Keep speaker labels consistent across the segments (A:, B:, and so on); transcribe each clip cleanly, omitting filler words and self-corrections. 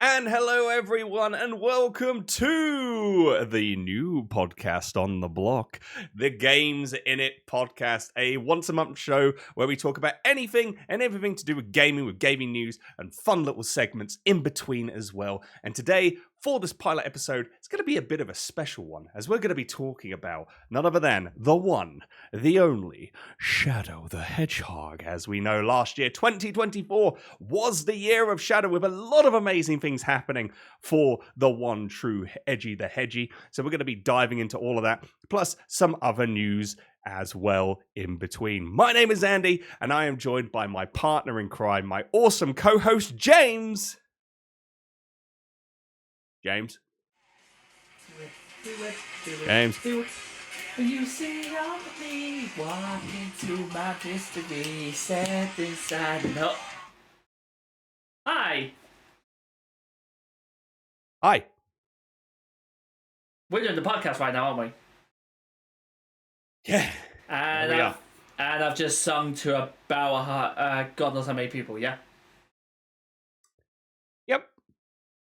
A: And hello, everyone, and welcome to the new podcast on the block, the Games Innit Podcast, a once-a-month show where we talk about anything and everything to do with gaming news, and fun little segments in between as well. And today, for this pilot episode, it's going to be a bit of a special one, as we're going to be talking about none other than the one, the only, Shadow the Hedgehog. As we know, last year, 2024, was the year of Shadow, with a lot of amazing things happening for the one true Edgy the Hedgy. So we're going to be diving into all of that, plus some other news as well in between. My name is Andy, and I am joined by my partner in crime, my awesome co-host, James. James. James.
B: You see all me walk into my mystery, set inside. No. Hi.
A: Hi.
B: We're doing the podcast right now, aren't we?
A: Yeah.
B: And
A: we are.
B: And I've just sung to about God knows how many people. Yeah.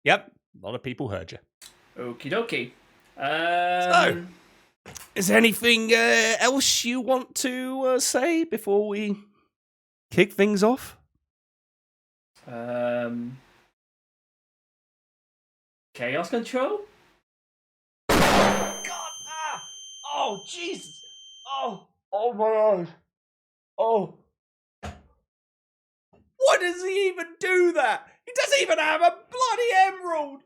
A: Yep. A lot of people heard you.
B: Okie dokie.
A: So, is there anything else you want to say before we kick things off?
B: Chaos Control?
A: God! Ah! Oh, Jesus! Oh my eyes! Oh! Why does he even do that? He doesn't even have a bloody emerald!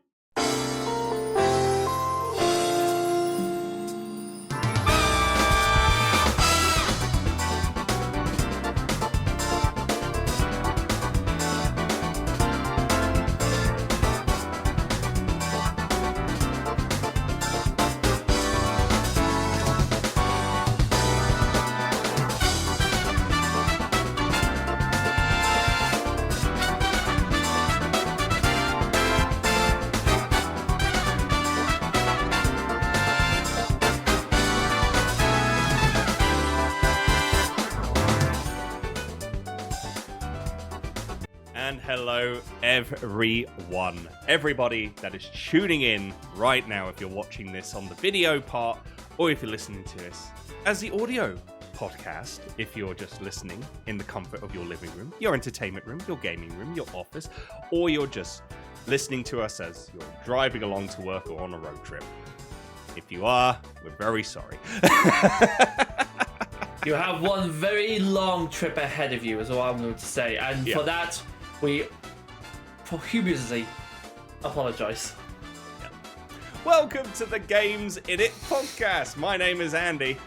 A: And hello, everyone. Everybody that is tuning in right now, if you're watching this on the video part, or if you're listening to this as the audio podcast, if you're just listening in the comfort of your living room, your entertainment room, your gaming room, your office, or you're just listening to us as you're driving along to work or on a road trip. If you are, we're very sorry.
B: You have one very long trip ahead of you, is all I'm going to say. And for that, we profusely apologize.
A: Yeah. Welcome to the Games Innit Podcast. My name is Andy.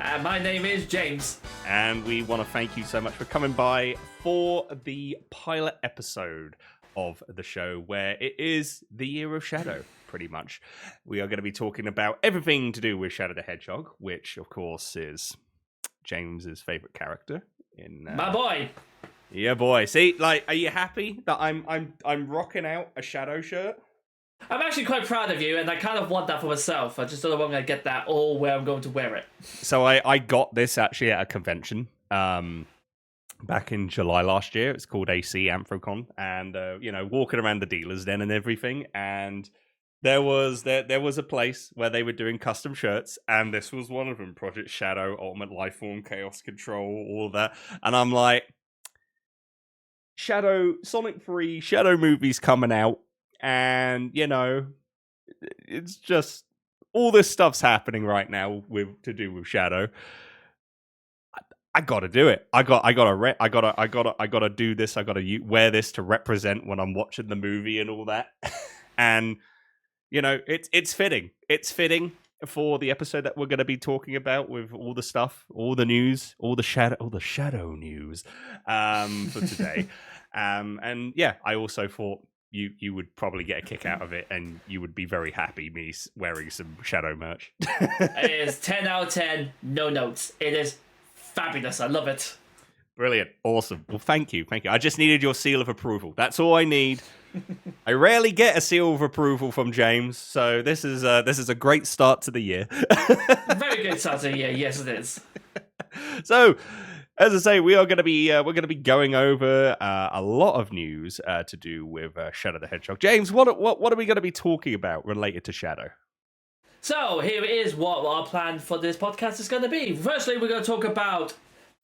B: And my name is James.
A: And we want to thank you so much for coming by for the pilot episode of the show, where it is the year of Shadow, pretty much. We are going to be talking about everything to do with Shadow the Hedgehog, which, of course, is James's favorite character in
B: my boy.
A: Yeah, boy. See, like, are you happy that I'm rocking out a Shadow shirt?
B: I'm actually quite proud of you, and I kind of want that for myself. I just don't know when I'm going to get that or where I'm going to wear it.
A: So I got this actually at a convention back in July last year. It's called AC Anthrocon, and walking around the dealers then and everything, and there was a place where they were doing custom shirts, and this was one of them: Project Shadow, Ultimate Lifeform, Chaos Control, all of that. And I'm like, Shadow, Sonic 3, Shadow movies coming out, and, it's just, all this stuff's happening right now to do with Shadow. I gotta do it. I gotta do this. I gotta wear this to represent when I'm watching the movie and all that. And, it's fitting. It's fitting for the episode that we're going to be talking about, with all the stuff, all the news, all the shadow news for today. And yeah, I also thought you would probably get a kick out of it, and you would be very happy me wearing some Shadow merch.
B: It is 10 out of 10, no notes. It is fabulous. I love it.
A: Brilliant. Awesome. Well, thank you. I just needed your seal of approval. That's all I need. I rarely get a seal of approval from James, so this is a great start to the year.
B: Very good start to the year. Yes, it is.
A: So, as I say, we're going to be going over a lot of news to do with Shadow the Hedgehog. James, what are we going to be talking about related to Shadow?
B: So here is what our plan for this podcast is going to be. Firstly, we're going to talk about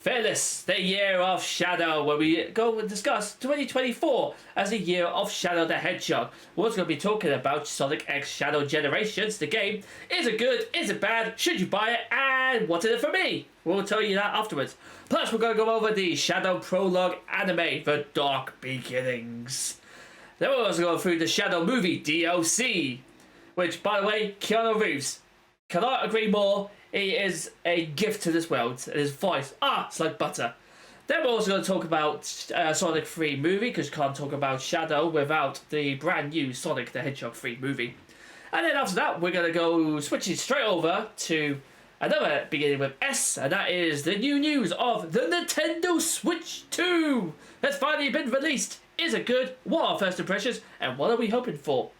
B: Fearless, the year of Shadow, where we go and discuss 2024 as the year of Shadow the Hedgehog. We're also going to be talking about Sonic X Shadow Generations, the game. Is it good? Is it bad? Should you buy it? And what's in it for me? We'll tell you that afterwards. Plus, we're going to go over the Shadow Prologue anime, The Dark Beginnings. Then we'll also go through the Shadow movie, DLC, which, by the way, Keanu Reeves, cannot agree more. He is a gift to this world. And his voice, it's like butter. Then we're also going to talk about Sonic 3 movie, because you can't talk about Shadow without the brand new Sonic the Hedgehog 3 movie. And then after that, we're going to go switching straight over to another beginning with S, and that is the new news of the Nintendo Switch 2 that's finally been released. Is it good? What are first impressions? And what are we hoping for?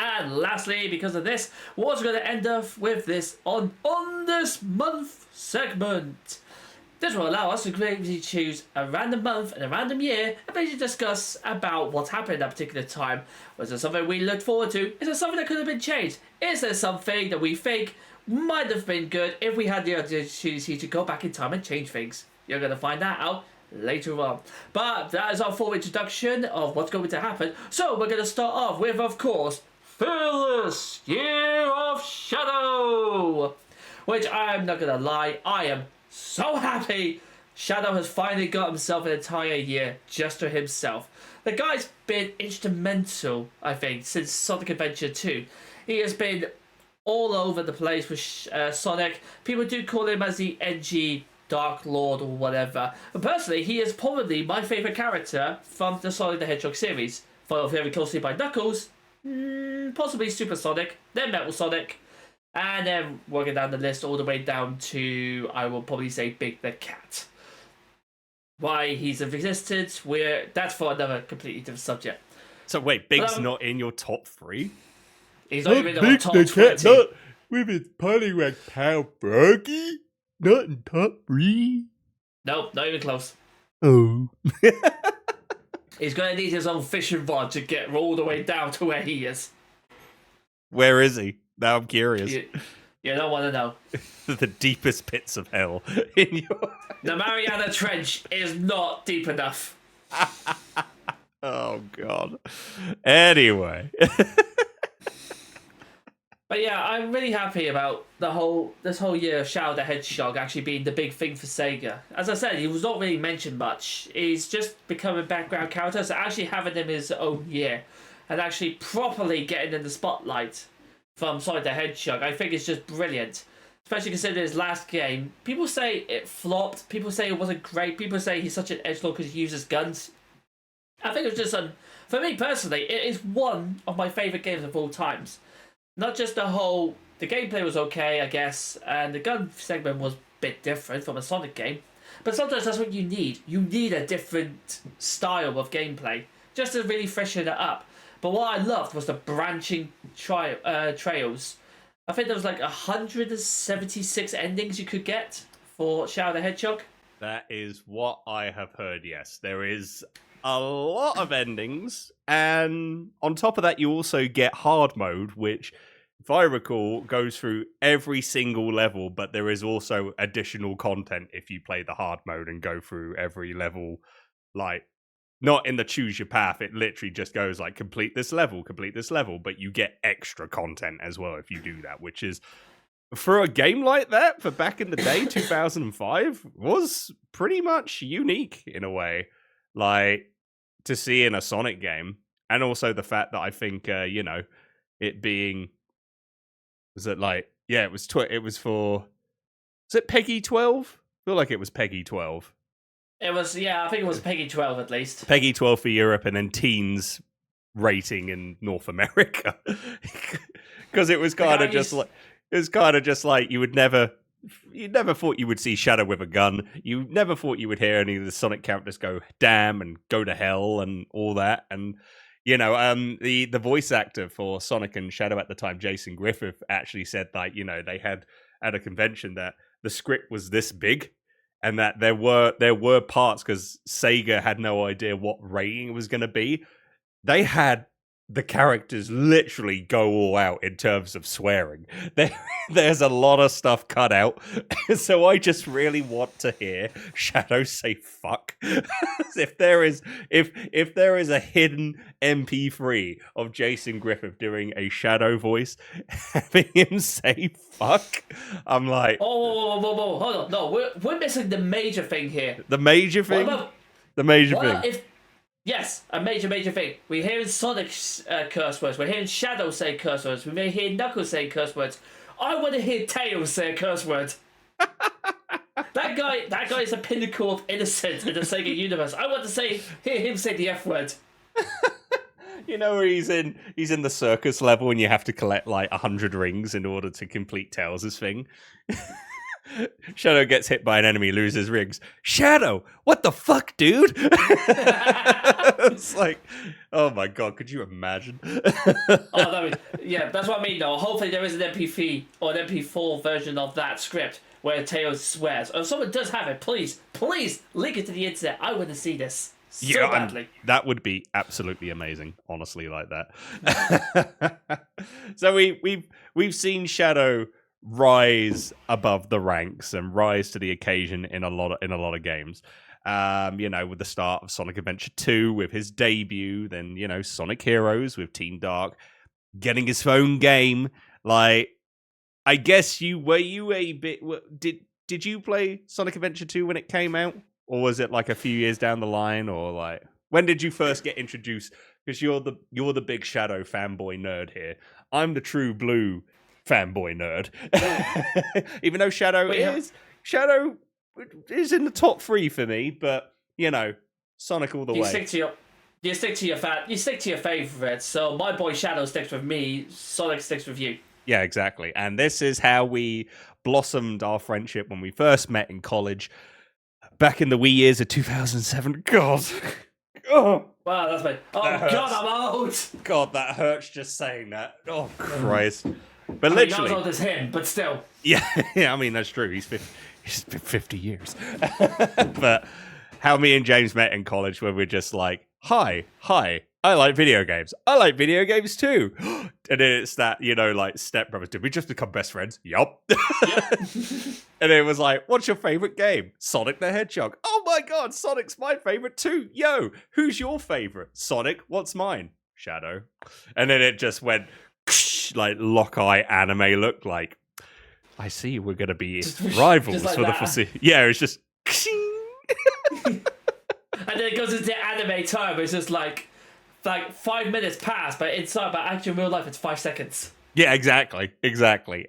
B: And lastly, because of this, we're also going to end up with this on this month segment. This will allow us to basically choose a random month and a random year and basically discuss about what happened at that particular time. Was there something we looked forward to? Is there something that could have been changed? Is there something that we think might have been good if we had the opportunity to go back in time and change things? You're going to find that out later on. But that is our full introduction of what's going to happen. So we're going to start off with, of course, Fearless, Year of Shadow, which I'm not gonna lie, I am so happy Shadow has finally got himself an entire year just to himself. The guy's been instrumental, I think, since Sonic Adventure 2. He has been all over the place with Sonic. People do call him as the edgy Dark Lord or whatever. But personally, he is probably my favourite character from the Sonic the Hedgehog series, followed very closely by Knuckles, possibly Super Sonic, then Metal Sonic, and then working down the list all the way down to, I will probably say, Big the Cat. Why he's existed, that's for another completely different subject.
A: So wait, Big's not in your top 3?
B: He's not even in my top 20.
A: Not with his Poliwag Pal Bergie? Not in top 3?
B: Nope, not even close.
A: Oh.
B: He's going to need his own fishing rod to get all the way down to where he is.
A: Where is he? Now I'm curious.
B: You don't want to know.
A: The deepest pits of hell in your...
B: The Mariana Trench is not deep enough.
A: Oh, God. Anyway.
B: But yeah, I'm really happy about this whole year of Shadow the Hedgehog actually being the big thing for Sega. As I said, he was not really mentioned much. He's just becoming background character, so actually having him his own year and actually properly getting in the spotlight from Sonic the Hedgehog, I think is just brilliant. Especially considering his last game. People say it flopped, people say it wasn't great, people say he's such an edgelord because he uses guns. I think it's just, for me personally, it is one of my favourite games of all times. Not just the gameplay was okay, I guess, and the gun segment was a bit different from a Sonic game, but sometimes that's what you need. You need a different style of gameplay, just to really freshen it up. But what I loved was the branching trails. I think there was like 176 endings you could get for Shadow the Hedgehog.
A: That is what I have heard, yes. There is a lot of endings, and on top of that you also get hard mode, which, if I recall, goes through every single level, but there is also additional content if you play the hard mode and go through every level, like, not in the choose your path, it literally just goes like, complete this level, but you get extra content as well if you do that, which is, for a game like that, for back in the day, 2005, was pretty much unique in a way. Like, to see in a Sonic game, and also the fact that I think, it being, was it like, yeah, it was for, is it Peggy 12? I feel like it was Peggy 12.
B: It was, yeah, I think it was Peggy 12 at least.
A: Peggy 12 for Europe, and then teens rating in North America. Because it was kind of just like, you never thought you would see Shadow with a gun. You never thought you would hear any of the Sonic characters go damn and go to hell and all that. And the voice actor for Sonic and Shadow at the time, Jason Griffith, actually said that they had at a convention that the script was this big, and that there were parts because Sega had no idea what rating it was going to be. They had the characters literally go all out in terms of swearing. There's a lot of stuff cut out, so I just really want to hear Shadow say "fuck." if there is a hidden MP3 of Jason Griffith doing a Shadow voice, having him say "fuck," I'm like,
B: whoa, hold on, no, we're missing the major thing here.
A: The major thing.
B: Yes, a major thing. We're hearing Sonic curse words. We're hearing Shadow say curse words. We may hear Knuckles say curse words. I want to hear Tails say a curse word. That guy is the pinnacle of innocence in the Sega universe. I want to hear him say the F word.
A: You know where he's in the circus level and you have to collect like 100 rings in order to complete Tails' thing. Shadow gets hit by an enemy, loses rings. Shadow, what the fuck, dude? It's like, oh my god, could you imagine?
B: Yeah, that's what I mean though. Hopefully there is an MP3 or an MP4 version of that script where Tails swears. Or if someone does have it, please link it to the internet. I want to see this so badly.
A: That would be absolutely amazing, honestly, like that. So we've seen Shadow rise above the ranks and rise to the occasion in a lot of games. With the start of Sonic Adventure 2 with his debut, then Sonic Heroes with Team Dark, getting his own game. Like, I guess did you play Sonic Adventure 2 when it came out, or was it like a few years down the line, or like when did you first get introduced? Because you're the big Shadow fanboy nerd here. I'm the true blue fanboy nerd. Even though Shadow is in the top 3 for me, but Sonic all the way.
B: You stick to your favorites. So my boy Shadow sticks with me, Sonic sticks with you.
A: Yeah, exactly. And this is how we blossomed our friendship when we first met in college back in the wee years of 2007. God. Oh.
B: Wow, that's bad. Oh God, I'm old.
A: God, that hurts just saying that. Oh Christ. But literally,
B: not as old as him, but still.
A: Yeah, I mean that's true. He's been 50 years. But how me and James met in college, where we're just like, hi, I like video games. I like video games too. And then it's that, like Step Brothers. Did we just become best friends? Yup. Yep. And it was like, what's your favorite game? Sonic the Hedgehog. Oh my God, Sonic's my favorite too. Yo, who's your favorite? Sonic. What's mine? Shadow. And then it just went like lock-eye anime look, like, I see we're going to be rivals like for the foreseeable. Yeah, it's just
B: and then it goes into anime time. It's just like 5 minutes pass, but actually in real life it's 5 seconds.
A: Yeah, exactly.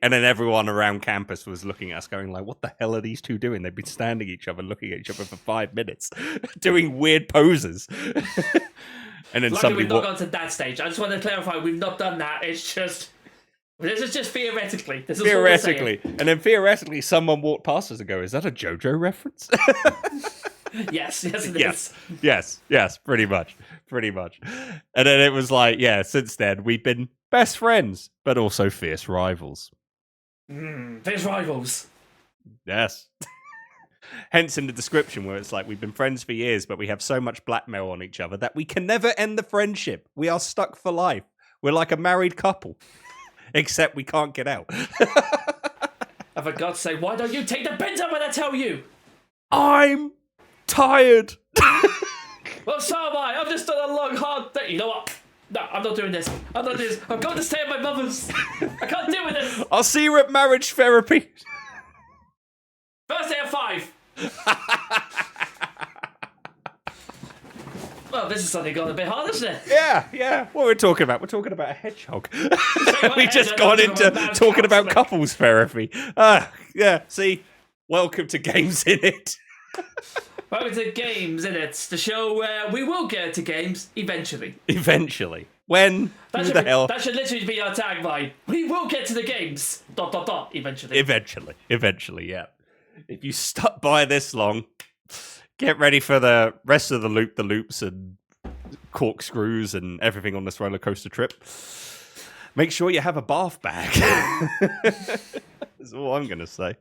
A: And then everyone around campus was looking at us going like, what the hell are these two doing? They've been standing each other, looking at each other for 5 minutes, doing weird poses. And then
B: we've not gone to that stage. I just want to clarify, we've not done that. This is just theoretically. This is
A: theoretically. And then theoretically, someone walked past us and go, is that a JoJo reference?
B: Yes, it is.
A: Yes, pretty much. And then it was like, yeah, since then, we've been best friends, but also fierce rivals.
B: Fierce rivals.
A: Yes. Hence in the description where it's like, we've been friends for years, but we have so much blackmail on each other that we can never end the friendship. We are stuck for life. We're like a married couple. Except we can't get out.
B: And for God's sake, why don't you take the pins up when I tell you?
A: I'm tired.
B: Well, so am I. I've just done a long, hard day. You know what? No, I'm not doing this. I'm going to stay at my mother's. I can't deal with this.
A: I'll see you at marriage therapy.
B: First day at 5. Well, this is suddenly gone a bit hard, isn't it?
A: Yeah. What we're talking about? We're talking about a hedgehog. We just gone into talking about couples therapy. Yeah. See, welcome to Games Innit.
B: Welcome to Games Innit, the show where we will get to games eventually.
A: When?
B: That
A: Who the hell?
B: That should literally be our tagline. We will get to the games. ... Eventually.
A: Eventually, yeah. If you stuck by this long, get ready for the rest of the loops and corkscrews and everything on this roller coaster trip. Make sure you have a bath bag. That's all I'm going to say.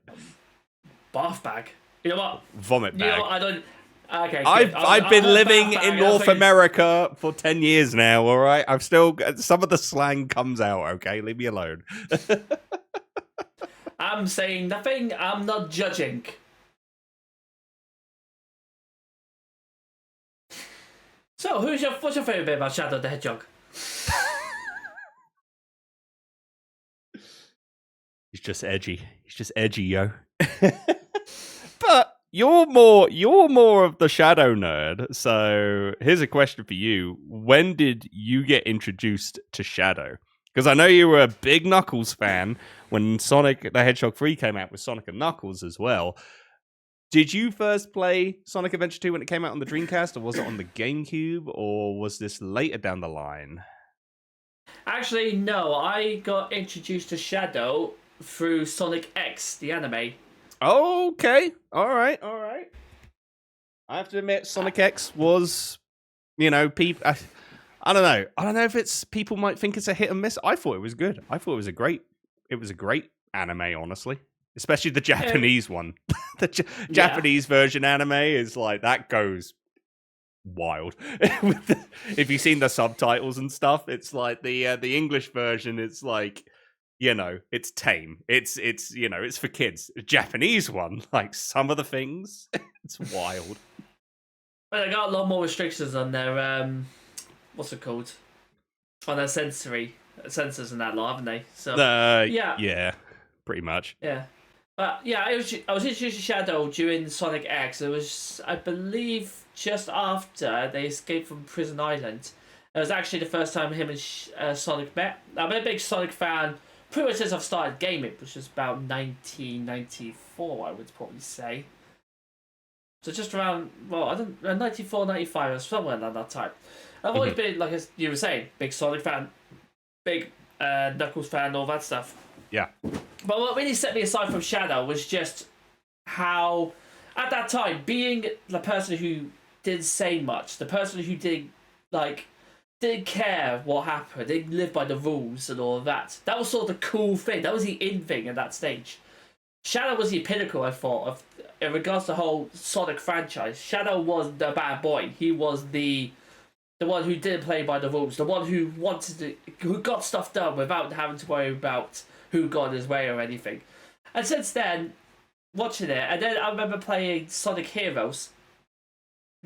B: Bath bag? You know what?
A: Vomit bag.
B: You know what? I don't. Okay.
A: I've been living in North America for 10 years now, all right? I've still some of the slang comes out, okay? Leave me alone.
B: I'm saying nothing. I'm not judging. So, what's your favorite bit about Shadow the Hedgehog?
A: He's just edgy. He's just edgy, yo. But you're more of the Shadow nerd. So here's a question for you: when did you get introduced to Shadow? Because I know you were a big Knuckles fan when Sonic the Hedgehog 3 came out with Sonic and Knuckles as well. Did you first play Sonic Adventure 2 when it came out on the Dreamcast, or was it on the GameCube, or was this later down the line?
B: Actually, no. I got introduced to Shadow through Sonic X, the anime.
A: Okay. All right. I have to admit, Sonic X was, people. I don't know. I don't know if it's people might think it's a hit and miss. I thought it was good. I thought it was a great anime, honestly. Especially the Japanese one. The Japanese version anime is like, that goes wild. If you've seen the subtitles and stuff, it's like the English version, it's like, it's tame. It's for kids. The Japanese one, like some of the things, it's wild.
B: Well, they got a lot more restrictions on their, what's it called? On their sensors and that lot, haven't they? So,
A: yeah, pretty much.
B: Yeah. But yeah, I was introduced to Shadow during Sonic X. It was, I believe, just after they escaped from Prison Island. It was actually the first time him and Sonic met. I'm a big Sonic fan, pretty much since I've started gaming, which was about 1994, I would probably say. So just around, 94, 95, or somewhere around that time. I've always been, like you were saying, big Sonic fan, big Knuckles fan, all that stuff.
A: Yeah.
B: But what really set me aside from Shadow was just how, at that time, being the person who didn't say much, the person who didn't care what happened, didn't live by the rules and all of that. That was sort of the cool thing. That was the in thing at that stage. Shadow was the pinnacle, I thought, in regards to the whole Sonic franchise. Shadow was the bad boy. He was the one who didn't play by the rules, the one who who got stuff done without having to worry about who got in his way or anything. And since then, watching it, and then I remember playing Sonic Heroes,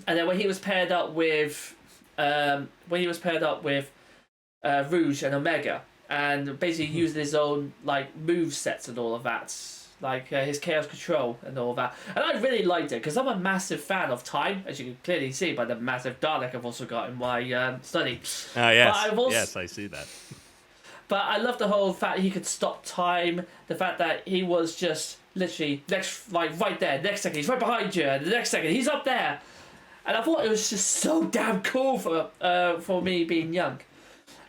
B: and then when he was paired up with Rouge and Omega, and basically using his own move sets and all of that, his Chaos Control and all that. And I really liked it because I'm a massive fan of time, as you can clearly see by the massive Dalek I've also got in my study.
A: Oh yes, yes, I see that.
B: But I love the whole fact he could stop time. The fact that he was just literally right there. Next second he's right behind you, and the next second he's up there. And I thought it was just so damn cool for me being young.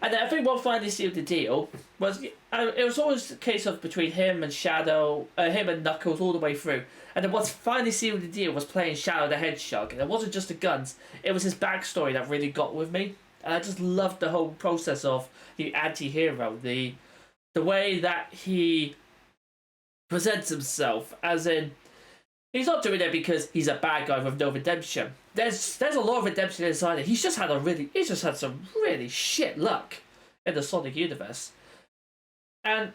B: And then I think what finally sealed the deal was it was always a case of between him and Shadow, him and Knuckles all the way through. And then what finally sealed the deal was playing Shadow the Hedgehog. And it wasn't just the guns; it was his backstory that really got with me. And I just loved the whole process of the anti-hero, the way that he presents himself, as in he's not doing it because he's a bad guy with no redemption. There's a lot of redemption inside it. He's just had some really shit luck in the Sonic universe, and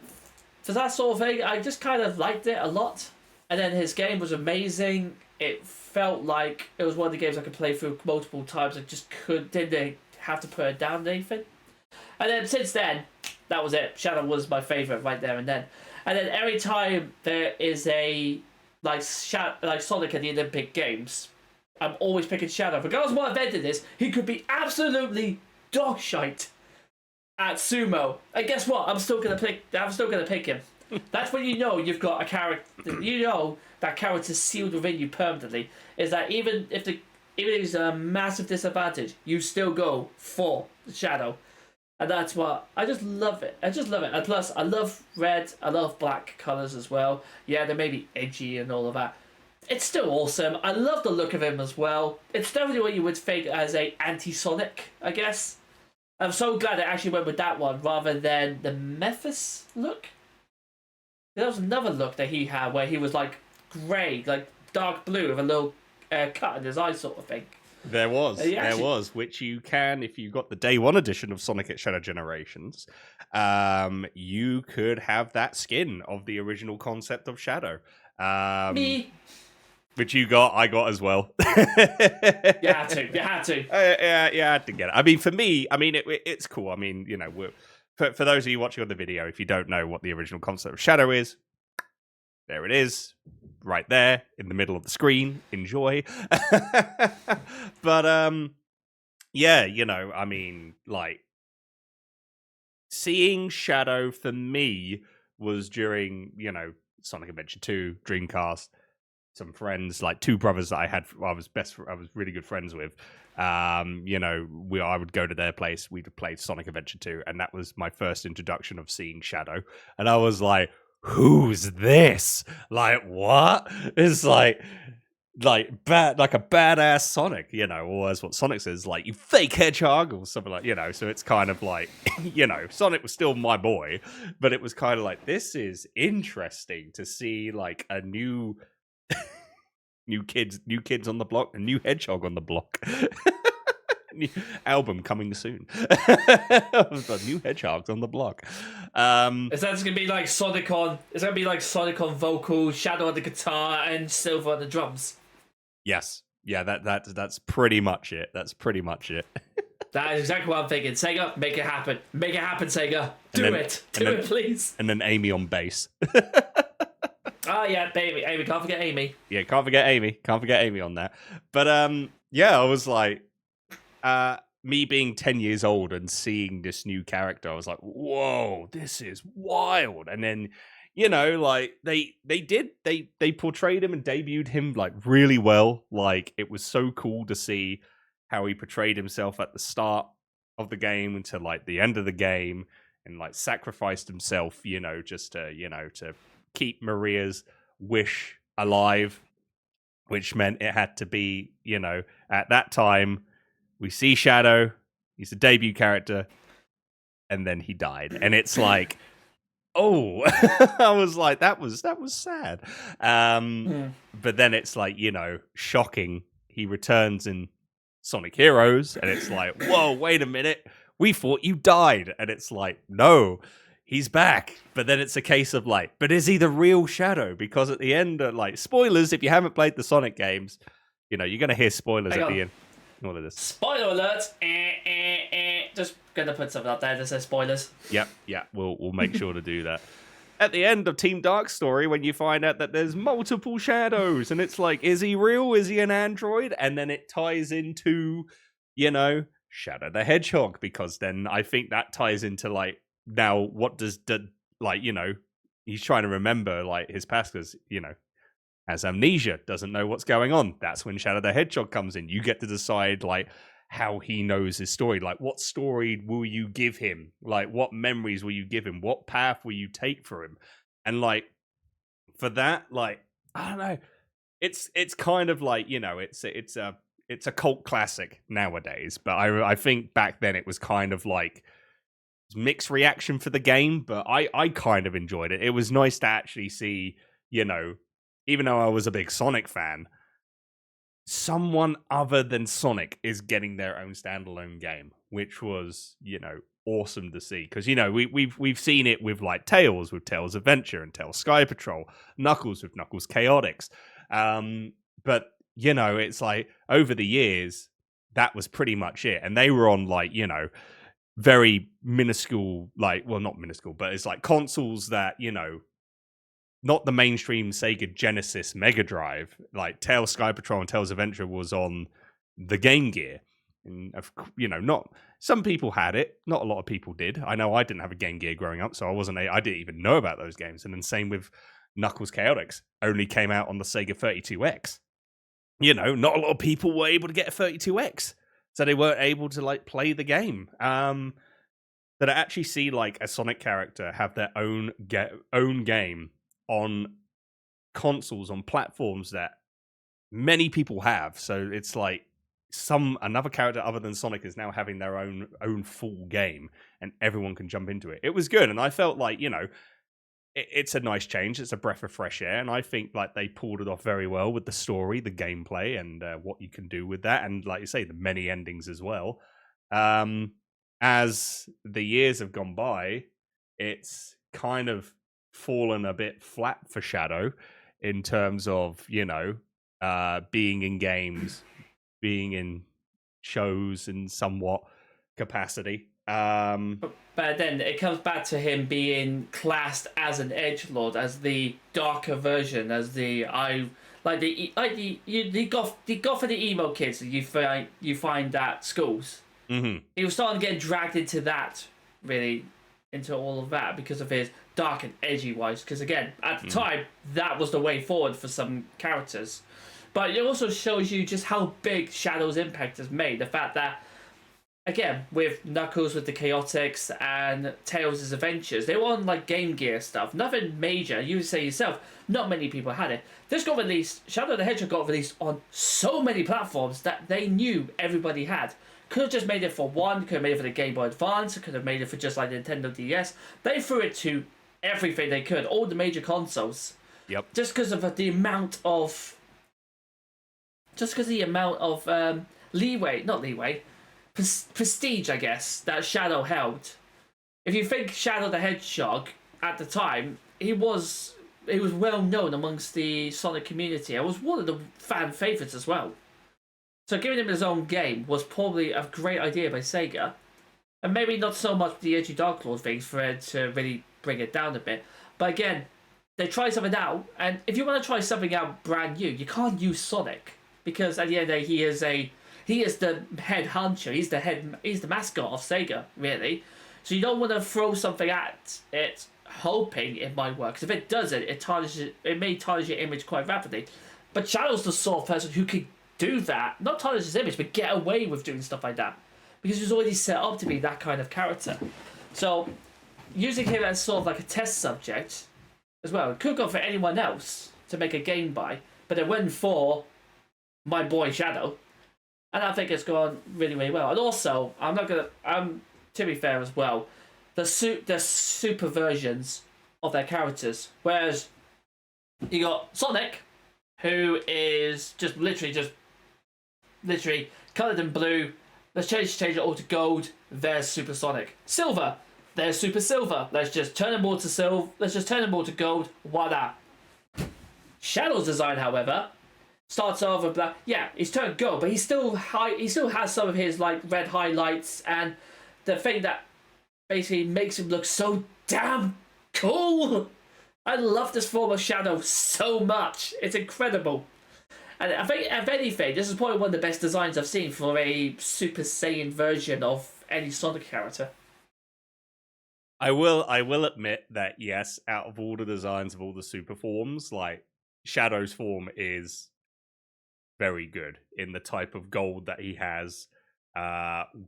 B: for that sort of thing, I just kind of liked it a lot. And then his game was amazing. It felt like it was one of the games I could play through multiple times. I just didn't have to put it down or anything. And then since then, that was it. Shadow was my favourite right there and then. And then every time there is a Sonic at the Olympic Games, I'm always picking Shadow. Regardless of what event it is, he could be absolutely dog shite at sumo. And guess what? I'm still gonna pick him. That's when you know you've got a character. You know that character's sealed within you permanently. Is that even if it's a massive disadvantage, you still go for the Shadow. And that's what I just love it. And plus, I love red. I love black colors as well. Yeah, they may be edgy and all of that. It's still awesome. I love the look of him as well. It's definitely what you would think as a anti-Sonic, I guess. I'm so glad I actually went with that one rather than the Memphis look. There was another look that he had where he was grey, dark blue with a little cut in his eye, sort of thing.
A: There was,
B: actually,
A: which you can, if you got the day one edition of Sonic X Shadow Generations, you could have that skin of the original concept of Shadow.
B: Me.
A: Which I got as well.
B: You had to.
A: Yeah, I had to get it. I mean, for me, it's cool. I mean, for those of you watching on the video, if you don't know what the original concept of Shadow is, there it is, right there in the middle of the screen. Enjoy. But yeah, seeing Shadow for me was during, Sonic Adventure 2, Dreamcast. Some friends, like two brothers that I was really good friends with. I would go to their place. We'd play Sonic Adventure 2, and that was my first introduction of seeing Shadow. And I was like, "Who's this? Like, what?" It's like a badass Sonic, or as what Sonic says, like, "You fake hedgehog," or something like, So it's kind of like, Sonic was still my boy, but it was kind of like, this is interesting to see like a new kids on the block, a new hedgehog on the block. New album coming soon. New hedgehogs on the block.
B: Is that gonna be like Sonic on? Is that gonna be like Sonic on vocals, Shadow on the guitar, and Silver on the drums?
A: Yes. Yeah. That's pretty much it. That's pretty much it.
B: That is exactly what I'm thinking. Sega, make it happen. Make it happen, Sega. Do it, please.
A: And then Amy on bass.
B: Oh yeah, baby, Amy. Can't forget Amy.
A: Yeah, can't forget Amy on that. But I was like, me being 10 years old and seeing this new character, I was like, whoa, this is wild. And then, like they portrayed him and debuted him like really well. Like, it was so cool to see how he portrayed himself at the start of the game until like the end of the game, and like sacrificed himself, just to keep Maria's wish alive, which meant it had to be, at that time, we see Shadow, he's the debut character, and then he died. And it's like, oh, I was like, that was sad. But then it's like, shocking. He returns in Sonic Heroes, and it's like, whoa, wait a minute. We thought you died. And it's like, no, he's back. But then it's a case of like, but is he the real Shadow? Because at the end, like, spoilers, if you haven't played the Sonic games, you're going to hear spoilers at the end. All of this.
B: Spoiler alert! Just gonna put something up there that says spoilers.
A: Yep, we'll make sure to do that. At the end of Team Dark's story, when you find out that there's multiple Shadows, and it's like, is he real? Is he an android? And then it ties into, Shadow the Hedgehog, because then I think that ties into like, now what does he's trying to remember like his past, because has amnesia, doesn't know what's going on. That's when Shadow the Hedgehog comes in. You get to decide like how he knows his story. Like, what story will you give him? Like, what memories will you give him? What path will you take for him? And like, for that, like, I don't know. It's kind of like, it's a cult classic nowadays. But I think back then it was kind of like mixed reaction for the game. But I kind of enjoyed it. It was nice to actually see, even though I was a big Sonic fan, someone other than Sonic is getting their own standalone game, which was, awesome to see. Because, we've seen it with like Tails, with Tails Adventure, and Tails Sky Patrol, Knuckles with Knuckles Chaotix. But, it's like over the years, that was pretty much it. And they were on like, very minuscule, like, well, not minuscule, but it's like consoles that, not the mainstream Sega Genesis Mega Drive. Like Tails Sky Patrol and Tails Adventure was on the Game Gear. And, not some people had it. Not a lot of people did. I know I didn't have a Game Gear growing up, so I didn't even know about those games. And then same with Knuckles Chaotix. Only came out on the Sega 32X. Not a lot of people were able to get a 32X. So they weren't able to like play the game. That I actually see like a Sonic character have their own game on consoles, on platforms that many people have. So it's like another character other than Sonic is now having their own full game, and everyone can jump into it. It was good, and I felt like, it's a nice change. It's a breath of fresh air, and I think like they pulled it off very well with the story, the gameplay, and what you can do with that, and like you say, the many endings as well. As the years have gone by, it's kind of fallen a bit flat for Shadow in terms of being in games, being in shows in somewhat capacity.
B: But then it comes back to him being classed as an edgelord, as the darker version, as the goth for the emo kids that you find at schools.
A: Mm-hmm.
B: He was starting to get dragged into that, really, into all of that because of his dark and edgy wise. Because again, at the time, that was the way forward for some characters. But it also shows you just how big Shadow's impact has made. The fact that, again, with Knuckles with the Chaotix and Tails' Adventures, they were on like Game Gear stuff. Nothing major. You say yourself, not many people had it. This got released, Shadow the Hedgehog got released on so many platforms that they knew everybody had. Could have just made it for one, could have made it for the Game Boy Advance, could have made it for just like Nintendo DS. They threw it to everything they could, all the major consoles.
A: Yep.
B: Just because of the amount of prestige, I guess, that Shadow held. If you think Shadow the Hedgehog at the time, he was well known amongst the Sonic community. It was one of the fan favorites as well. So giving him his own game was probably a great idea by Sega. And maybe not so much the edgy Dark Lord things for it to really bring it down a bit. But again, they try something out, and if you want to try something out brand new, you can't use Sonic. Because at the end of the day, he is the head honcho, he's the mascot of Sega, really. So you don't want to throw something at it hoping it might work. 'Cause if it doesn't, it may tarnish your image quite rapidly. But Shadow's the sort of person who could do that, not tarnish his image, but get away with doing stuff like that. Because he was already set up to be that kind of character. So, using him as sort of like a test subject as well, it could go for anyone else to make a game by, but it went for my boy Shadow. And I think it's gone really, really well. And also, to be fair as well, the super versions of their characters. Whereas, you got Sonic, who is just literally coloured in blue. Let's change it all to gold. There's Super Sonic. Silver. There's Super Silver. Let's just turn them all to silver. Let's just turn them all to gold. Voila. Shadow's design, however, starts off with black. Yeah, he's turned gold, but he still has some of his like red highlights, and the thing that basically makes him look so damn cool. I love this form of Shadow so much. It's incredible. And I think, if anything, this is probably one of the best designs I've seen for a Super Saiyan version of any Sonic character.
A: I will admit that yes, out of all the designs of all the super forms, like Shadow's form is very good in the type of gold that he has,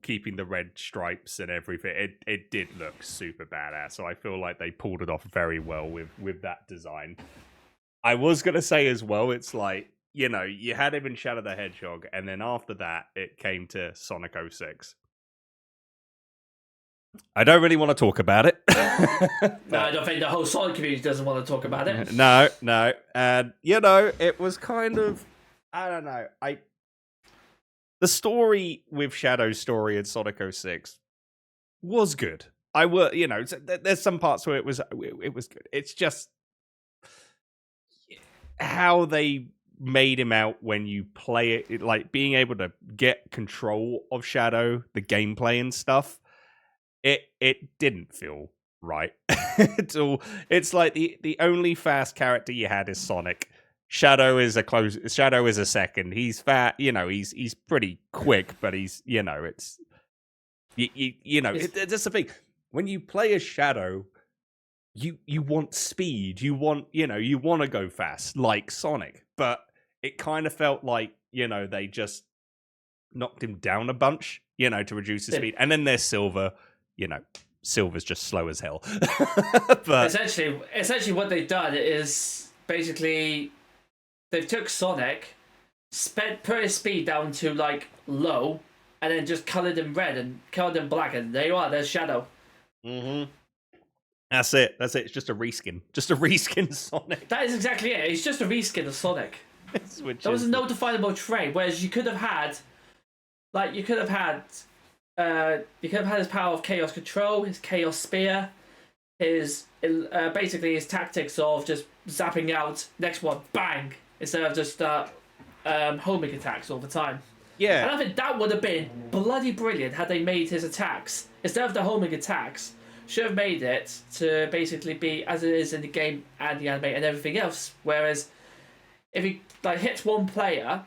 A: keeping the red stripes and everything. It did look super badass, so I feel like they pulled it off very well with that design. I was gonna say as well, it's like, you had him in Shadow the Hedgehog, and then after that, it came to Sonic 06. I don't really want to talk about it.
B: No, I don't think the whole Sonic community doesn't want to talk about it.
A: No. And, it was kind of, I don't know. The story with Shadow's story in Sonic 06 was good. There's some parts where it was good. It's just how they made him out when you play it, like being able to get control of Shadow, the gameplay and stuff. It didn't feel right at all. It's like the only fast character you had is Sonic. Shadow is a second. He's fat, he's pretty quick, but he's, it's that's the thing. When you play as Shadow, you want speed. You want to go fast like Sonic, but it kind of felt like, they just knocked him down a bunch, to reduce his speed. And then there's Silver. Silver's just slow as hell. But
B: essentially what they've done is basically they've took Sonic, put his speed down to like low, and then just coloured him red and coloured him black, and there you are, there's Shadow.
A: Mm-hmm. That's it. That's it. It's just a reskin. Just a reskin Sonic.
B: That is exactly it. It's just a reskin of Sonic. There was
A: is
B: no definable trait, whereas you could have had his power of chaos control, his chaos spear, his basically his tactics of just zapping out next one, bang, instead of just homing attacks all the time.
A: Yeah.
B: And I think that would have been bloody brilliant had they made his attacks, instead of the homing attacks, should have made it to basically be as it is in the game and the anime and everything else. Whereas if he hits one player,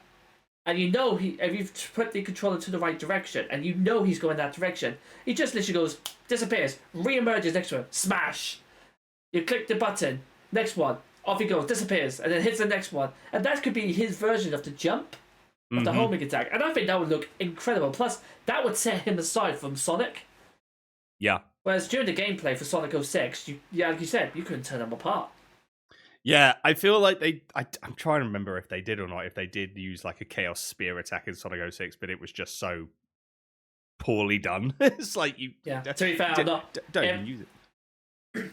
B: and if you've put the controller to the right direction, and he's going that direction, he just literally goes, disappears, re-emerges next to him, smash. You click the button, next one, off he goes, disappears, and then hits the next one. And that could be his version of the jump, of the homing attack. And I think that would look incredible. Plus, that would set him aside from Sonic.
A: Yeah.
B: Whereas during the gameplay for Sonic 06, like you said, you couldn't turn them apart.
A: Yeah, I feel like I'm trying to remember if they did or not, if they did use like a Chaos Spear attack in Sonic 06, but it was just so poorly done. It's like you...
B: Yeah, to be fair,
A: don't even use it.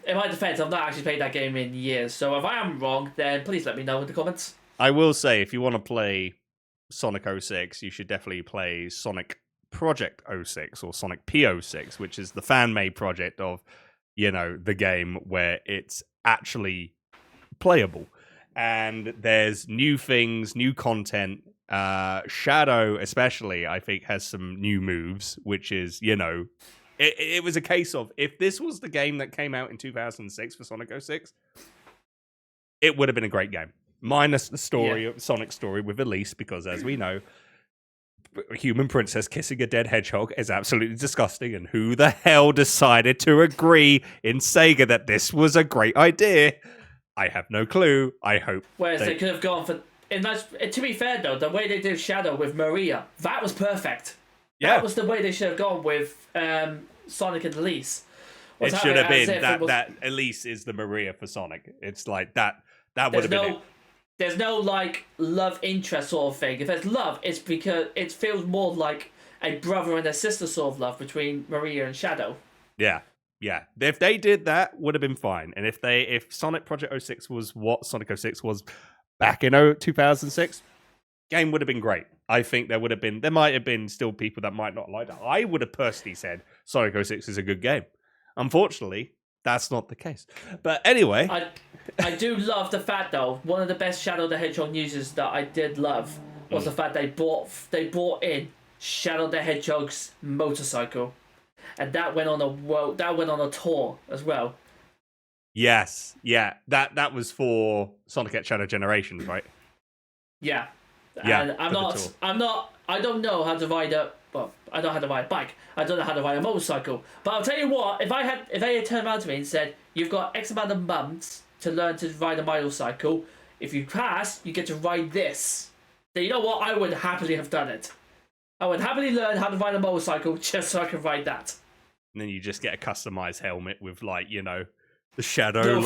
B: In my defense, I've not actually played that game in years, so if I am wrong, then please let me know in the comments.
A: I will say, if you want to play Sonic 06, you should definitely play Sonic Project 06 or Sonic P06, which is the fan-made project of, the game where it's actually playable. And there's new things, new content. Shadow, especially, I think, has some new moves, which is, it was a case of, if this was the game that came out in 2006 for Sonic 06, it would have been a great game. Minus the story of Sonic's story with Elise, because as we know, a human princess kissing a dead hedgehog is absolutely disgusting. And who the hell decided to agree in Sega that this was a great idea? I have no clue. I hope.
B: Whereas they could have gone for... to be fair, though, the way they did Shadow with Maria, that was perfect.
A: Yeah.
B: That was the way they should have gone with Sonic and Elise.
A: It should have been that Elise is the Maria for Sonic. It's like that would have been it.
B: There's no love interest sort of thing. If there's love, it's because it feels more like a brother and a sister sort of love between Maria and Shadow.
A: Yeah. If they did that, would have been fine. And if Sonic Project 06 was what Sonic 06 was back in 2006, game would have been great. I think there might have been still people that might not like that. I would have personally said Sonic 06 is a good game. Unfortunately, that's not the case. But anyway,
B: I do love the fact, though, one of the best Shadow the Hedgehog news that I did love was the fact they brought in Shadow the Hedgehog's motorcycle, and that went on a tour as well.
A: Yes, yeah, that was for Sonic X Shadow Generations, right?
B: Yeah,
A: yeah.
B: And I don't know how to ride a. Well, I don't know how to ride a bike. I don't know how to ride a motorcycle. But I'll tell you what, if they had turned around to me and said, you've got X amount of months to learn to ride a motorcycle, if you pass, you get to ride this. Then you know what? I would happily have done it. I would happily learn how to ride a motorcycle just so I could ride that.
A: And then you just get a customized helmet with, the shadow,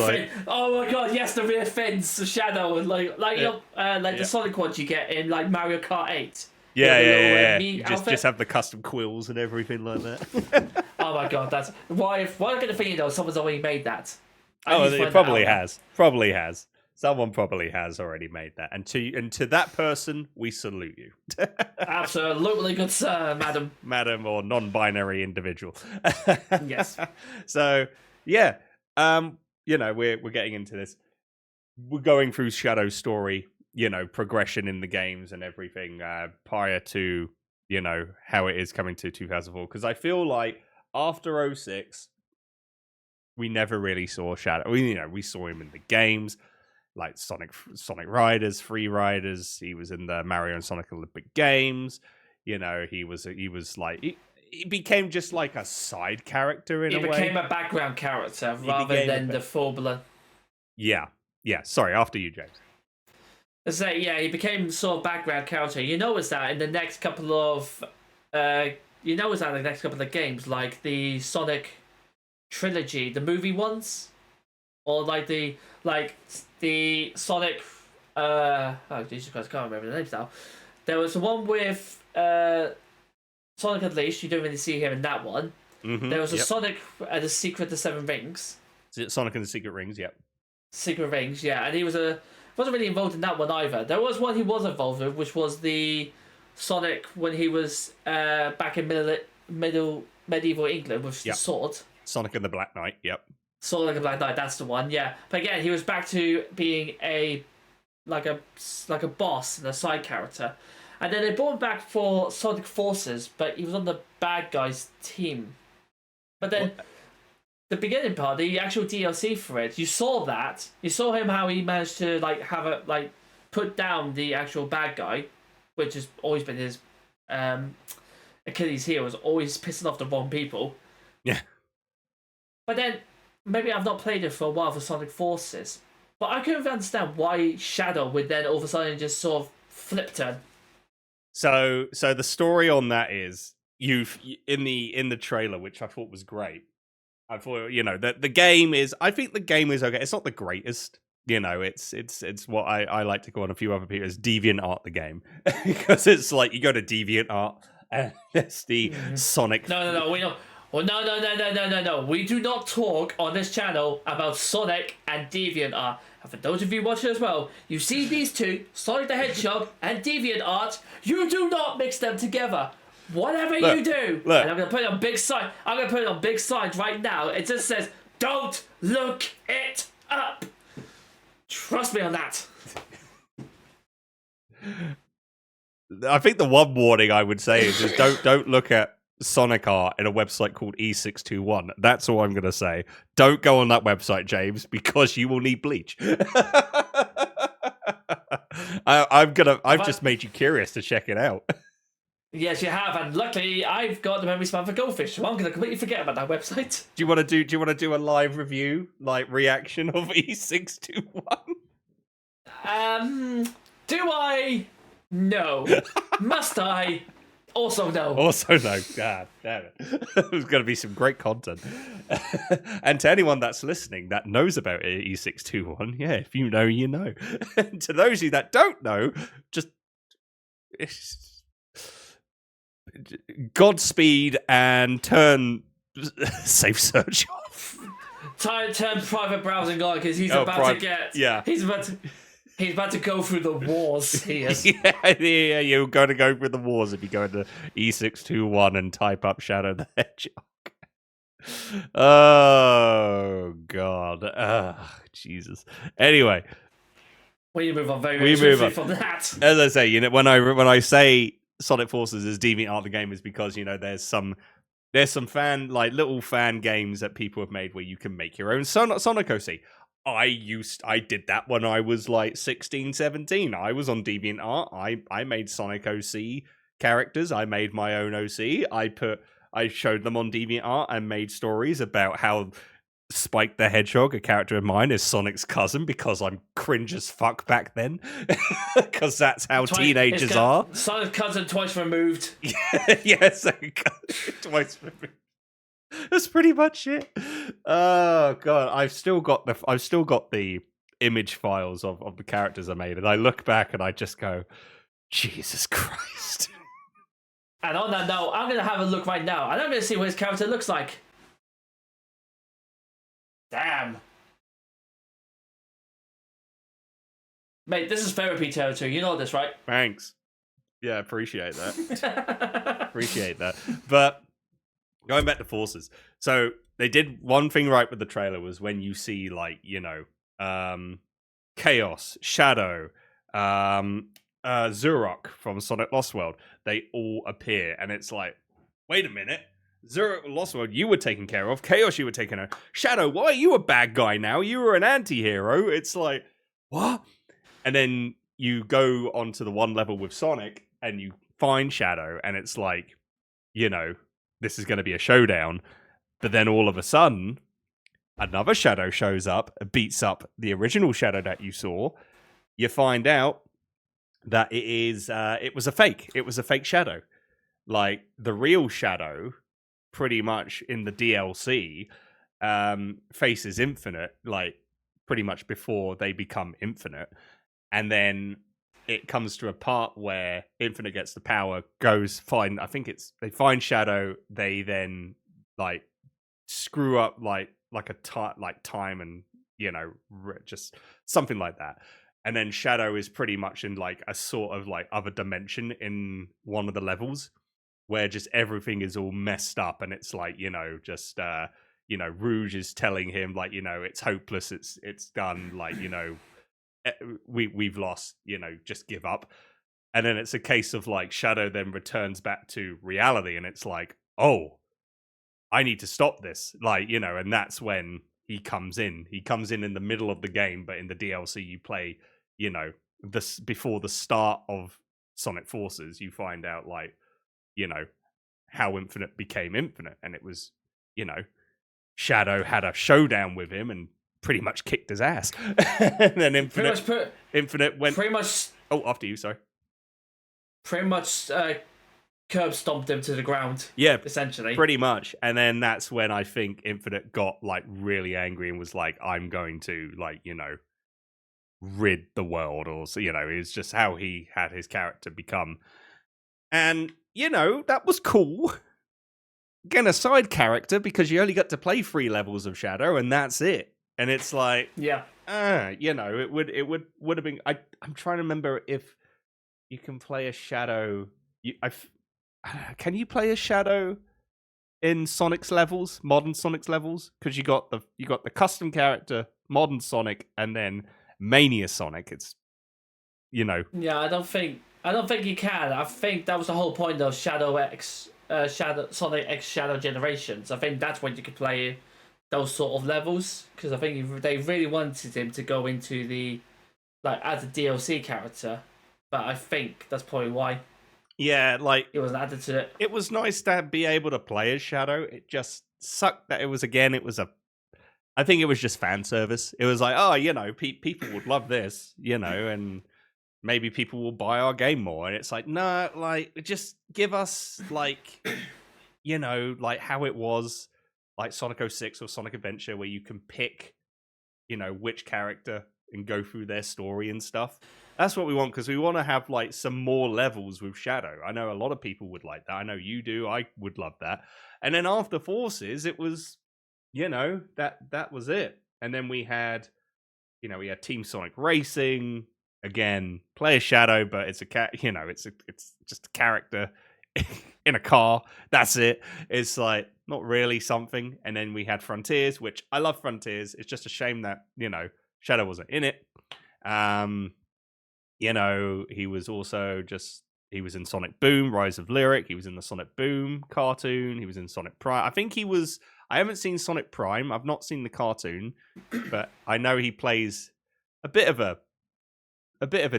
B: Oh my god, yes, the rear fins, the shadow, and the Sonic ones you get in, Mario Kart 8.
A: Yeah. You just have the custom quills and everything like that.
B: Oh my god, that's why I get the feeling though someone's already made that.
A: It probably has. Probably has. Someone probably has already made that. And to that person, we salute you.
B: Absolutely good sir, madam.
A: Madam or non-binary individual.
B: Yes.
A: So yeah. We're getting into this. We're going through Shadow's story, progression in the games and everything prior to, how it is coming to 2004. Because I feel like after 06, we never really saw Shadow. We saw him in the games, like Sonic Riders, Free Riders. He was in the Mario and Sonic Olympic Games. He became just like a side character in a way.
B: He became a background character rather than the full-blown.
A: Yeah. Sorry, after you, James.
B: He became sort of background character. You notice that in the next couple of games, like the Sonic trilogy, the movie ones, or the Sonic. Oh Jesus Christ, I can't remember the names now. There was the one with Sonic Unleashed. You don't really see him in that one.
A: Mm-hmm,
B: there was a Sonic the Secret of the Seven Rings.
A: Sonic and the Secret Rings, yep.
B: Secret Rings, yeah, and he wasn't really involved in that one either. There was one he was involved with, which was the Sonic when he was back in medieval England with the sword.
A: Sonic and the Black Knight, yep.
B: Sonic and the Black Knight, that's the one, yeah. But again, he was back to being a boss and a side character. And then they brought him back for Sonic Forces, but he was on the bad guys team. But then the beginning part, the actual DLC for it, you saw that. You saw him how he managed to put down the actual bad guy, which has always been his Achilles heel, was always pissing off the wrong people.
A: Yeah.
B: But then maybe I've not played it for a while for Sonic Forces. But I couldn't understand why Shadow would then all of a sudden just sort of flip turn.
A: So the story on that is in the trailer, which I thought was great. I thought, the game is. I think the game is okay. It's not the greatest. It's what I like to call on a few other people as DeviantArt the game, because it's like you go to DeviantArt and it's the Sonic.
B: No, we don't. Well, no. We do not talk on this channel about Sonic and DeviantArt. And for those of you watching as well, you see these two, Sonic the Hedgehog and DeviantArt, you do not mix them together. Whatever you do, and I'm going to put it on big sign. I'm going to put it on big signs right now. It just says, don't look it up. Trust me on that.
A: I think the one warning I would say is just don't look at Sonic art in a website called E621. That's all I'm going to say. Don't go on that website, James, because you will need bleach. I've just made you curious to check it out.
B: Yes, you have, and luckily I've got the memory span for Goldfish, so I'm going to completely forget about that website.
A: Do you want to do a live review, like reaction of E621?
B: Do I? No. Must I? Also no.
A: Also no. God damn it. There's going to be some great content. And to anyone that's listening that knows about E621, yeah, if you know, you know. And to those of you that don't know, just Godspeed and turn safe search off.
B: Turn private browsing on because he's about to get. Yeah. He's about to go through the wars. He is.
A: Yeah, you're going to go through the wars if you go into E621 and type up Shadow the Hedgehog. Oh, God. Jesus. Anyway.
B: We move on very swiftly from that.
A: As I say, when I say Sonic Forces is DeviantArt the game is because, there's some little fan games that people have made where you can make your own Sonic OC. I did that when I was like 16, 17. I was on DeviantArt. I made Sonic OC characters. I made my own OC. I showed them on DeviantArt and made stories about how Spike the Hedgehog, a character of mine, is Sonic's cousin because I'm cringe as fuck back then. Because that's how teenagers are.
B: Sonic's cousin twice removed.
A: Yes, twice removed. That's pretty much it. Oh God, I've still got the image files of the characters I made, and I look back and I just go, Jesus Christ.
B: And on that note, I'm gonna have a look right now, and I'm gonna see what his character looks like. Damn. Mate, this is therapy territory. You know this, right?
A: Thanks. Yeah, appreciate that. Appreciate that. But going back to Forces. So they did one thing right with the trailer was when you see Chaos, Shadow, Zurok from Sonic Lost World, they all appear. And it's like, wait a minute. Zurok Lost World, you were taken care of. Chaos, you were taken care of. Shadow, why are you a bad guy now? You were an anti-hero. It's like, what? And then you go onto the one level with Sonic and you find Shadow, and it's like, this is going to be a showdown. But then all of a sudden, another Shadow shows up, beats up the original Shadow that you saw. You find out that it was a fake. It was a fake Shadow. Like, the real Shadow, pretty much in the DLC, faces Infinite, like, pretty much before they become Infinite. And then it comes to a part where Infinite gets the power, they find Shadow, they then, like, screw up, like like time and just something like that. And then Shadow is pretty much in like a sort of like other dimension in one of the levels where just everything is all messed up, and it's like Rouge is telling him like it's hopeless, it's done, like we've lost, just give up. And then it's a case of like Shadow then returns back to reality, and it's like, oh, I need to stop this, like and that's when he comes in the middle of the game. But in the DLC you play this before the start of Sonic Forces, you find out like how Infinite became Infinite, and it was Shadow had a showdown with him and pretty much kicked his ass. And then Infinite went
B: pretty much.
A: Oh, after you, sorry.
B: Pretty much curb stomped him to the ground.
A: Yeah,
B: essentially,
A: pretty much. And then that's when I think Infinite got like really angry and was like, "I'm going to like rid the world," or so, it's just how he had his character become. And that was cool. Again, a side character, because you only got to play 3 levels of Shadow, and that's it. And it's like, it would have been. I'm trying to remember if you can play a Shadow. Can you play a Shadow in Sonic's levels, modern Sonic's levels? Because you got the custom character, modern Sonic, and then Mania Sonic. It's
B: Yeah, I don't think you can. I think that was the whole point of Sonic X Shadow Generations. I think that's when you could play those sort of levels, because I think they really wanted him to go into the as a DLC character. But I think that's probably why.
A: Yeah, like
B: it wasn't added to it.
A: It was nice to be able to play as Shadow. It just sucked that I think it was just fan service. It was like, oh, people would love this, and maybe people will buy our game more. And it's like, no, like just give us like, like how it was, like Sonic 06 or Sonic Adventure, where you can pick, which character and go through their story and stuff. That's what we want, because we want to have like some more levels with Shadow. I know a lot of people would like that. I know you do. I would love that. And then after Forces, it was, that was it. And then we had Team Sonic Racing. Again, play a Shadow, but it's it's just a character in a car. That's it. It's like not really something. And then we had Frontiers, which I love Frontiers. It's just a shame that Shadow wasn't in it. He was also he was in Sonic Boom, Rise of Lyric. He was in the Sonic Boom cartoon. He was in Sonic Prime. I haven't seen Sonic Prime. I've not seen the cartoon, but I know he plays a bit of a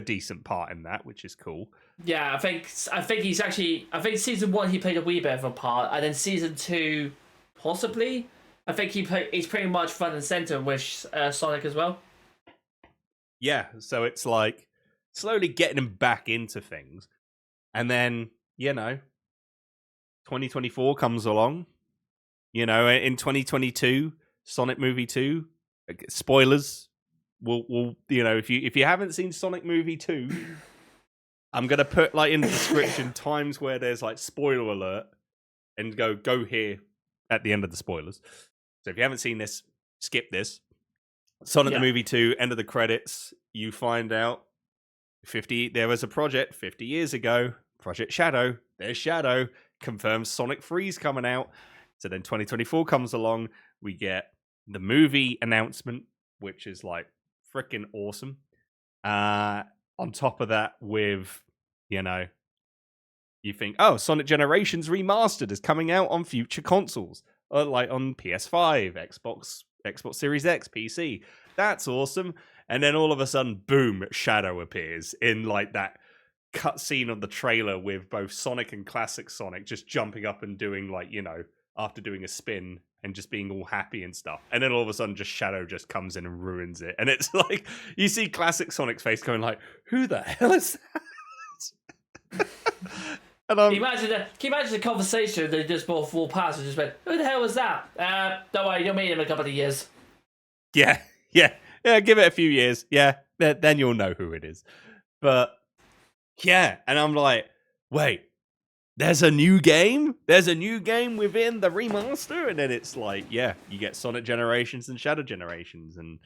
A: decent part in that, which is cool.
B: Yeah, I think he's actually. I think season 1 he played a wee bit of a part, and then season 2, possibly. I think he's pretty much front and center with Sonic as well.
A: Yeah, so it's like slowly getting him back into things. And then, 2024 comes along. In 2022, Sonic Movie 2, spoilers. We'll if you haven't seen Sonic Movie 2, I'm going to put like in the description times where there's like spoiler alert, and go here at the end of the spoilers. So if you haven't seen this, skip this. Sonic the Movie 2, end of the credits, you find out there was a project 50 years ago, Project Shadow. There's Shadow, confirms Sonic 3's coming out. So then 2024 comes along, we get the movie announcement, which is like freaking awesome. On top of that, with, you think, oh, Sonic Generations Remastered is coming out on future consoles, like on PS5, Xbox Series X, PC. That's awesome. And then all of a sudden, boom, Shadow appears in like that cutscene of the trailer with both Sonic and Classic Sonic just jumping up and doing like, after doing a spin and just being all happy and stuff. And then all of a sudden, just Shadow just comes in and ruins it. And it's like, you see Classic Sonic's face going like, who the hell is that? And
B: can you imagine the conversation they just both walked past and just went, who the hell was that? Don't worry, you'll meet him in a couple of years.
A: Yeah, give it a few years. Yeah, then you'll know who it is. But, yeah, and I'm like, wait, there's a new game. There's a new game within the remaster, and then it's like, yeah, you get Sonic Generations and Shadow Generations, and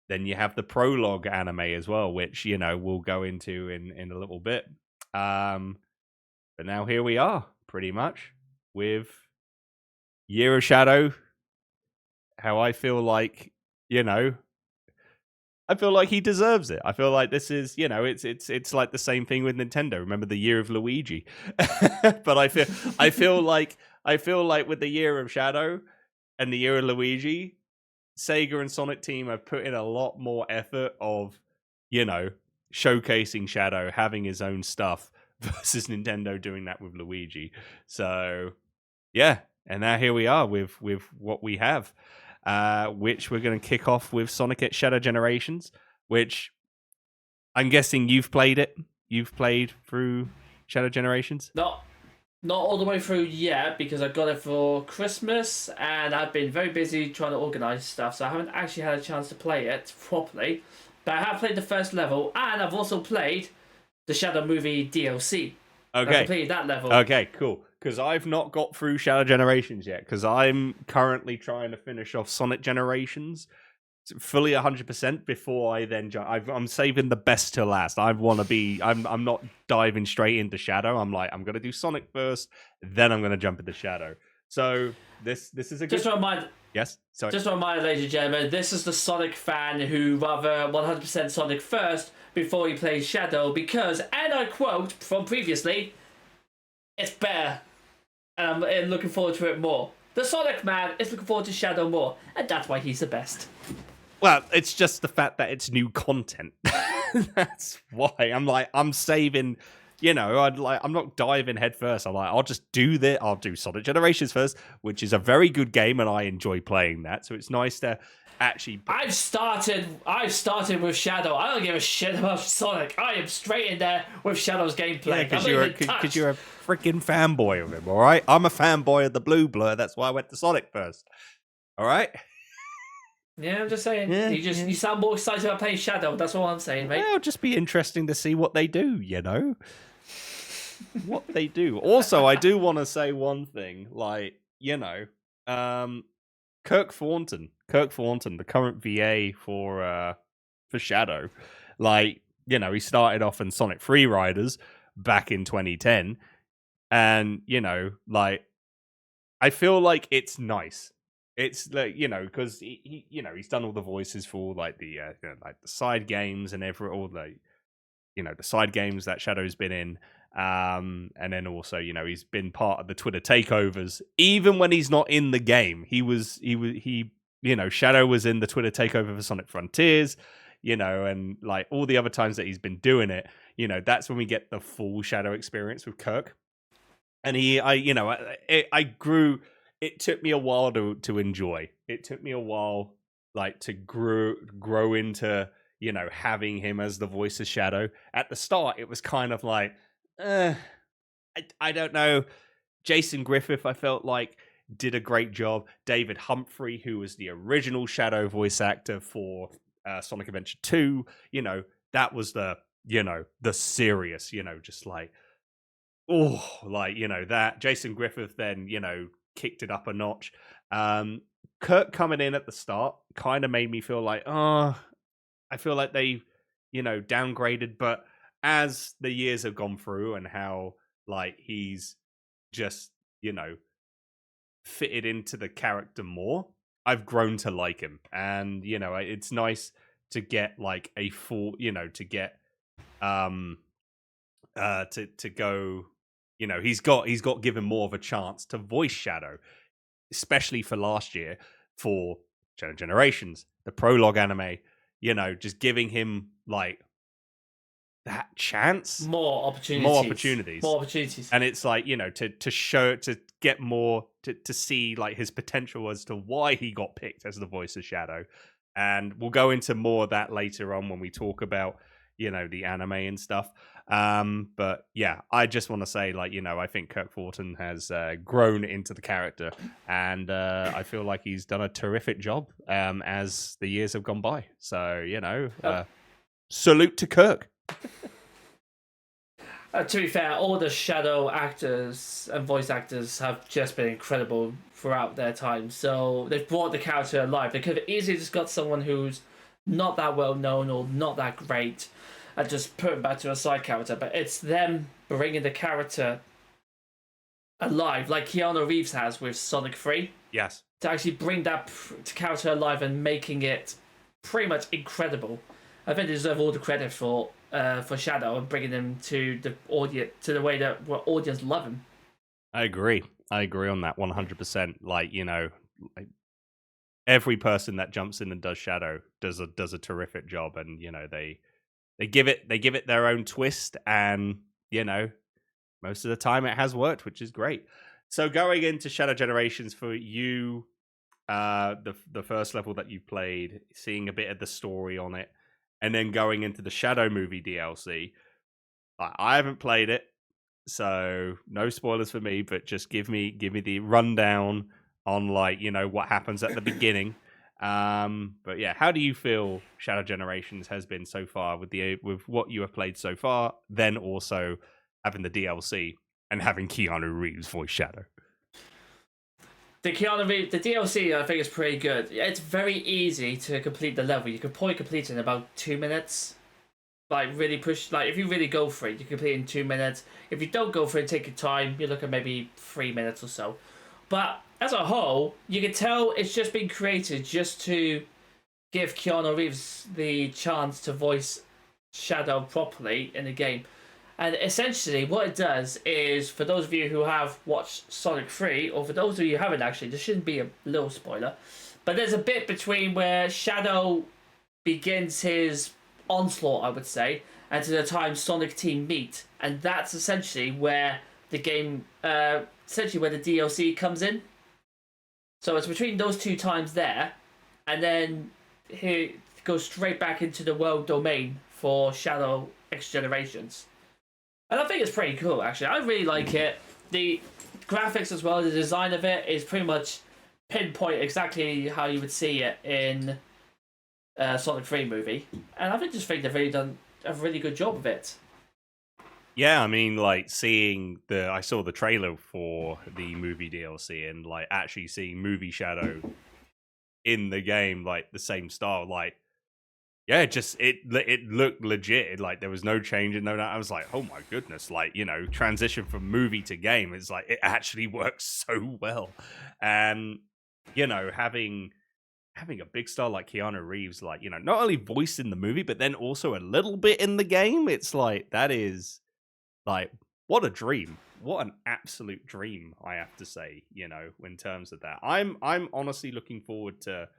A: then you have the prologue anime as well, which we'll go into in a little bit. But now here we are, pretty much with Year of Shadow. How I feel like, I feel like he deserves it. I feel like this is, it's like the same thing with Nintendo. Remember the Year of Luigi? But I feel like with the Year of Shadow and the Year of Luigi, Sega and Sonic team have put in a lot more effort of, showcasing Shadow, having his own stuff versus Nintendo doing that with Luigi. So, yeah. And now here we are with what we have. Which we're going to kick off with Sonic X Shadow Generations, which I'm guessing you've played it. You've played through Shadow Generations?
B: Not all the way through yet, because I got it for Christmas, and I've been very busy trying to organise stuff, so I haven't actually had a chance to play it properly. But I have played the first level, and I've also played the Shadow movie DLC.
A: Okay.
B: I completed that level.
A: Okay, cool. Because I've not got through Shadow Generations yet, because I'm currently trying to finish off Sonic Generations fully 100% before I then jump. I'm saving the best till last. I'm not diving straight into Shadow. I'm going to do Sonic first, then I'm going to jump into Shadow. So this is a good...
B: Just a reminder...
A: Yes? Sorry.
B: Just a reminder, ladies and gentlemen, this is the Sonic fan who rather 100% Sonic first before he plays Shadow, because, and I quote from previously, it's better. And I'm looking forward to it more. The Sonic man is looking forward to Shadow more, and that's why he's the best.
A: Well, it's just the fact that it's new content. That's why I'm saving. I'm not diving head first. I'll just do this. I'll do Sonic Generations first, which is a very good game, and I enjoy playing that. So it's nice to actually.
B: I've started with Shadow. I don't give a shit about Sonic. I am straight in there with Shadow's gameplay.
A: Yeah, because you're a freaking fanboy of him. All right, I'm a fanboy of the Blue Blur. That's why I went to Sonic first. All right.
B: Yeah, I'm just saying.
A: Yeah,
B: you sound more excited about playing Shadow. That's all I'm saying, mate.
A: Well, it'll just be interesting to see what they do. What they do. Also, I do want to say one thing. Kirk Thornton, the current VA for Shadow, he started off in Sonic Free Riders back in 2010, and I feel like it's nice. It's because he's done all the voices for the side games and the side games that Shadow's been in. And then also, he's been part of the Twitter takeovers, even when he's not in the game. Shadow was in the Twitter takeover for Sonic Frontiers, and all the other times that he's been doing it, that's when we get the full Shadow experience with Kirk. And I grew. It took me a while to enjoy. It took me a while, to grow into, having him as the voice of Shadow. At the start, it was kind of like, I don't know. Jason Griffith, I felt like, did a great job. David Humphrey, who was the original Shadow voice actor for Sonic Adventure 2, that was the serious, that. Jason Griffith then, kicked it up a notch. Kirk coming in at the start kind of made me feel like, I feel like they, downgraded, but as the years have gone through and how he's just fitted into the character more, I've grown to like him. And it's nice to get a full to get to go, he's got given more of a chance to voice Shadow, especially for last year for Shadow Generations, the prologue anime, just giving him that chance, more opportunities, and it's to show, to get more, to see his potential as to why he got picked as the voice of Shadow. And we'll go into more of that later on when we talk about the anime and stuff. But yeah, I just want to say I think Kirk Thornton has grown into the character, and I feel like he's done a terrific job as the years have gone by. So salute to Kirk.
B: To be fair, all the Shadow actors and voice actors have just been incredible throughout their time. So they've brought the character alive. They could have easily just got someone who's not that well known or not that great and just put him back to a side character. But it's them bringing the character alive, like Keanu Reeves has with Sonic 3.
A: Yes.
B: To actually bring that character alive and making it pretty much incredible. I think they deserve all the credit for Shadow and bringing him to the audience, to the way that audience love him.
A: I agree on that 100%. Like, you know, like, every person that jumps in and does Shadow does a terrific job, and you know they give it their own twist, and you know most of the time it has worked, which is great. So going into Shadow Generations for you, the first level that you played, seeing a bit of the story on it, and then going into the Shadow movie DLC. I haven't played it, so no spoilers for me, but just give me the rundown on, like, you know, what happens at the beginning. But yeah, how do you feel Shadow Generations has been so far with what you have played so far, then also having the DLC and having Keanu Reeves voice Shadow?
B: The DLC, I think, is pretty good. It's very easy to complete the level. You could probably complete it in about 2 minutes. Like, really push. Like, if you really go for it, you can complete it in 2 minutes. If you don't go for it, take your time. You look at maybe 3 minutes or so. But as a whole, you can tell it's just been created just to give Keanu Reeves the chance to voice Shadow properly in the game. And essentially, what it does is, for those of you who have watched Sonic 3, or for those of you who haven't actually, this shouldn't be a little spoiler, but there's a bit between where Shadow begins his onslaught, I would say, and to the time Sonic Team meet. And that's essentially where the game, essentially where the DLC comes in. So it's between those two times there, and then he goes straight back into the world domain for Shadow X Generations. And I think it's pretty cool, actually. I really like it. The graphics as well, the design of it is pretty much pinpoint exactly how you would see it in Sonic 3 movie. And I just think they've really done a really good job of it.
A: Yeah, I mean, like, I saw the trailer for the movie DLC, and like actually seeing movie Shadow in the game, like the same style, like, yeah, it looked legit. Like, there was no change in that. I was like, oh my goodness, like, you know, transition from movie to game, it's like, it actually works so well. And, you know, having a big star like Keanu Reeves, like, you know, not only voiced in the movie, but then also a little bit in the game, it's like, that is, like, what a dream. What an absolute dream, I have to say, you know, in terms of that. I'm honestly looking forward to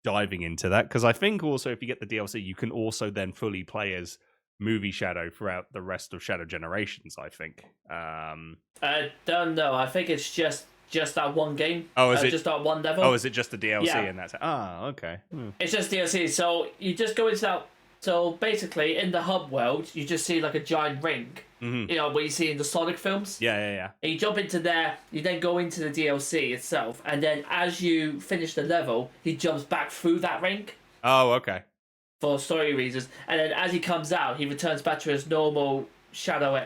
A: diving into that, because I think also if you get the DLC, you can also then fully play as movie Shadow throughout the rest of Shadow Generations, I think.
B: I don't know. I think it's just that one game.
A: Oh, is it
B: just that one level?
A: Oh, is it just the DLC?
B: Yeah.
A: And that's okay.
B: It's just DLC. So you just go into that. So basically, in the hub world, you just see like a giant ring.
A: Mm-hmm.
B: You know, what you see in the Sonic films.
A: Yeah.
B: And you jump into there, you then go into the DLC itself, and then as you finish the level, he jumps back through that ring.
A: Oh, okay.
B: For story reasons. And then as he comes out, he returns back to his normal shadow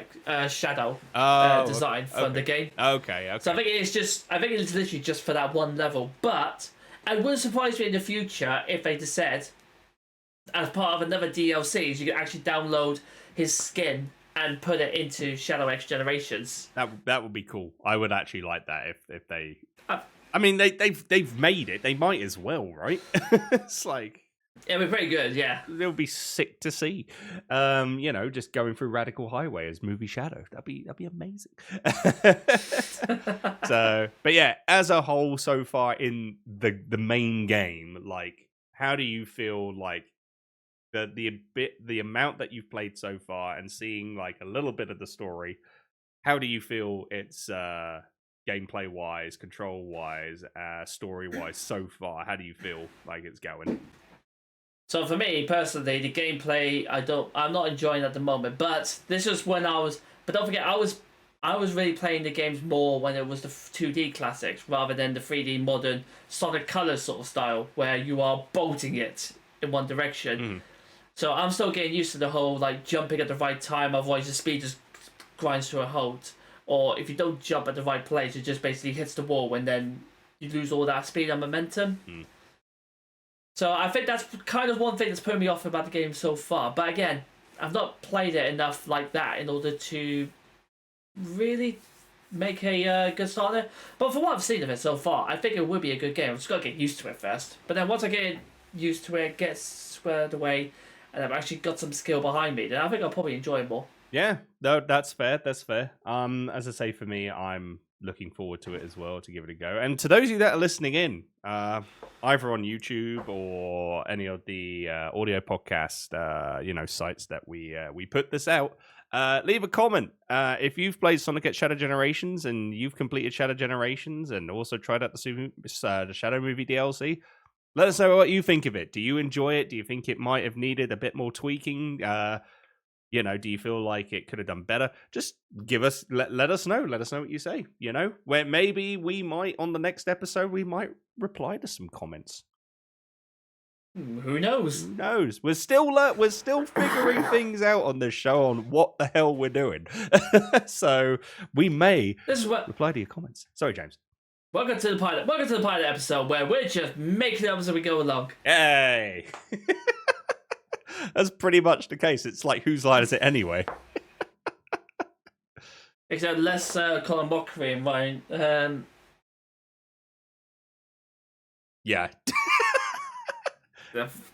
B: design from the game.
A: Okay.
B: So I think it's literally just for that one level. But it wouldn't surprise me in the future if they just said, as part of another DLC, you can actually download his skin and put it into Shadow X Generations.
A: That would be cool. I would actually like that if they. I mean, they've made it. They might as well, right? It's like,
B: it'll be pretty good, yeah.
A: It'll be sick to see. You know, just going through Radical Highway as movie Shadow. That'd be amazing. So, but yeah, as a whole, so far in the main game, like, how do you feel like the amount that you've played so far and seeing like a little bit of the story? How do you feel it's gameplay wise, control wise, story wise so far? How do you feel like it's going?
B: So for me personally, the gameplay I'm not enjoying at the moment. But this was when but don't forget, I was really playing the games more when it was the 2D classics rather than the 3D modern Sonic Colors sort of style where you are bolting it in one direction. So I'm still getting used to the whole like jumping at the right time, otherwise the speed just grinds to a halt, or if you don't jump at the right place, it just basically hits the wall, and then you lose all that speed and momentum. So I think that's kind of one thing that's put me off about the game so far. But again, I've not played it enough like that in order to really make a good start there. But from what I've seen of it so far, I think it would be a good game. I've just got to get used to it first. But then once I get used to it, get squared away, and I've actually got some skill behind me, then I think I'll probably enjoy it more.
A: Yeah, no, that's fair. That's fair. As I say, for me, I'm looking forward to it as well to give it a go. And to those of you that are listening in, either on YouTube or any of the audio podcast, sites that we put this out, leave a comment. If you've played Sonic at Shadow Generations and you've completed Shadow Generations and also tried out the Shadow Movie DLC, let us know what you think of it. Do you enjoy it? Do you think it might have needed a bit more tweaking? Do you feel like it could have done better? Just give us, let us know. Let us know what you say. Where maybe we might, on the next episode, we might reply to some comments.
B: Who knows?
A: Who knows? We're still figuring things out on this show on what the hell we're doing. So we may reply to your comments. Sorry, James.
B: Welcome to the pilot episode where we're just making it up as we go along.
A: Hey. That's pretty much the case. It's like, whose line is it anyway?
B: Except less Colin Mockery and Ryan.
A: Yeah.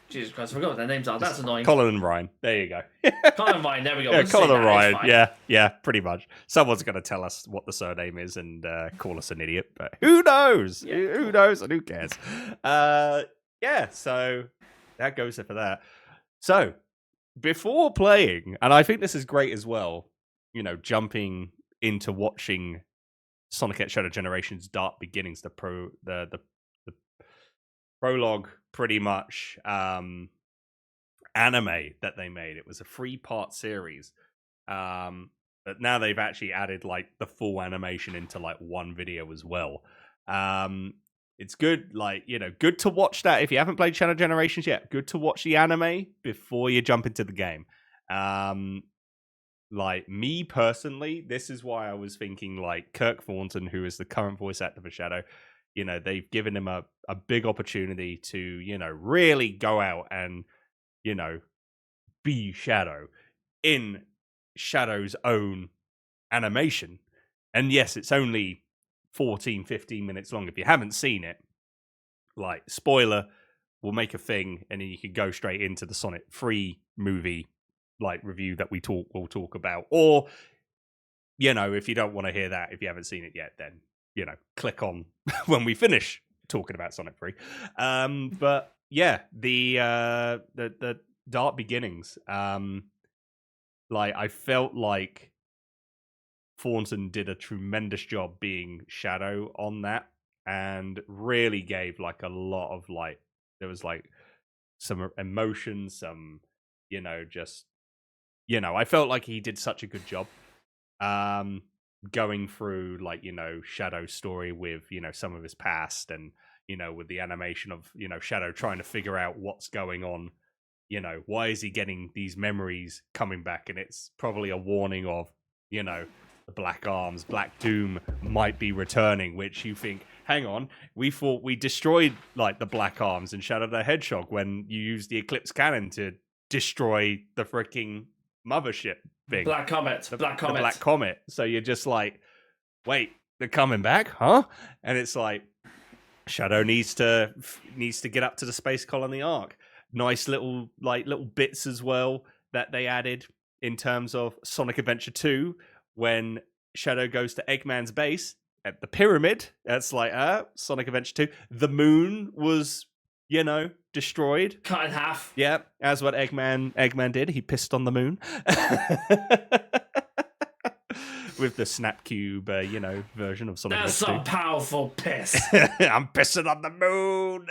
B: Jesus Christ, I forgot what their names are. That's annoying.
A: Colin and Ryan. There you go.
B: Colin and Ryan, there we go.
A: Yeah, Colin and Ryan. Yeah, pretty much. Someone's going to tell us what the surname is and call us an idiot, but who knows? Yeah. Who knows and who cares? So that goes for that. So, before playing, and I think this is great as well, jumping into watching Sonic at Shadow Generations Dark Beginnings, the prologue, pretty much, anime that they made. It was a 3-part series, but now they've actually added, like, the full animation into, like, one video as well. It's good, good to watch that. If you haven't played Shadow Generations yet, good to watch the anime before you jump into the game. Like, me personally, this is why I was thinking, like, Kirk Thornton, who is the current voice actor for Shadow, they've given him a big opportunity to, really go out and, be Shadow in Shadow's own animation. And yes, it's only 14-15 minutes long. If you haven't seen it, like, spoiler, we'll make a thing and then you can go straight into the Sonic 3 movie like review that we'll talk about. Or if you don't want to hear that, if you haven't seen it yet, then click on when we finish talking about Sonic 3. But yeah, the Dark Beginnings, I felt like Thornton did a tremendous job being Shadow on that, and really gave like a lot of there was like some emotion, some I felt like he did such a good job going through Shadow's story with some of his past, and with the animation of Shadow trying to figure out what's going on, why is he getting these memories coming back, and it's probably a warning of the Black Arms, Black Doom might be returning, which you think, hang on, we thought we destroyed the Black Arms in Shadow the Hedgehog when you used the Eclipse Cannon to destroy the freaking mothership thing.
B: Black Comet.
A: The Black Comet. So you're just like, wait, they're coming back, huh? And it's like, Shadow needs to get up to the space colony Ark. Nice little bits as well that they added in terms of Sonic Adventure 2, when Shadow goes to Eggman's base at the pyramid. That's Sonic Adventure 2. The moon was, destroyed.
B: Cut in half.
A: Yeah, as what Eggman did. He pissed on the moon. With the Snap Cube, version of Sonic Adventure 2.
B: That's some powerful piss.
A: I'm pissing on the moon.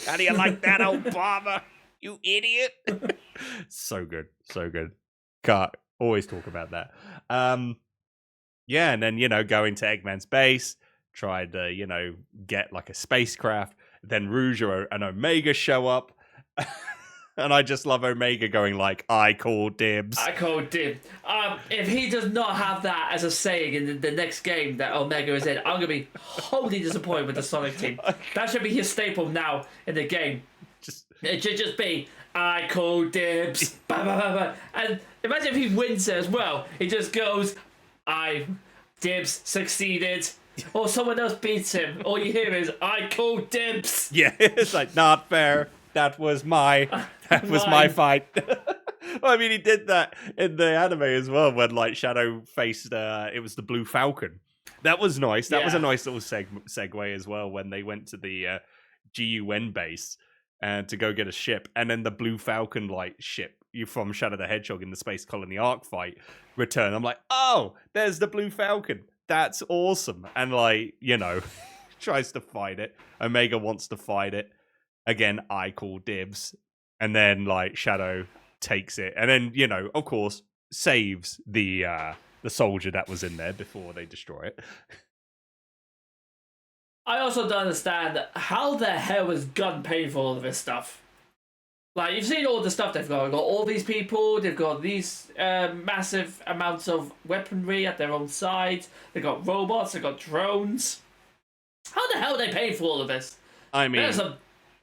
A: How do you like that, Obama? You idiot. So good. So good. Can't always talk about that. Yeah, and then, going to Eggman's base, tried to, get like a spacecraft. Then Rouge and Omega show up. And I just love Omega going like, I call dibs.
B: I call dibs. If he does not have that as a saying in the next game that Omega is in, I'm going to be wholly disappointed with the Sonic team. That should be his staple now in the game. It should just be, I call dibs. Bah, bah, bah, bah. And imagine if he wins it as well. He just goes, dibs succeeded. Or someone else beats him. All you hear is, I call dibs.
A: Yeah, it's like, not fair. That was my fight. Well, I mean, he did that in the anime as well when like Shadow faced it was the Blue Falcon. That was nice. That was a nice little segue as well when they went to the GUN base and to go get a ship, and then the Blue Falcon like ship you from Shadow the Hedgehog in the Space Colony Arc fight return. I'm like, oh, there's the Blue Falcon. That's awesome. And like, you know, tries to fight it. Omega wants to fight it. Again, I call dibs. And then like Shadow takes it. And then, you know, of course, saves the soldier that was in there before they destroy it.
B: I also don't understand how the hell is Gun paying for all of this stuff. Like, you've seen all the stuff they've got. They've got all these people, they've got these massive amounts of weaponry at their own side, they've got robots, they've got drones. How the hell are they paying for all of this?
A: I mean,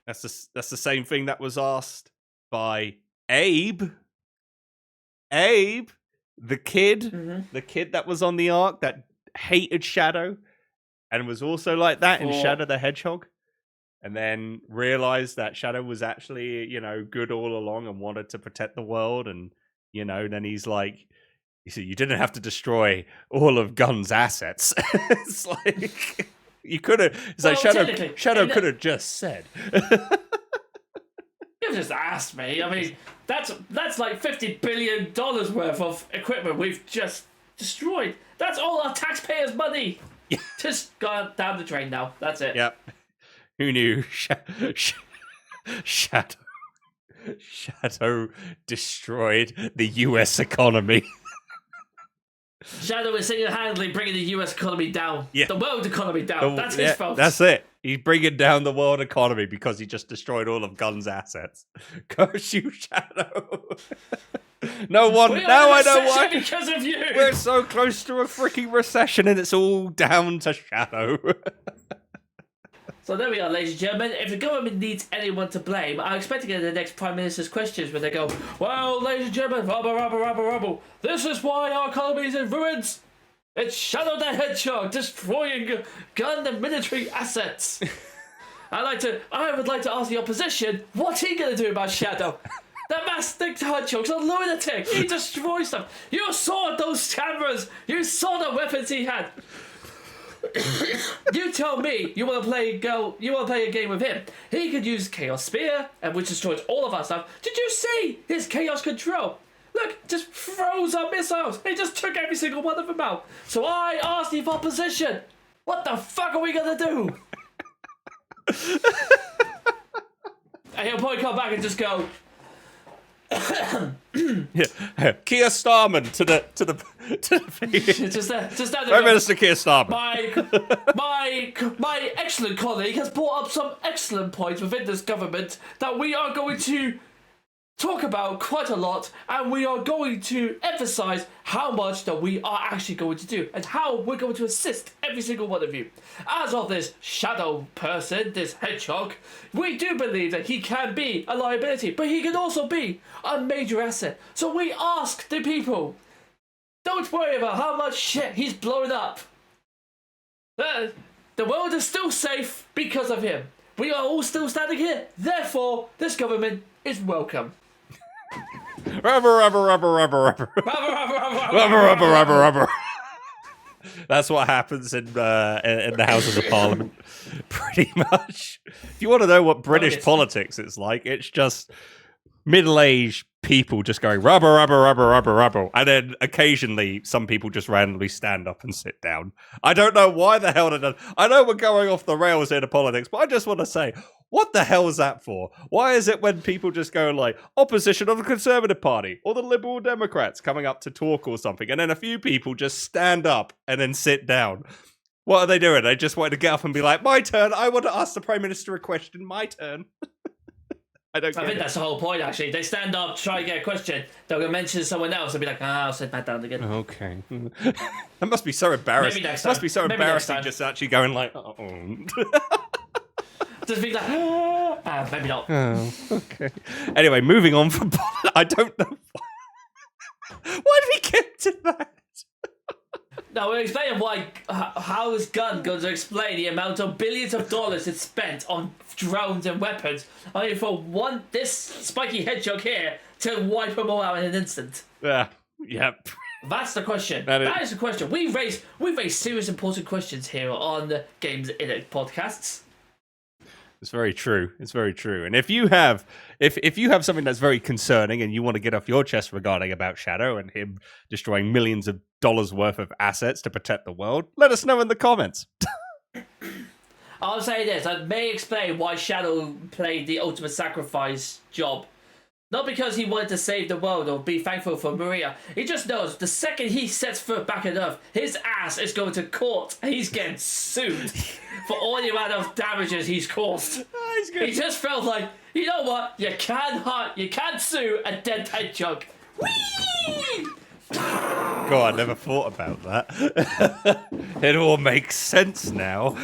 A: that's the same thing that was asked by Abe. Abe, the kid that was on the Ark that hated Shadow and was also like that in Shadow the Hedgehog. And then realized that Shadow was actually, you know, good all along and wanted to protect the world. And, you know, then he's like, you see, you didn't have to destroy all of Gun's assets. It's like, you could have, it's like Shadow could have just said.
B: You've just asked me. I mean, that's like $50 billion worth of equipment we've just destroyed. That's all our taxpayers' money.
A: Yeah.
B: Just gone down the drain now. That's it.
A: Yep. Who knew Shadow destroyed the US economy?
B: Shadow is single-handedly bringing the US economy down.
A: Yeah.
B: The world economy down. That's his fault.
A: That's it. He's bringing down the world economy because he just destroyed all of Gun's assets. Curse you, Shadow. No one. Now I know why.
B: Because of you.
A: We're so close to a freaking recession and it's all down to Shadow.
B: So there we are, ladies and gentlemen. If the government needs anyone to blame, I expect to get the next Prime Minister's questions where they go, well, ladies and gentlemen, rubble, this is why our economy is in ruins. It's Shadow the Hedgehog destroying gun and military assets. I would like to ask the opposition, what's he going to do about Shadow? That master hedgehog's a lunatic. He destroys stuff. You saw those cameras. You saw the weapons he had. You tell me you want to play a game with him. He could use Chaos Spear, and which destroys all of our stuff. Did you see his Chaos Control? Look, just froze our missiles. He just took every single one of them out. So I asked the opposition, what the fuck are we gonna do? And he'll probably come back and just go,
A: yeah. Keir Starmer to the
B: just that
A: Prime Minister Keir Starmer.
B: My excellent colleague has brought up some excellent points within this government that we are going to talk about quite a lot, and we are going to emphasize how much that we are actually going to do and how we're going to assist every single one of you. As of this Shadow person, this hedgehog, we do believe that he can be a liability, but he can also be a major asset. So we ask the people, don't worry about how much shit he's blown up. The world is still safe because of him. We are all still standing here. Therefore, this government is welcome.
A: Rubber. That's what happens in the Houses of Parliament, pretty much. If you want to know what British politics is like, it's just middle-aged people just going rubber, and then occasionally some people just randomly stand up and sit down. I don't know why the hell they done. I know we're going off the rails here to politics, but I just want to say, what the hell is that for? Why is it when people just go like opposition of the Conservative Party or the Liberal Democrats coming up to talk or something, and then a few people just stand up and then sit down? What are they doing? They just want to get up and be like, my turn. I want to ask the Prime Minister a question. My turn. I don't
B: I
A: get
B: think
A: it.
B: that's the whole point, actually. They stand up, try to get a question, they're going to mention someone else, and be like, I'll sit back down again.
A: Okay. That must be so embarrassing.
B: Maybe next
A: Must
B: time.
A: be so
B: Maybe next
A: embarrassing
B: time.
A: just actually going like, oh.
B: Just be like, maybe not.
A: Oh, okay. Anyway, moving on from... I don't know why did we get to that?
B: No, we're explaining why. How is Gunn going to explain the amount of billions of dollars it's spent on drones and weapons, only for this spiky hedgehog here to wipe them all out in an instant?
A: Yep.
B: That's the question. That is the question. We raise serious, important questions here on the Games Innit podcasts.
A: It's very true. It's very true. And if you have something that's very concerning and you want to get off your chest regarding about Shadow and him destroying millions of dollars worth of assets to protect the world, let us know in the comments.
B: I'll say this. I may explain why Shadow played the ultimate sacrifice job. Not because he wanted to save the world or be thankful for Maria. He just knows the second he sets foot back on Earth, his ass is going to court. He's getting sued for all the amount of damages he's caused. He just felt like, you know what? You can't sue a dead hedgehog. Whee!
A: God, I never thought about that. It all makes sense now.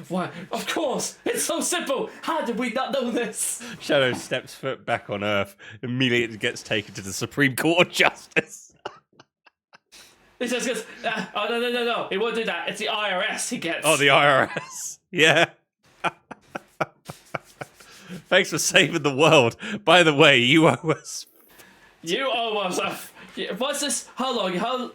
B: Why? Of course! It's so simple! How did we not know this?
A: Shadow steps foot back on Earth. Immediately gets taken to the Supreme Court of Justice.
B: He just goes, oh, no. He won't do that. It's the IRS he gets.
A: Oh, the IRS. Yeah. Thanks for saving the world. By the way, you owe us.
B: You owe us. What's this? How long have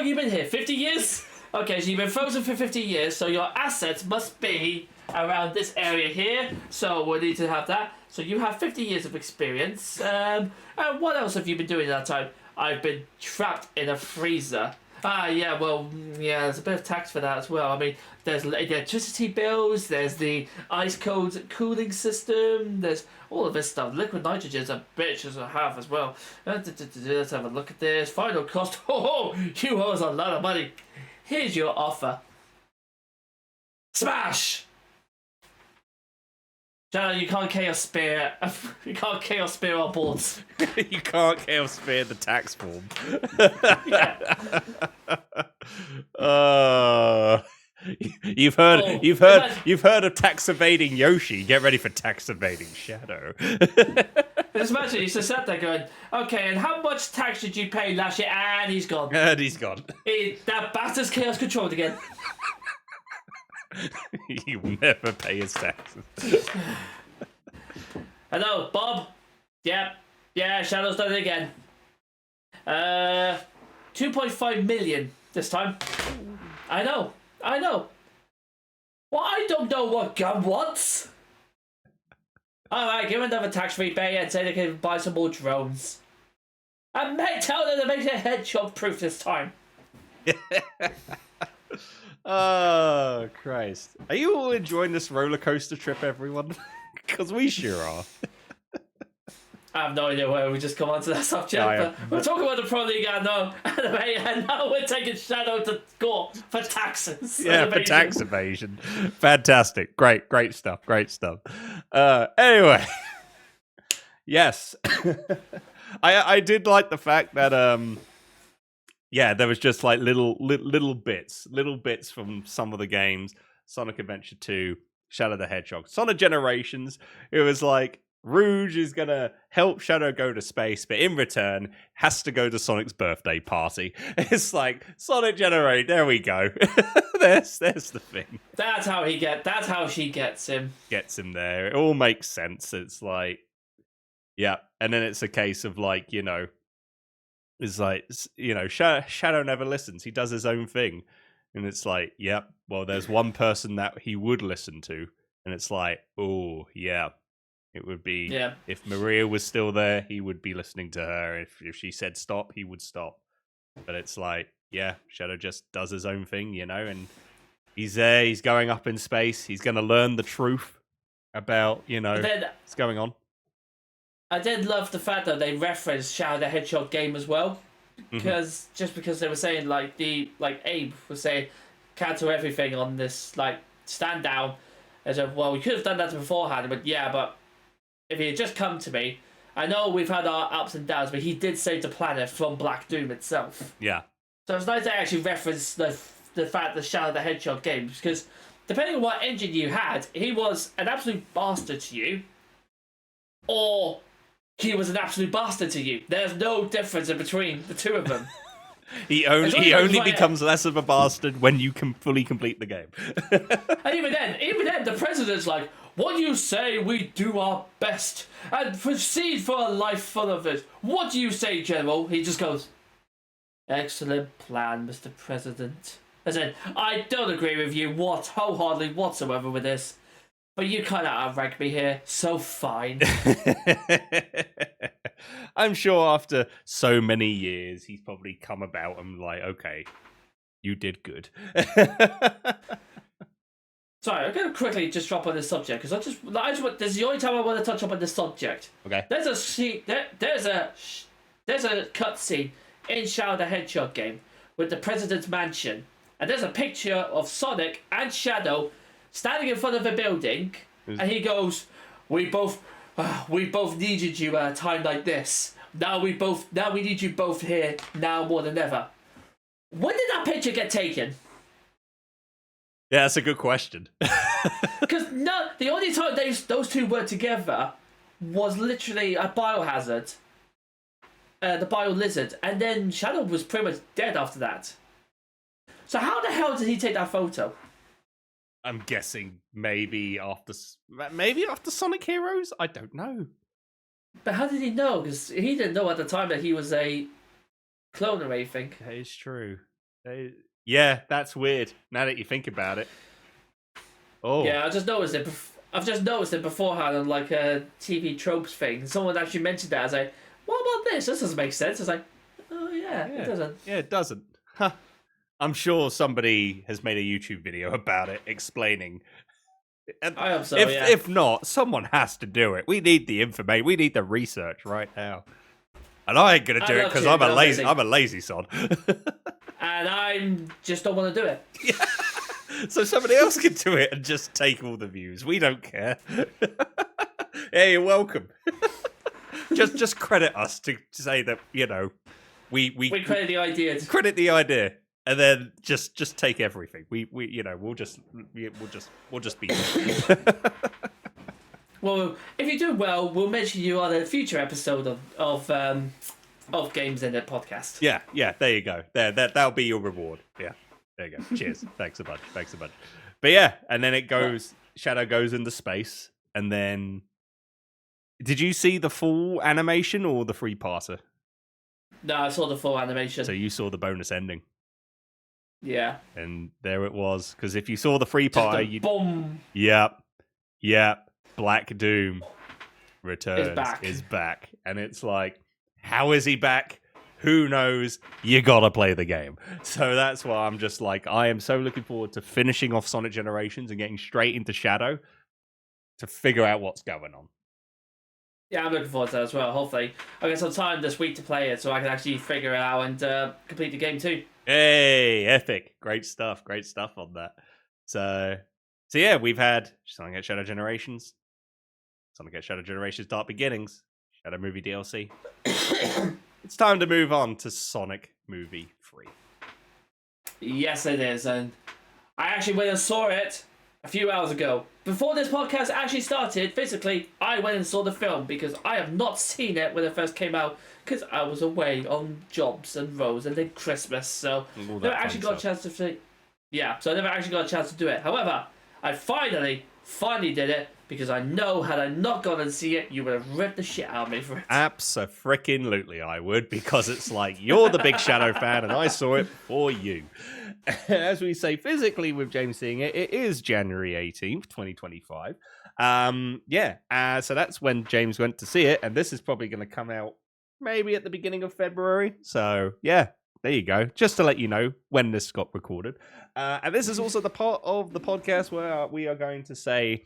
B: you been here? 50 years? Okay, so you've been frozen for 50 years, so your assets must be around this area here, so we'll need to have that. So you have 50 years of experience. And what else have you been doing in that time? I've been trapped in a freezer. There's a bit of tax for that as well. I mean, there's the electricity bills, there's the ice cold cooling system, there's all of this stuff. Liquid nitrogen's a bitch as I have as well. Let's have a look at this. Final cost. Oh, you owe us a lot of money. Here's your offer. Smash! Shadow, you can't chaos spear. You can't chaos spear our boards.
A: You can't chaos spear the tax form. You've heard of tax evading Yoshi. Get ready for tax evading Shadow.
B: Just imagine he's just sat there going, okay, and how much tax did you pay last year? And he's gone.
A: And he's gone.
B: That bastard's chaos controlled again.
A: He'll never pay his taxes.
B: Hello, Bob. Yeah, Shadow's done it again. 2.5 million this time. I know. Well, I don't know what Gun wants. Alright, give him another tax rebate and say they can buy some more drones. And tell them to make it hedgehog proof this time.
A: Oh, Christ. Are you all enjoying this roller coaster trip, everyone? Because we sure are.
B: I have no idea where we just come on to that subject, but we're talking about the Pro League anime, and now we're taking Shadow to court for taxes.
A: Yeah, for tax evasion. Fantastic. Great stuff. Anyway. Yes. I did like the fact that there was just like little bits from some of the games. Sonic Adventure 2, Shadow the Hedgehog, Sonic Generations. It was like Rouge is gonna help Shadow go to space, but in return has to go to Sonic's birthday party. It's like Sonic Generate. There we go. there's the thing.
B: That's how she gets him.
A: Gets him there. It all makes sense. It's like, yeah, and then it's a case of like, it's like, Shadow never listens. He does his own thing, and it's like, yep. Well, there's one person that he would listen to, and it's like, oh yeah. It would be, if Maria was still there, he would be listening to her. If she said stop, he would stop. But it's like, yeah, Shadow just does his own thing, and he's there, he's going up in space, he's going to learn the truth about, what's going on.
B: I did love the fact that they referenced Shadow the Hedgehog game as well. Because, because they were saying, Abe was saying, cancel everything on this, stand down. I said, well, we could have done that beforehand, but yeah, but if he had just come to me, I know we've had our ups and downs, but he did save the planet from Black Doom itself.
A: Yeah.
B: So it's nice to actually reference the fact that Shadow the Hedgehog games, because depending on what engine you had, he was an absolute bastard to you, or he was an absolute bastard to you. There's no difference in between the two of them.
A: He only becomes less of a bastard when you can fully complete the game.
B: And even then, the president's like, "What you say, we do our best and proceed for a life full of it. What do you say, General?" He just goes, "Excellent plan, Mr. President." I said, "I don't agree with you wholeheartedly whatsoever with this, but you kind of outrank me here, so fine."
A: I'm sure after so many years, he's probably come about and like, okay, you did good.
B: Sorry, I'm going to quickly just drop on this subject, because this is the only time I want to touch up on this subject.
A: Okay.
B: There's a cutscene in Shadow the Hedgehog game with the President's Mansion, and there's a picture of Sonic and Shadow standing in front of a building, and he goes, we both needed you at a time like this. Now we need you both here now more than ever." When did that picture get taken?
A: Yeah, that's a good question.
B: Because the only time those two were together was literally a Biohazard, the Bio Lizard, and then Shadow was pretty much dead after that. So how the hell did he take that photo?
A: I'm guessing maybe after Sonic Heroes? I don't know.
B: But how did he know? Because he didn't know at the time that he was a clone or anything.
A: That is true. Yeah, that's weird. Now that you think about it. Oh.
B: Yeah, I've just noticed it beforehand on like a TV tropes thing. Someone actually mentioned that. I was like, "What about this? This doesn't make sense." I was like, "Oh yeah, it doesn't."
A: Yeah, it doesn't. Huh. I'm sure somebody has made a YouTube video about it explaining.
B: I hope so.
A: If not, someone has to do it. We need the information. We need the research right now. And I ain't gonna do it because I'm a lazy sod.
B: And I just don't want to do it.
A: Yeah. So somebody else can do it and just take all the views. We don't care. Hey, you're welcome. just credit us to say that, you know, we
B: credit the idea.
A: Credit the idea. And then just take everything. We'll just be there.
B: Well, if you do well, we'll mention you on a future episode of Games Innit Podcast.
A: Yeah. There you go. That'll be your reward. Yeah. There you go. Cheers. Thanks a bunch. But yeah, and then it goes. Shadow goes into space, and then. Did you see the full animation or the free parter?
B: No, I saw the full animation.
A: So you saw the bonus ending.
B: Yeah.
A: And there it was. Because if you saw the free part,
B: boom.
A: Yep. Black Doom returns. Is back. And it's like, how is he back? Who knows? You gotta play the game. So that's why I'm just like, I am so looking forward to finishing off Sonic Generations and getting straight into Shadow to figure out what's going on.
B: Yeah, I'm looking forward to that as well. Hopefully, I get some time this week to play it so I can actually figure it out and complete the game too.
A: Hey, epic. Great stuff on that. So yeah, we've had Sonic Shadow Generations, Sonic Shadow Generations Dark Beginnings, Shadow Movie DLC. It's time to move on to Sonic Movie 3.
B: Yes, it is, and I actually went and saw it a few hours ago. Before this podcast actually started, physically, I went and saw the film because I have not seen it when it first came out because I was away on jobs and roads and then Christmas, so never actually got a chance to see. Yeah, so I never actually got a chance to do it. However, I finally did it because I know had I not gone and see it, you would have ripped the shit out of me for it.
A: Abso-frickin-lutely I would, because it's like, you're the big Shadow fan and I saw it for you. As we say physically with James seeing it, it is January 18th, 2025. So that's when James went to see it, and this is probably going to come out maybe at the beginning of February. So, yeah, there you go. Just to let you know when this got recorded. And this is also the part of the podcast where we are going to say,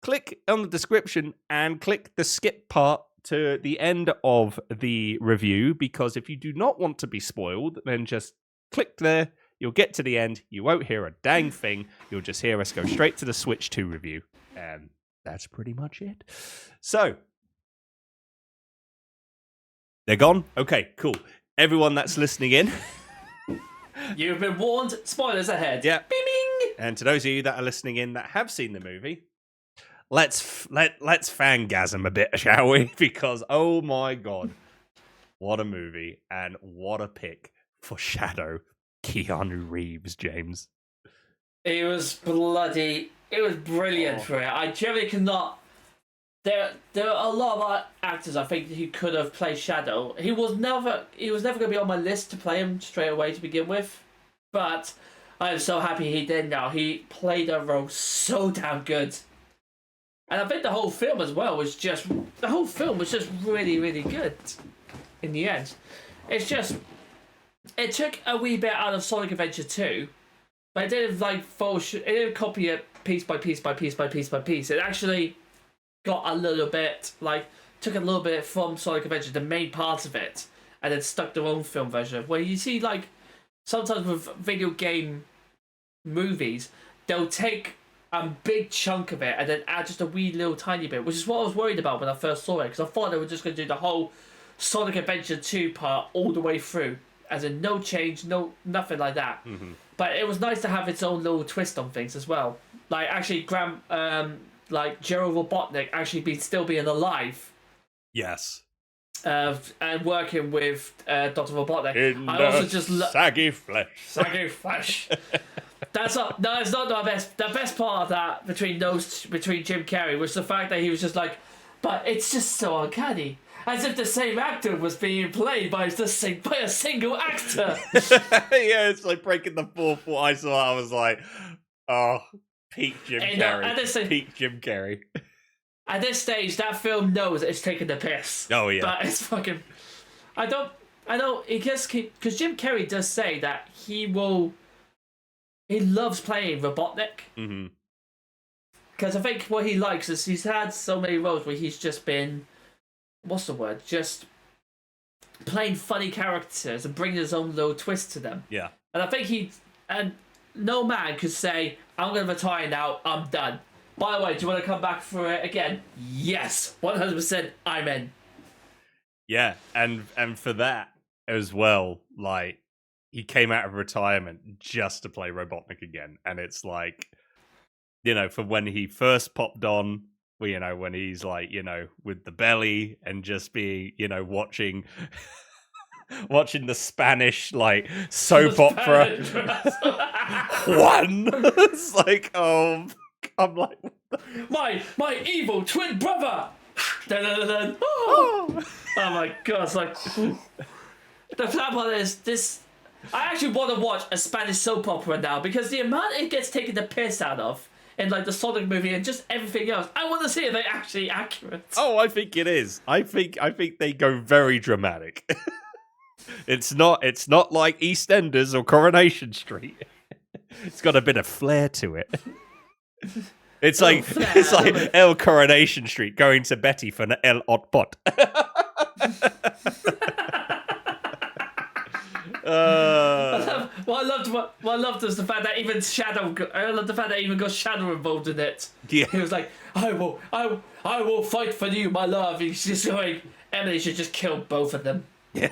A: click on the description and click the skip part to the end of the review, because if you do not want to be spoiled, then just click there. You'll get to the end. You won't hear a dang thing. You'll just hear us go straight to the Switch 2 review. And that's pretty much it. So, They're gone? Okay, cool. Everyone that's listening in.
B: You've been warned. Spoilers ahead.
A: Yeah.
B: Bing, bing.
A: And to those of you that are listening in that have seen the movie, let's fangasm a bit, shall we? Because, oh my God, what a movie and what a pick for Shadow Keanu Reeves, James.
B: It was brilliant for it. I generally cannot. There are a lot of actors I think who could have played Shadow. He was never going to be on my list to play him straight away to begin with, but I am so happy he did now. He played a role so damn good. And I think the whole film as well was just really, really good in the end. It took a wee bit out of Sonic Adventure 2, but it didn't it didn't copy it piece by piece by piece by piece by piece. It actually got a little bit, took a little bit from Sonic Adventure, the main part of it, and then stuck their own film version. Where you see, sometimes with video game movies, they'll take a big chunk of it and then add just a wee little tiny bit, which is what I was worried about when I first saw it, because I thought they were just going to do the whole Sonic Adventure 2 part all the way through, as in no change, nothing like that.
A: Mm-hmm.
B: But it was nice to have its own little twist on things as well. Actually, Gerald Robotnik actually still being alive.
A: Yes.
B: And working with Dr. Robotnik.
A: Saggy flesh.
B: Saggy flesh. It's not the best. The best part of that between Jim Carrey was the fact that he was just like, but it's just so uncanny. As if the same actor was being played by a single actor.
A: Yeah, it's like breaking the fourth wall. I saw. I was like, oh, peak Jim Carrey. Peak Jim Carrey.
B: At this stage, that film knows it's taking the piss.
A: Oh yeah,
B: but it's fucking. I don't. Because Jim Carrey does say that he loves playing Robotnik.
A: Mm-hmm.
B: Because I think what he likes is he's had so many roles where he's just been, what's the word? Just playing funny characters and bringing his own little twist to them.
A: Yeah.
B: And I think no man could say, I'm going to retire now, I'm done. By the way, do you want to come back for it again? Yes, 100% I'm in. Yeah,
A: and for that as well, he came out of retirement just to play Robotnik again. And it's for when he first popped on, when he's with the belly and just being, watching the Spanish soap opera. One. It's oh, I'm like,
B: my evil twin brother. Oh my God! It's the flat part is this. I actually want to watch a Spanish soap opera now because the amount it gets taken the piss out of in the Sonic movie and just everything else. I want to see if they're actually accurate.
A: Oh, I think it is. I think they go very dramatic. It's not like EastEnders or Coronation Street. It's got a bit of flair to it. It's like El Coronation Street going to Betty for an El Hot Pot.
B: What I loved was the fact that even Shadow. I love the fact that even got Shadow involved in it.
A: Yeah.
B: He was like, I will fight for you, my love. He's just going, Emily should just kill both of them.
A: Yeah.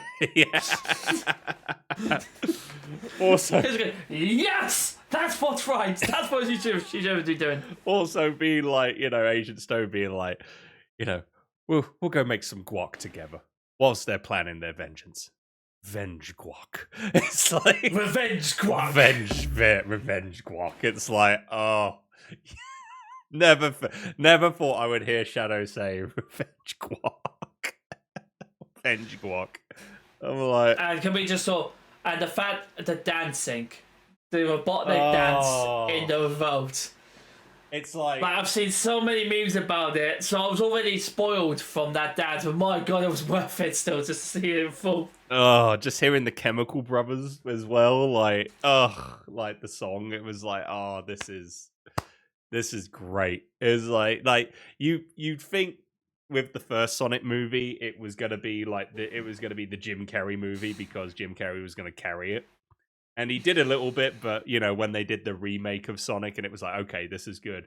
A: Also,
B: yes, that's what's right. That's what she should be doing.
A: Also, being Agent Stone being we'll go make some guac together whilst they're planning their vengeance. Venge guac. It's
B: revenge guac.
A: Revenge guac. It's oh, never thought I would hear Shadow say revenge guac. Venge guac. I'm
B: and can we just and the dancing, the Robotnik dance in the vote.
A: It's
B: I've seen so many memes about it, so I was already spoiled from that dance, but my God, it was worth it still to see it in full.
A: Oh, just hearing the Chemical Brothers as well, the song, it was this is great. It was you'd think with the first Sonic movie, it was gonna be the Jim Carrey movie because Jim Carrey was gonna carry it. And he did a little bit, but, when they did the remake of Sonic and it was okay, this is good.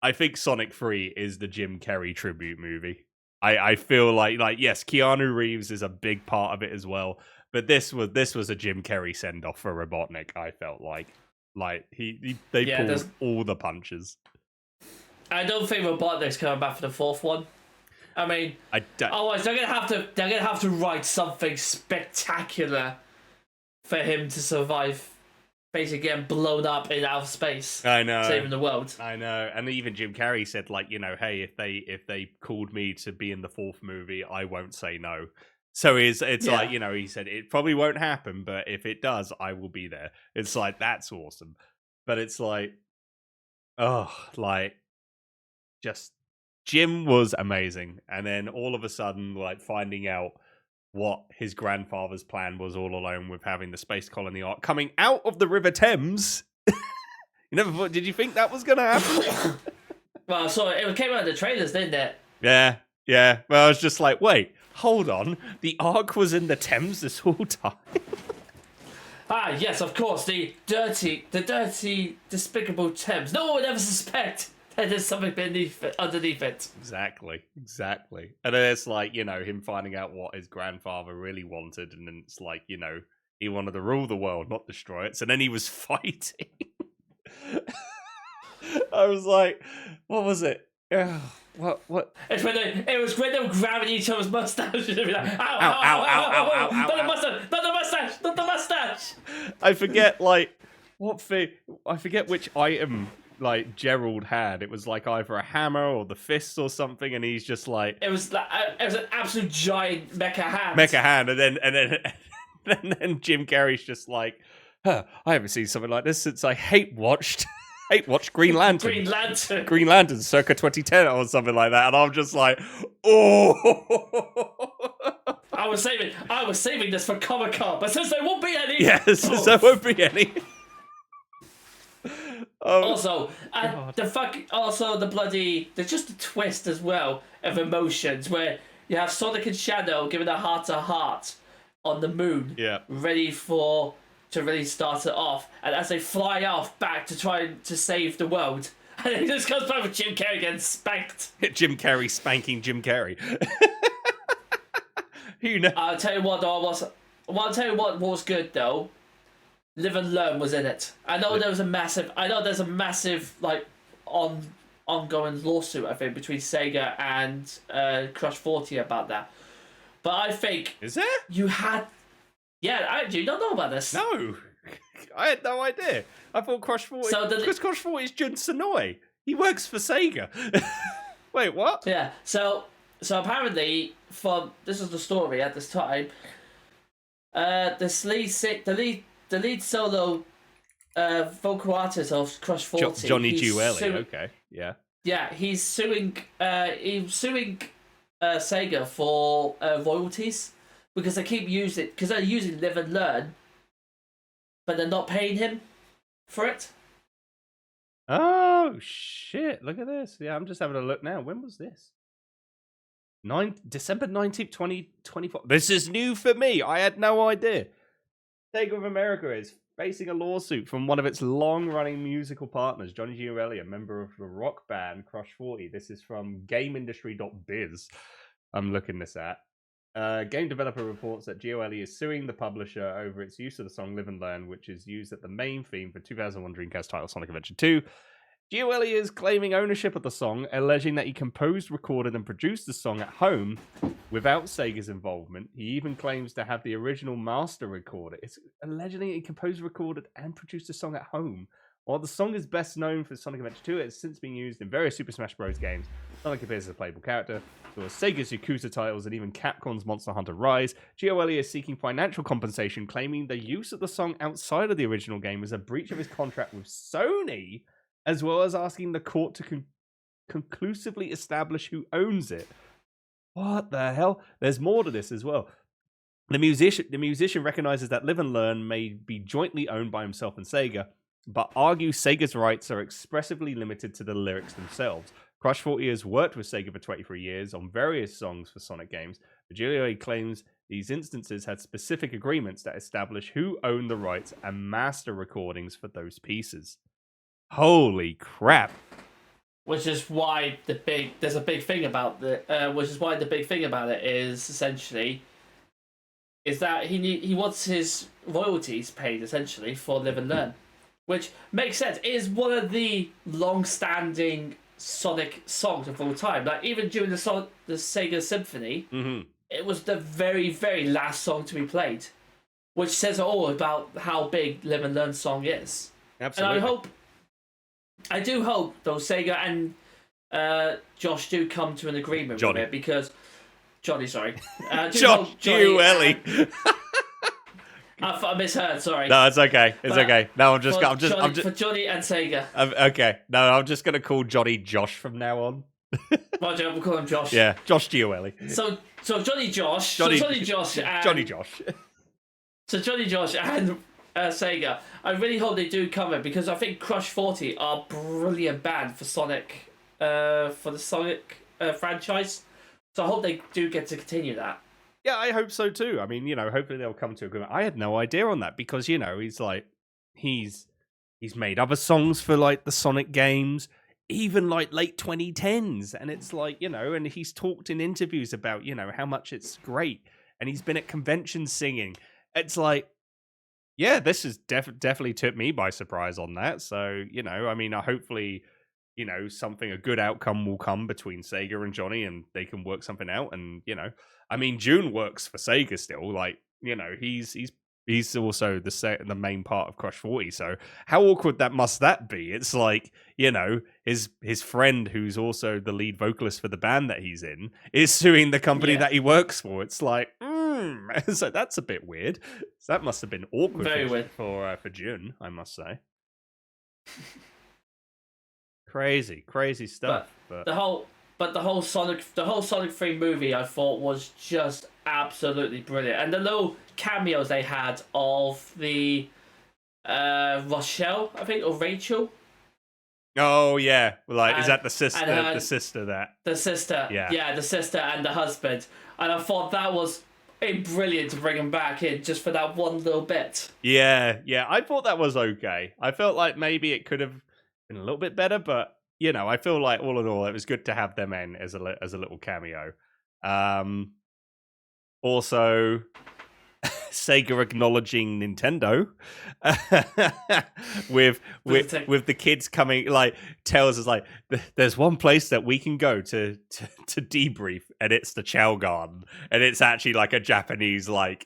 A: I think Sonic 3 is the Jim Carrey tribute movie. I feel like yes, Keanu Reeves is a big part of it as well, but this was a Jim Carrey send off for Robotnik. I felt like they pulled all the punches.
B: I don't think Robotnik's coming back for the fourth one. I mean, otherwise they're gonna have to write something spectacular for him to survive, basically getting blown up in outer space.
A: I know,
B: saving the world.
A: I know, and even Jim Carrey said, hey, if they called me to be in the fourth movie, I won't say no. So it's like, he said it probably won't happen, but if it does, I will be there. It's like, that's awesome, but it's like, just Jim was amazing, and then all of a sudden, finding out what his grandfather's plan was all alone with having the space colony arc coming out of the River Thames. Did you think that was going to happen?
B: Well, so it came out of the trailers, didn't it?
A: Yeah. Well, I was just like, wait, hold on. The arc was in the Thames this whole time.
B: Yes, of course. The dirty, despicable Thames. No one would ever suspect that there's something underneath it.
A: Exactly. And then it's like, him finding out what his grandfather really wanted, and then it's like, he wanted to rule the world, not destroy it. So then he was fighting. I was like, what was it? What?
B: It was when they were grabbing each other's mustaches. Like,
A: ow.
B: Not the mustache.
A: I forget, what thing. I forget which item, Gerald had. It was either a hammer or the fist or something, and he's just like...
B: It was an absolute giant mecha hand.
A: And then Jim Carrey's just like, I haven't seen something like this since I hate watched Green Lantern. Green Lantern, circa 2010 or something like that. And I'm just like, oh.
B: I was saving this for Comic-Con, but since there won't be any.
A: Yes, there won't be any.
B: Also, there's just a twist as well of emotions where you have Sonic and Shadow giving a heart-to-heart on the moon, ready to really start it off, and as they fly off back to try to save the world, and it just comes back with Jim Carrey getting spanked.
A: Jim Carrey spanking Jim Carrey.
B: I'll tell you what was good though. Live and Learn was in it. I know there's a massive ongoing lawsuit, I think, between Sega and Crush 40 about that. But I think...
A: Is there?
B: You had... Yeah, you don't know about this.
A: No. I had no idea. I thought Crush 40... because Crush 40 is Jun Sonoy. He works for Sega. Wait, what?
B: Yeah, so apparently, this is the story at this time, the lead solo vocal artist of Crush 40...
A: Johnny Giueli, okay, yeah.
B: Yeah, he's suing Sega for royalties because they're using Live and Learn, but they're not paying him for it.
A: Oh shit! Look at this. Yeah, I'm just having a look now. When was this? December 19th, 2024. This is new for me. I had no idea. Sega of America is facing a lawsuit from one of its long-running musical partners, Johnny Giueli, a member of the rock band Crush 40. This is from GameIndustry.biz. I'm looking this at. Game developer reports that Giueli is suing the publisher over its use of the song Live and Learn, which is used at the main theme for 2001 Dreamcast title Sonic Adventure 2. Giueli is claiming ownership of the song, alleging that he composed, recorded, and produced the song at home without Sega's involvement. He even claims to have the original master recorded. It's alleging he composed, recorded, and produced the song at home. While the song is best known for Sonic Adventure 2, it has since been used in various Super Smash Bros. Games. Sonic appears as a playable character, so as Sega's Yakuza titles and even Capcom's Monster Hunter Rise. Giueli is seeking financial compensation, claiming the use of the song outside of the original game is a breach of his contract with Sony, as well as asking the court to conclusively establish who owns it. What the hell? There's more to this as well. The musician recognizes that Live and Learn may be jointly owned by himself and Sega, but argues Sega's rights are expressively limited to the lyrics themselves. Crush 40 has worked with Sega for 23 years on various songs for Sonic games, but Giueli claims these instances had specific agreements that establish who owned the rights and master recordings for those pieces. Holy crap.
B: Which is why there's a big thing about which is why the big thing about it is essentially is that he wants his royalties paid essentially for Live and Learn, which makes sense. It is one of the long-standing Sonic songs of all time. Like even during the Sega Symphony, it was the very, very last song to be played, which says all about how big Live and Learn song is.
A: Absolutely.
B: And I do hope though Sega and Josh do come to an agreement with it because Johnny, sorry,
A: Josh Giuelli.
B: I misheard. Sorry.
A: No, it's okay. It's okay. No, I'm just
B: for Johnny and Sega.
A: Okay. No, I'm just gonna call Johnny Josh from now on.
B: Roger, we'll call him Josh.
A: Yeah, Josh Giuelli.
B: So Johnny Josh.
A: Johnny
B: Josh. And,
A: Johnny Josh.
B: So Johnny Josh and Sega. I really hope they do come in because I think Crush 40 are a brilliant band for Sonic, for the Sonic franchise. So I hope they do get to continue that.
A: Yeah, I hope so too. I mean, hopefully they'll come to agreement. I had no idea on that because, he's made other songs for like the Sonic games, even like late 2010s. And it's like, and he's talked in interviews about, how much it's great. And he's been at conventions singing. It's like, yeah, this has definitely took me by surprise on that. So, hopefully, a good outcome will come between Sega and Johnny and they can work something out. And, June works for Sega still. Like, he's also the main part of Crush 40. So how awkward must that be? It's like, his friend who's also the lead vocalist for the band that he's in is suing the company that he works for. It's like, so that's a bit weird. So that must have been awkward.
B: Very weird
A: for June, I must say. Crazy stuff.
B: But the whole Sonic 3 movie I thought was just absolutely brilliant. And the little cameos they had of the Rochelle, I think, or Rachel.
A: Oh yeah, is that the sister? The sister
B: the sister, yeah, the sister and the husband. And I thought that was brilliant to bring him back in just for that one little bit.
A: Yeah, I thought that was okay. I felt like maybe it could have been a little bit better, but I feel like all in all, it was good to have them in as a little cameo. Also, Sega acknowledging Nintendo with the kids coming, tells us there's one place that we can go to debrief, and it's the Chow Garden, and it's actually like a Japanese like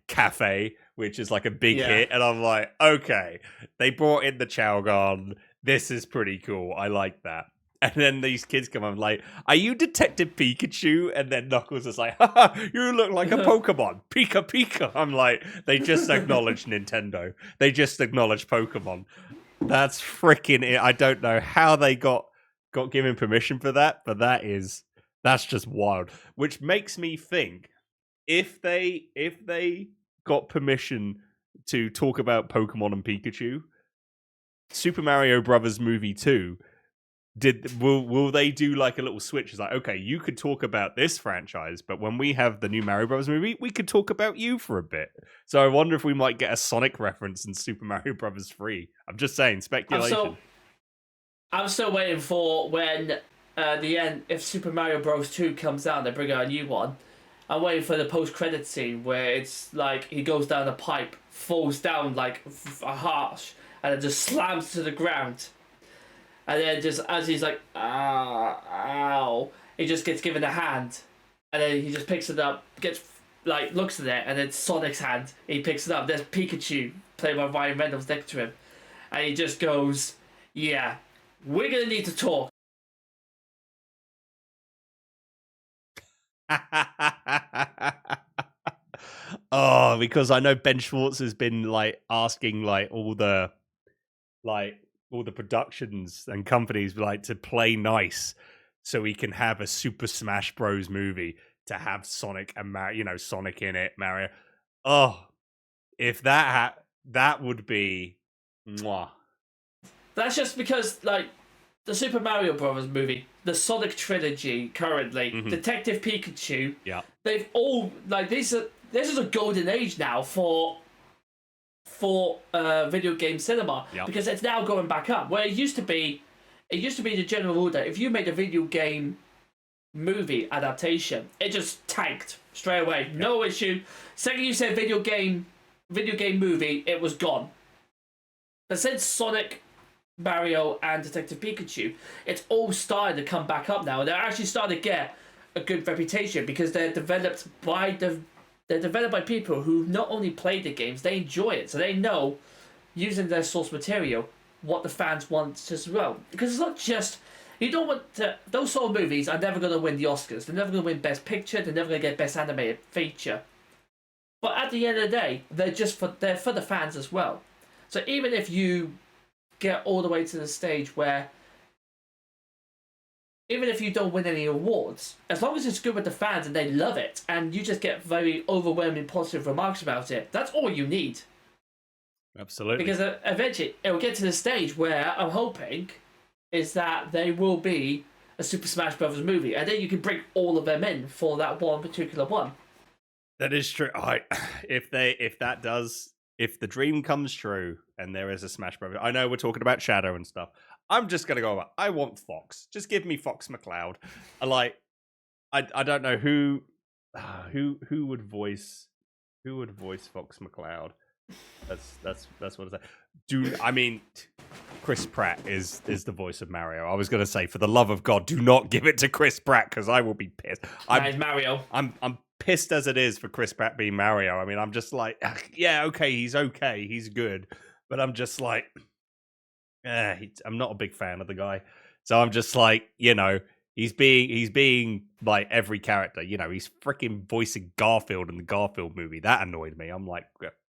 A: cafe, which is like a big hit, and I'm like, okay, they brought in the Chow Garden. This is pretty cool. I like that. And then these kids come on like, are you Detective Pikachu? And then Knuckles is like, haha, you look like a Pokemon. Pika Pika. I'm like, they just acknowledged Nintendo. They just acknowledged Pokemon. That's freaking it. I don't know how they got given permission for that, but that's just wild. Which makes me think if they got permission to talk about Pokemon and Pikachu, Super Mario Brothers movie 2, will they do like a little switch? It's like, okay, you could talk about this franchise, but when we have the new Mario Brothers movie, we could talk about you for a bit. So I wonder if we might get a Sonic reference in Super Mario Brothers 3. I'm just saying, speculation.
B: I'm still waiting for when the end, if Super Mario Bros. 2 comes out, they bring out a new one. I'm waiting for the post-credit scene where it's like he goes down a pipe, falls down like a harsh, and it just slams to the ground. And then just as he's like, ow, he just gets given a hand. And then he just picks it up, looks at it, and it's Sonic's hand. He picks it up. There's Pikachu, played by Ryan Reynolds, next to him. And he just goes, yeah, we're going to need to talk.
A: Oh, because I know Ben Schwartz has been asking all the productions and companies to play nice so he can have a Super Smash Bros movie to have Sonic and Mario, Sonic in it, Mario. Oh, if that would be mwah.
B: That's just because the Super Mario Brothers movie, the Sonic trilogy currently, Detective Pikachu, they've all this is a golden age now for video game cinema because it's now going back up. Where it used to be, it used to be the general rule that if you made a video game movie adaptation, it just tanked straight away. No issue. Second you said video game movie, it was gone. But since Sonic, Mario, and Detective Pikachu, it's all started to come back up now, and they're actually starting to get a good reputation because they're developed by people who not only play the games, they enjoy it, so they know, using their source material, what the fans want as well. Because it's not just, you don't want to, those sort of movies are never going to win the Oscars. They're never going to win Best Picture. They're never going to get Best Animated Feature. But at the end of the day, they're for the fans as well. So even if you get all the way to the stage where, even if you don't win any awards, as long as it's good with the fans and they love it, and you just get very overwhelming positive remarks about it, that's all you need.
A: Absolutely.
B: Because eventually it will get to the stage where I'm hoping is that there will be a Super Smash Bros. Movie, and then you can bring all of them in for that one particular one.
A: That is true. If the dream comes true and there is a Smash Bros. I know we're talking about Shadow and stuff. I'm just gonna go. I want Fox. Just give me Fox McCloud. I don't know who would voice Fox McCloud. That's what I say. Chris Pratt is the voice of Mario. I was gonna say, for the love of God, do not give it to Chris Pratt because I will be pissed.
B: Mario.
A: I'm pissed as it is for Chris Pratt being Mario. I mean, I'm just like, yeah, okay, he's good, but I'm just like, I'm not a big fan of the guy. So I'm just like, he's being like every character. He's freaking voicing Garfield in the Garfield movie. That annoyed me. I'm like,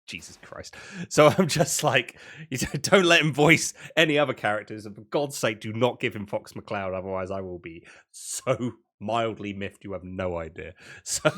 A: Jesus Christ. So I'm just like, don't let him voice any other characters. And for God's sake, do not give him Fox McCloud. Otherwise, I will be so mildly miffed. You have no idea. So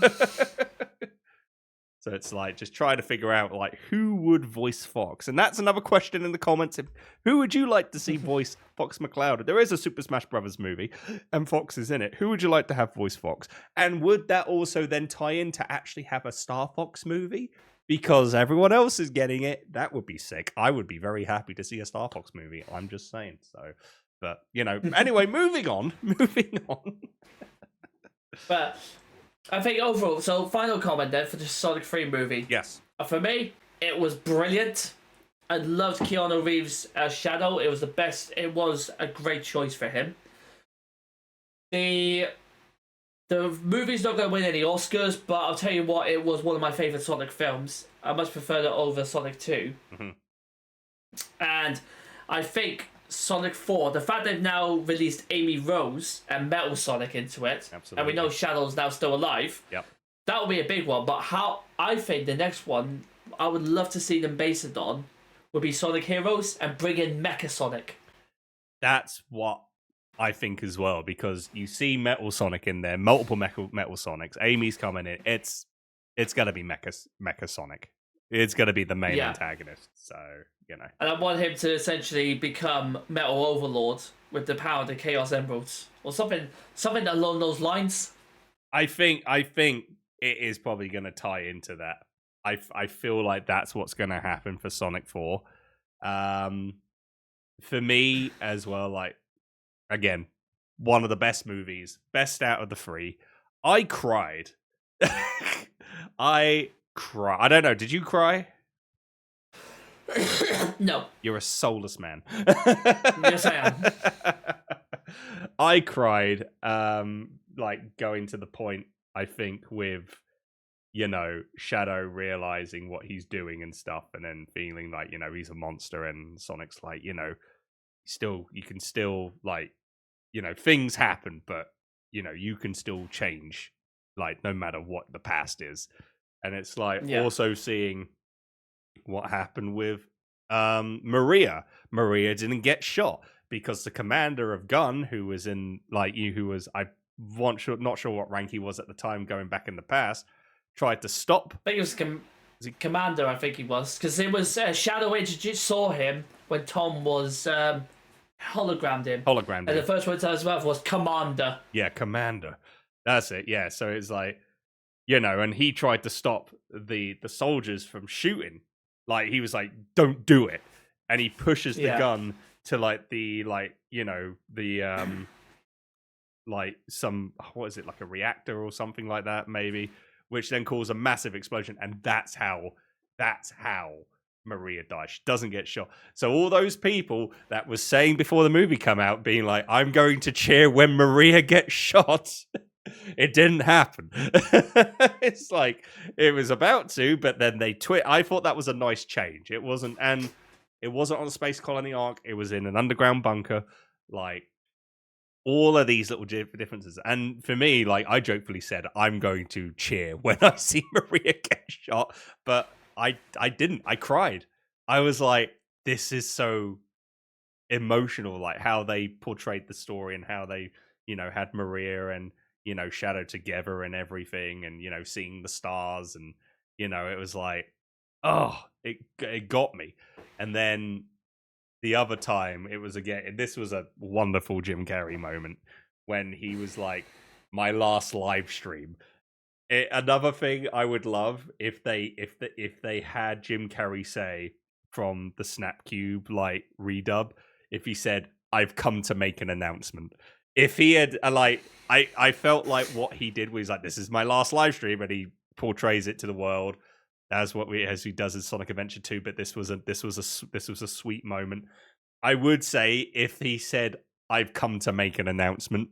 A: it's like, just try to figure out like who would voice Fox. And that's another question in the comments. Who would you like to see voice Fox McCloud? There is a Super Smash Brothers movie and Fox is in it. Who would you like to have voice Fox? And would that also then tie in to actually have a Star Fox movie? Because everyone else is getting it. That would be sick. I would be very happy to see a Star Fox movie. I'm just saying. So, but anyway, moving on.
B: But I think overall, so final comment then for the Sonic 3 movie.
A: Yes.
B: For me, it was brilliant. I loved Keanu Reeves as Shadow. It was the best. It was a great choice for him. The movie's not going to win any Oscars, but I'll tell you what, it was one of my favourite Sonic films. I much prefer it over Sonic 2.
A: Mm-hmm.
B: And I think Sonic 4, the fact they've now released Amy Rose and Metal Sonic into it,
A: absolutely,
B: and we know Shadow's now still alive,
A: yep,
B: that will be a big one. But how I think the next one, I would love to see them based it on, would be Sonic Heroes and bring in Mecha Sonic.
A: That's what I think as well, because you see Metal Sonic in there, multiple Metal Sonics. Amy's coming in. It's gonna be Mecha Sonic. It's gonna be the main antagonist. So And
B: I want him to essentially become Metal Overlord with the power of the Chaos Emeralds or something along those lines.
A: I think it is probably gonna tie into that. I feel like that's what's gonna happen for Sonic 4. For me as well, like, again, one of the best movies, best out of the three. I cried. I don't know. Did you cry?
B: No.
A: You're a soulless man.
B: Yes, I am.
A: I cried, like, going to the point, I think, with, Shadow realizing what he's doing and stuff, and then feeling like, he's a monster, and Sonic's like, you can still, like, things happen, but, you can still change, like, no matter what the past is. And it's like also seeing what happened with Maria. Maria didn't get shot because the commander of Gun, who was in, like, I'm not sure what rank he was at the time, going back in the past, tried to stop.
B: I think it was Commander, I think he was, because it was Shadow saw him when Tom was hologrammed him. And the first word to his mouth was Commander.
A: Yeah, Commander. That's it. Yeah, so it's like, and he tried to stop the soldiers from shooting. Like, he was like, don't do it. And he pushes the gun to like the like some, what is it, like a reactor or something like that maybe, which then causes a massive explosion, and that's how Maria dies. She doesn't get shot. So all those people that was saying before the movie come out, being like, I'm going to cheer when Maria gets shot, it didn't happen. It's like it was about to, but then they I thought that was a nice change. It wasn't on a space colony arc. It was in an underground bunker. Like, all of these little differences. And for me, like, I jokefully said, I'm going to cheer when I see Maria get shot, but I didn't. I cried. I was like, this is so emotional, like how they portrayed the story and how they, had Maria and, Shadow together and everything, and, seeing the stars, and, it was like, oh, it got me. And then the other time, it was again, this was a wonderful Jim Carrey moment when he was like, my last live stream. Another thing I would love if they had Jim Carrey say from the Snap Cube like redub, if he said, I've come to make an announcement. If he had I felt like what he did was like, this is my last live stream, and he portrays it to the world as he does in Sonic Adventure 2, but this was a sweet moment. I would say if he said, I've come to make an announcement,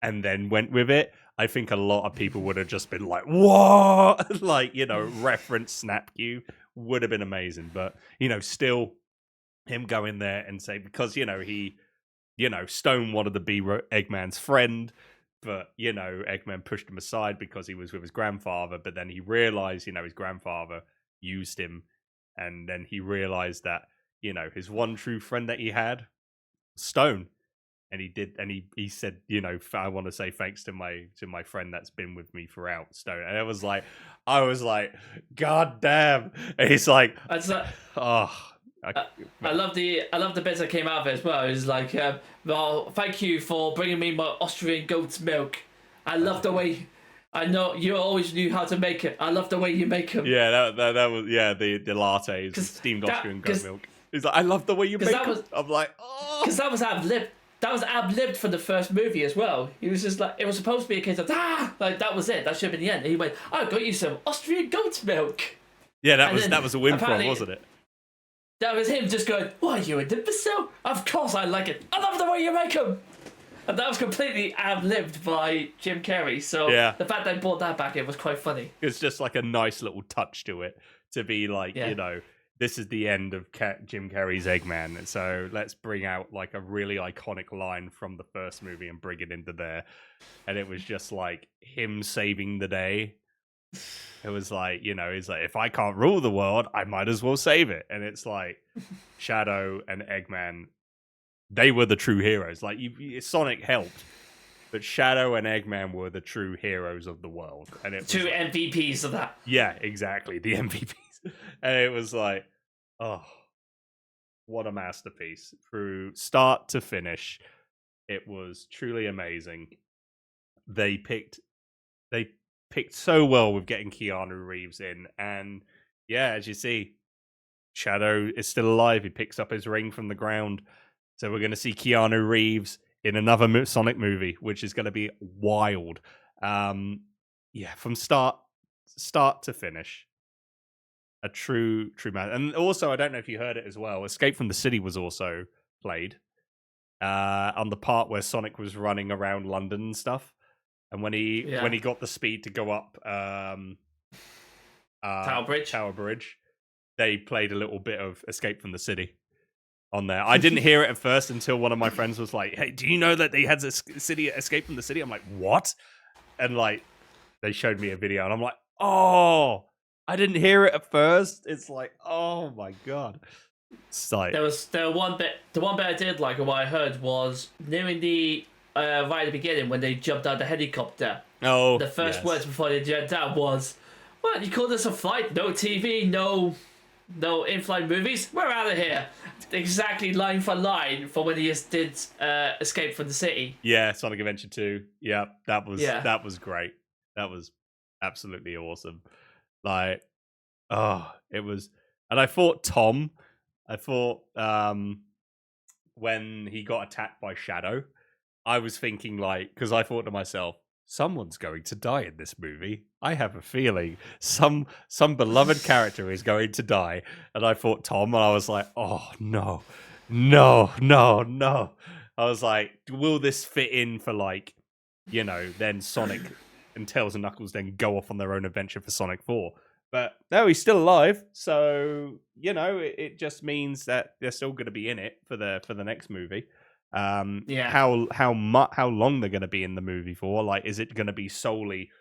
A: and then went with it, I think a lot of people would have just been like, what? Like, reference Snap Cube would have been amazing. But, still him going there and say, because, he, Stone wanted to be Eggman's friend, but, Eggman pushed him aside because he was with his grandfather. But then he realized, his grandfather used him. And then he realized that, his one true friend that he had, Stone. And he did, and he said, I want to say thanks to my friend that's been with me throughout, Stone. And I was like, God damn. And he's like, oh.
B: I love the bits that came out of it as well. It was like, well, thank you for bringing me my Austrian goat's milk. I love the way. I know you always knew how to make it. I love the way you make them.
A: Yeah, that was the lattes, steamed Austrian goat milk. He's like, I love the way you make them. I'm like, oh,
B: because that was ad-libbed. That was ad-libbed for the first movie as well. He was just like, it was supposed to be a case of, like, that was it. That should have been the end. And he went, I got you some Austrian goat's milk.
A: Yeah, that was a win for him, wasn't it?
B: That was him just going, why, you an imbecile? Of course I like it. I love the way you make them. And that was completely ad-libbed by Jim Carrey. So the fact they brought that back in was quite funny.
A: It's just like a nice little touch to it, to be like, this is the end of Jim Carrey's Eggman, so let's bring out like a really iconic line from the first movie and bring it into there. And it was just like him saving the day. It was like, he's like, if I can't rule the world, I might as well save it. And it's like Shadow and Eggman, they were the true heroes. Like, Sonic helped, but Shadow and Eggman were the true heroes of the world. And it
B: two MVPs of that.
A: Yeah, exactly, the MVPs. And it was like, oh, what a masterpiece. Through start to finish, it was truly amazing. They picked so well with getting Keanu Reeves in. And yeah, as you see, Shadow is still alive. He picks up his ring from the ground. So we're going to see Keanu Reeves in another Sonic movie, which is going to be wild. From start to finish. A true man. And also, I don't know if you heard it as well, Escape from the City was also played on the part where Sonic was running around London and stuff. And when he got the speed to go up Tower Bridge, they played a little bit of Escape from the City on there. I didn't hear it at first until one of my friends was like, hey, do you know that they had this city Escape from the City? I'm like, what? And like, they showed me a video and I'm like, oh, I didn't hear it at first. It's like, oh my god. It's like,
B: the one bit I did like, and what I heard was nearing the right at the beginning when they jumped out the helicopter.
A: Oh,
B: the first words before they jumped out was, "What, you call this a flight? No TV, no in-flight movies. We're out of here." Exactly line for line for when he just did Escape from the City.
A: Yeah, Sonic Adventure 2. Yeah, that was great. That was absolutely awesome. Like, it was, and I thought when he got attacked by Shadow, I was thinking like, because I thought to myself, someone's going to die in this movie. I have a feeling some beloved character is going to die. And I thought Tom, and I was like, oh no. I was like, will this fit in for like, then Sonic and Tails and Knuckles then go off on their own adventure for Sonic 4? But no, he's still alive, so it just means that they're still going to be in it for the next movie. How long they're going to be in the movie for? Like, is it going to be solely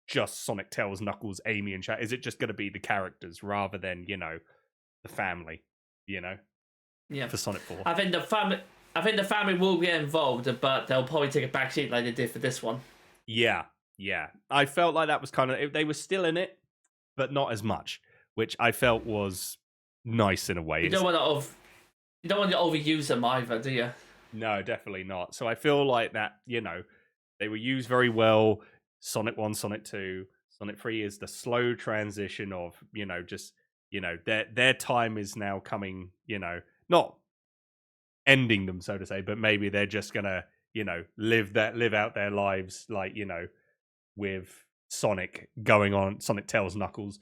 A: just Sonic, Tails, Knuckles, Amy, and Shadow? Is it just going to be the characters rather than the family? For Sonic 4.
B: I think the family will get involved, but they'll probably take a back seat like they did for this one.
A: Yeah. I felt like that was kind of, they were still in it, but not as much, which I felt was nice in a way.
B: You don't want to overuse them either, do you?
A: No, definitely not. So I feel like that, they were used very well. Sonic 1, Sonic 2, Sonic 3 is the slow transition of, their time is now coming, not ending them, so to say, but maybe they're just gonna, live out their lives, like, with Sonic going on, Sonic, Tails, Knuckles,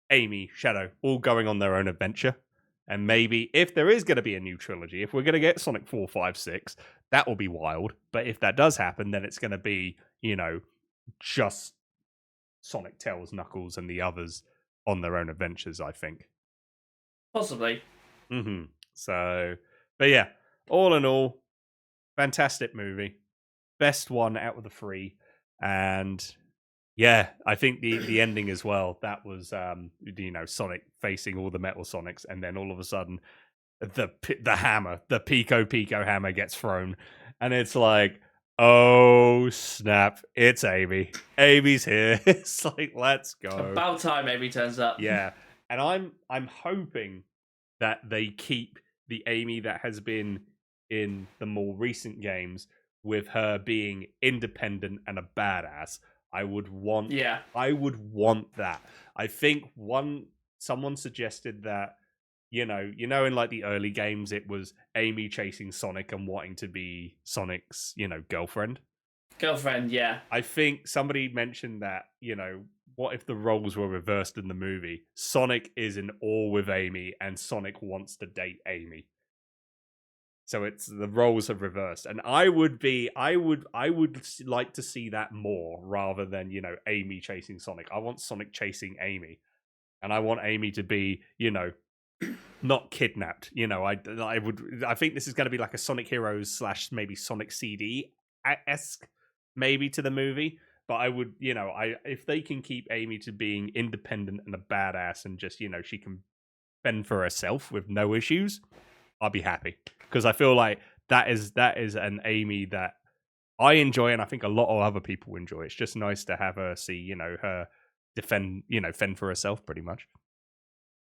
A: Amy, Shadow, all going on their own adventure. And maybe if there is going to be a new trilogy, if we're going to get Sonic 4, 5, 6, that will be wild. But if that does happen, then it's going to be, just Sonic, Tails, Knuckles, and the others on their own adventures, I think.
B: Possibly.
A: So, but yeah, all in all, fantastic movie. Best one out of the three. And yeah, I think the ending as well, that was, Sonic facing all the Metal Sonics, and then all of a sudden, the hammer, the Pico hammer gets thrown, and it's like, oh snap, it's Amy. Amy's here. It's like, let's go.
B: About time Amy turns up.
A: Yeah, and I'm hoping that they keep the Amy that has been in the more recent games, with her being independent and a badass. I would want that. I think someone suggested that, in like the early games, it was Amy chasing Sonic and wanting to be Sonic's, girlfriend.
B: Yeah.
A: I think somebody mentioned that, what if the roles were reversed in the movie? Sonic is in awe with Amy and Sonic wants to date Amy. So it's the roles have reversed, and I would like to see that more rather than Amy chasing Sonic. I want Sonic chasing Amy, and I want Amy to be not kidnapped. I think this is going to be like a Sonic Heroes / maybe Sonic CD-esque maybe to the movie. But I would if they can keep Amy to being independent and a badass and just she can fend for herself with no issues, I'll be happy. Because I feel like that is an Amy that I enjoy, and I think a lot of other people enjoy. It's just nice to have her see, her fend for herself, pretty much.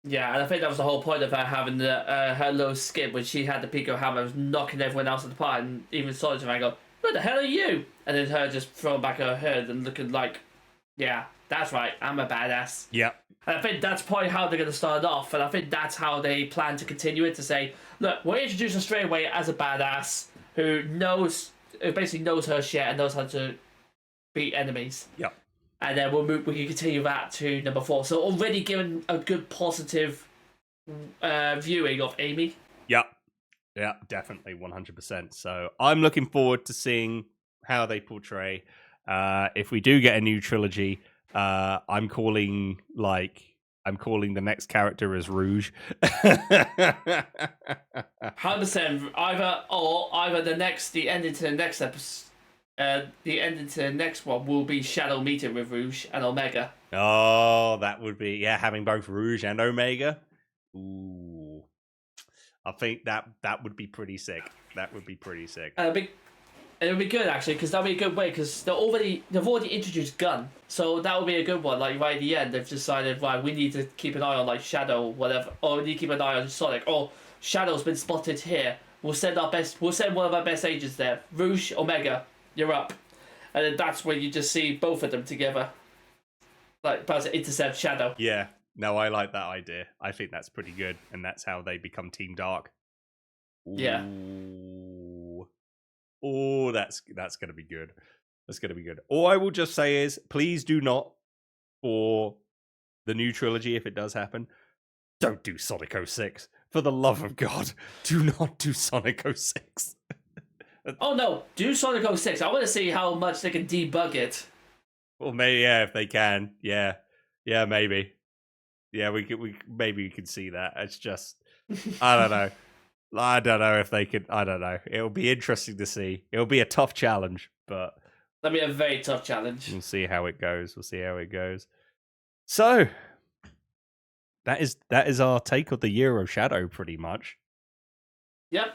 B: Yeah, and I think that was the whole point of her having her little skip when she had the Pico hammer, was knocking everyone else apart, and even Sonic and I go, "Who the hell are you?" And then her just throwing back her head and looking like, "Yeah, that's right, I'm a badass."
A: Yeah.
B: And I think that's probably how they're going to start off, and I think that's how they plan to continue it, to say, look, we'll introduce her straight away as a badass who basically knows her shit and knows how to beat enemies.
A: Yeah.
B: And then we can continue that to number 4. So already given a good positive viewing of Amy.
A: Yeah. Yeah, definitely, 100%. So I'm looking forward to seeing how they portray. If we do get a new trilogy, I'm calling the next character as Rouge.
B: 100%. Either the ending to the next episode, the ending to the next one will be Shadow meeting with Rouge and Omega.
A: Oh, that would be having both Rouge and Omega. Ooh, I think that would be pretty sick. That would be pretty sick.
B: It would be good actually, because that would be a good way, because they've already introduced Gun, so that would be a good one. Like right at the end, they've decided, right, we need to keep an eye on like Shadow, whatever, or we need to keep an eye on Sonic. Oh, Shadow's been spotted here. We'll send one of our best agents there. Rouge, Omega, you're up. And then that's where you just see both of them together, like about to intercept Shadow.
A: Yeah, no, I like that idea. I think that's pretty good, and that's how they become Team Dark.
B: Yeah.
A: Oh, that's going to be good. That's going to be good. All I will just say is, please do not, for the new trilogy, if it does happen, don't do Sonic 06. For the love of God, do not do Sonic 06.
B: Oh no, do Sonic 06. I want to see how much they can debug it.
A: Well, maybe, yeah, if they can. Yeah, maybe. Yeah, maybe we can see that. It's just, I don't know. I don't know if they could. I don't know. It'll be interesting to see. It'll be a tough challenge, but
B: that'll be a very tough challenge.
A: We'll see how it goes. So that is our take of the year of Shadow, pretty much.
B: Yep.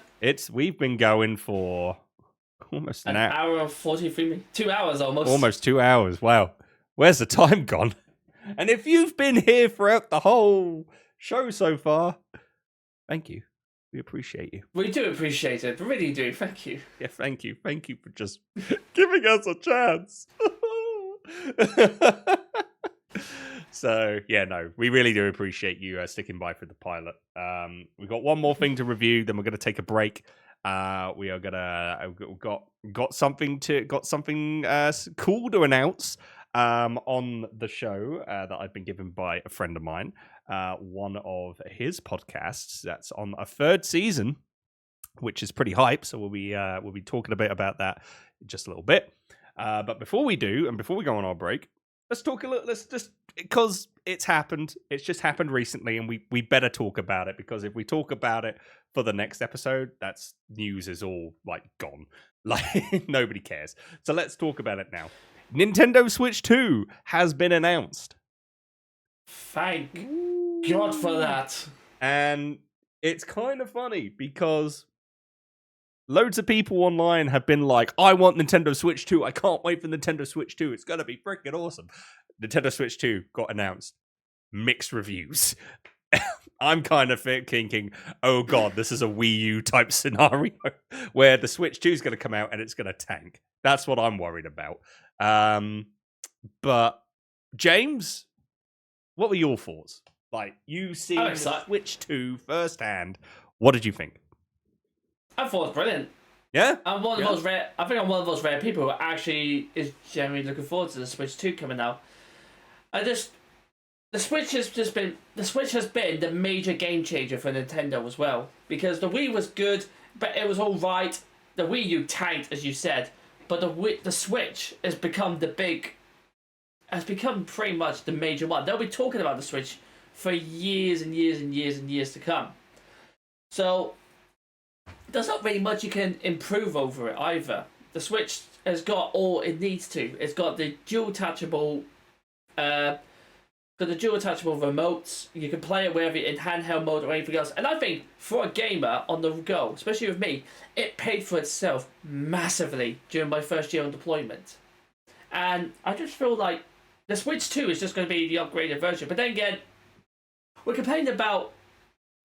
A: We've been going for almost an
B: hour and 43 minutes. 2 hours almost.
A: Almost 2 hours. Wow. Where's the time gone? And if you've been here throughout the whole show so far, thank you. We appreciate you.
B: We do appreciate it. We really do. Thank you.
A: Yeah, thank you. Thank you for just giving us a chance. So, yeah, no, we really do appreciate you sticking by for the pilot. We've got one more thing to review, then we're going to take a break. We are gonna got something cool to announce on the show that I've been given by a friend of mine. One of his podcasts that's on a third season, which is pretty hype. So we'll be talking a bit about that in just a little bit. But before we do, and before we go on our break, let's talk a little. Let's just, because it's happened. It's just happened recently, and we better talk about it, because if we talk about it for the next episode, that's news is all like gone. Like nobody cares. So let's talk about it now. Nintendo Switch 2 has been announced.
B: Thank God for that.
A: And it's kind of funny because loads of people online have been like, I want Nintendo Switch 2. I can't wait for Nintendo Switch 2. It's going to be freaking awesome. Nintendo Switch 2 got announced. Mixed reviews. I'm kind of thinking, oh God, this is a Wii U type scenario where the Switch 2 is going to come out and it's going to tank. That's what I'm worried about. But James, what were your thoughts? Like, you see the Switch 2 firsthand. What did you think?
B: I thought it was brilliant.
A: Yeah?
B: I'm one of those rare. I think I'm one of those rare people who actually is genuinely looking forward to the Switch 2 coming out. The Switch has been the major game changer for Nintendo as well, because the Wii was good, but it was all right. The Wii U tanked, as you said, but the Switch has become pretty much the major one. They'll be talking about the Switch for years and years and years and years to come. So there's not really much you can improve over it either. The Switch has got all it needs to. It's got the dual attachable remotes. You can play it whether in handheld mode or anything else. And I think for a gamer on the go, especially with me, it paid for itself massively during my first year on deployment. And I just feel like the Switch 2 is just going to be the upgraded version. But then again, we're complaining about,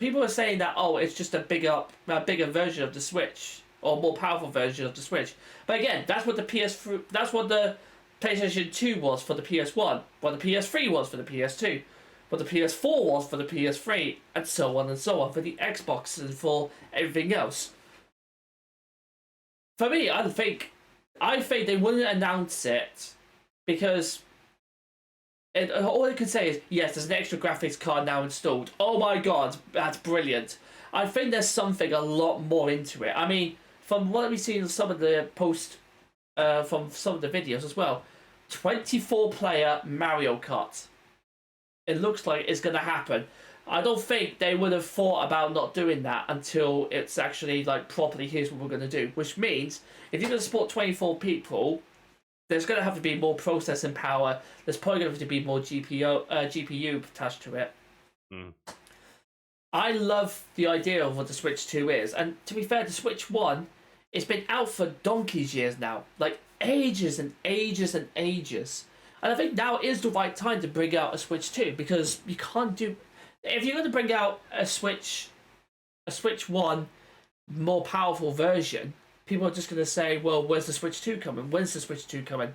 B: people are saying that, oh, it's just a bigger version of the Switch, or more powerful version of the Switch. But again, that's what the PlayStation 2 was for the PS1, what the PS3 was for the PS2, what the PS4 was for the PS3, and so on for the Xbox and for everything else. For me, I think they wouldn't announce it because all they could say is, yes, there's an extra graphics card now installed. Oh my God, that's brilliant. I think there's something a lot more into it. I mean, from what we've seen in some of the from some of the videos as well, 24-player Mario Kart. It looks like it's going to happen. I don't think they would have thought about not doing that until it's actually like properly, here's what we're going to do. Which means, if you're going to support 24 people, there's going to have to be more processing power. There's probably going to have to be more GPU attached to it. I love the idea of what the Switch 2 is. And to be fair, the Switch 1, it's been out for donkey's years now. Like, ages and ages and ages. And I think now is the right time to bring out a Switch 2, because you can't do... If you're going to bring out a Switch 1 more powerful version, people are just going to say, well, where's the Switch 2 coming? When's the Switch 2 coming?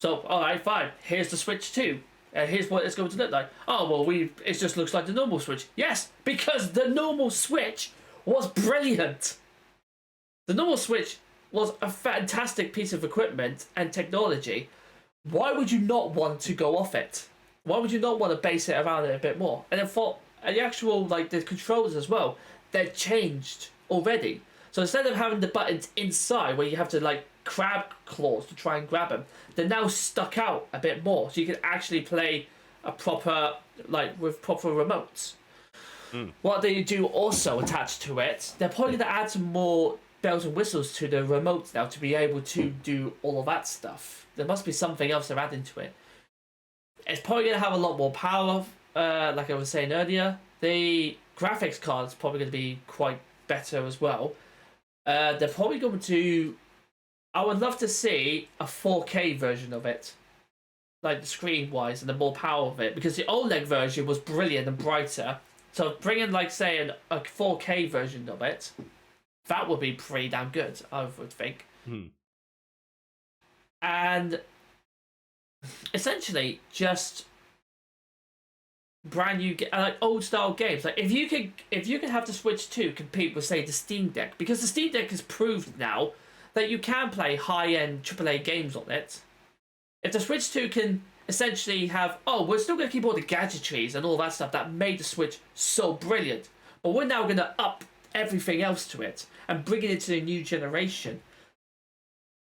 B: So, alright, fine. Here's the Switch 2. Here's what it's going to look like. Oh, well, it just looks like the normal Switch. Yes, because the normal Switch was brilliant. The normal Switch was a fantastic piece of equipment and technology. Why would you not want to go off it? Why would you not want to base it around it a bit more? And then for the actual, like, the controls as well, they're changed already. So instead of having the buttons inside where you have to, like, crab claws to try and grab them, they're now stuck out a bit more. So you can actually play a proper, like, with proper remotes. What they do also attached to it, they're probably going to add some more bells and whistles to the remotes now to be able to do all of that stuff. There must be something else they're adding to it. It's probably going to have a lot more power, like I was saying earlier. The graphics card is probably going to be quite better as well. They're probably going to... I would love to see a 4K version of it, like the screen-wise, and the more power of it, because the OLED version was brilliant and brighter. So bringing, like, say, a 4K version of it, that would be pretty damn good, I would think. And essentially, just brand new, like, old style games. Like, if you could have the Switch 2 compete with, say, the Steam Deck, because the Steam Deck has proved now that you can play high-end AAA games on it. If the Switch 2 can essentially have, we're still going to keep all the gadgetries and all that stuff that made the Switch so brilliant, but we're now going to up everything else to it and bring it into the new generation.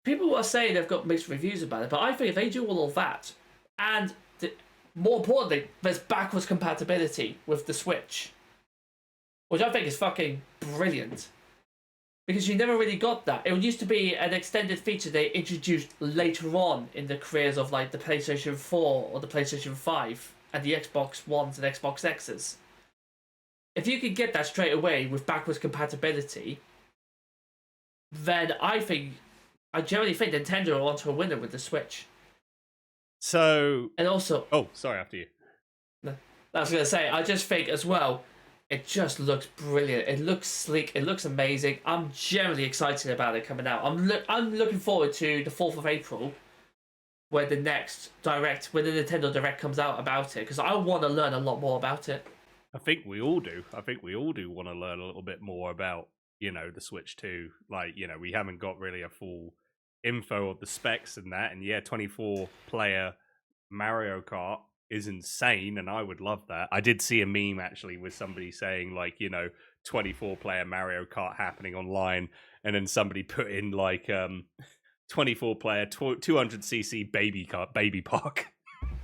B: People are saying they've got mixed reviews about it, but I think if they do all of that, and more importantly, there's backwards compatibility with the Switch, which I think is fucking brilliant. Because you never really got that. It used to be an extended feature they introduced later on in the careers of, like, the PlayStation 4 or the PlayStation 5 and the Xbox Ones and Xbox X's. If you could get that straight away with backwards compatibility, then I generally think Nintendo are onto a winner with the Switch.
A: So...
B: And also...
A: Oh, sorry, after you.
B: I was going to say, I just think as well, it just looks brilliant. It looks sleek. It looks amazing. I'm generally excited about it coming out. I'm looking forward to the 4th of April, where the next Direct, when the Nintendo Direct comes out about it, because I want to learn a lot more about it.
A: I think we all do. Want to learn a little bit more about, the Switch 2. Like, we haven't got really a full info of the specs and that. And yeah, 24-player Mario Kart is insane, and I would love that. I did see a meme actually with somebody saying, like, 24-player Mario Kart happening online, and then somebody put in, like, 24-player 200cc baby park.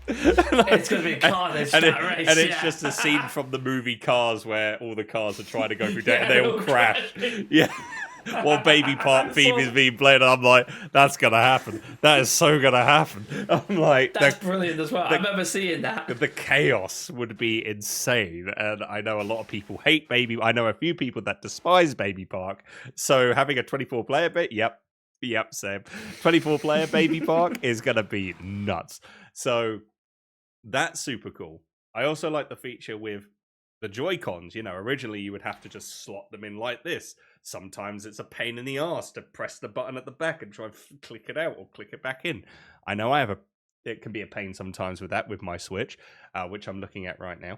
B: It's going to be carnage, that race.
A: And it's just a scene from the movie Cars where all the cars are trying to go through and they all crash. Yeah. While Baby Park theme is being played, and I'm like, that's going to happen. That is so going to happen. I'm like...
B: That's brilliant as well. I remember seeing that.
A: The chaos would be insane. And I know a lot of people hate I know a few people that despise Baby Park. So having a 24-player bit, yep, same. 24-player Baby Park is going to be nuts. So that's super cool. I also like the feature with the Joy-Cons. Originally you would have to just slot them in like this. Sometimes it's a pain in the arse to press the button at the back and try and click it out or click it back in. I know it can be a pain sometimes with that with my Switch, which I'm looking at right now.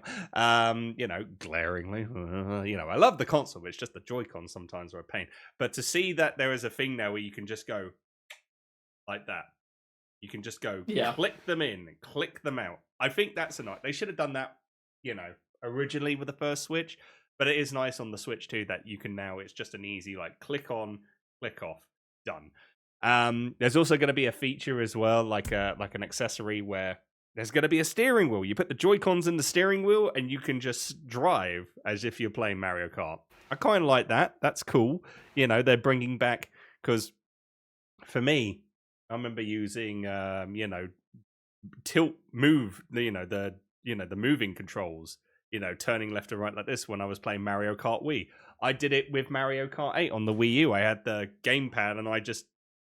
A: Glaringly, I love the console, but it's just the Joy-Cons sometimes are a pain. But to see that there is a thing now where you can just go like that. You can just go click them in and click them out. I think that's a nice. They should have done that, originally with the first Switch. But it is nice on the Switch too that you can now, it's just an easy, like, click on, click off, done. There's also going to be a feature as well, like an accessory where there's going to be a steering wheel. You put the Joy-Cons in the steering wheel and you can just drive as if you're playing Mario Kart. I kind of like that. That's cool. They're bringing back, because for me, I remember using, tilt move, the moving controls. Turning left and right like this when I was playing Mario Kart Wii. I did it with Mario Kart 8 on the Wii U. I had the gamepad and I just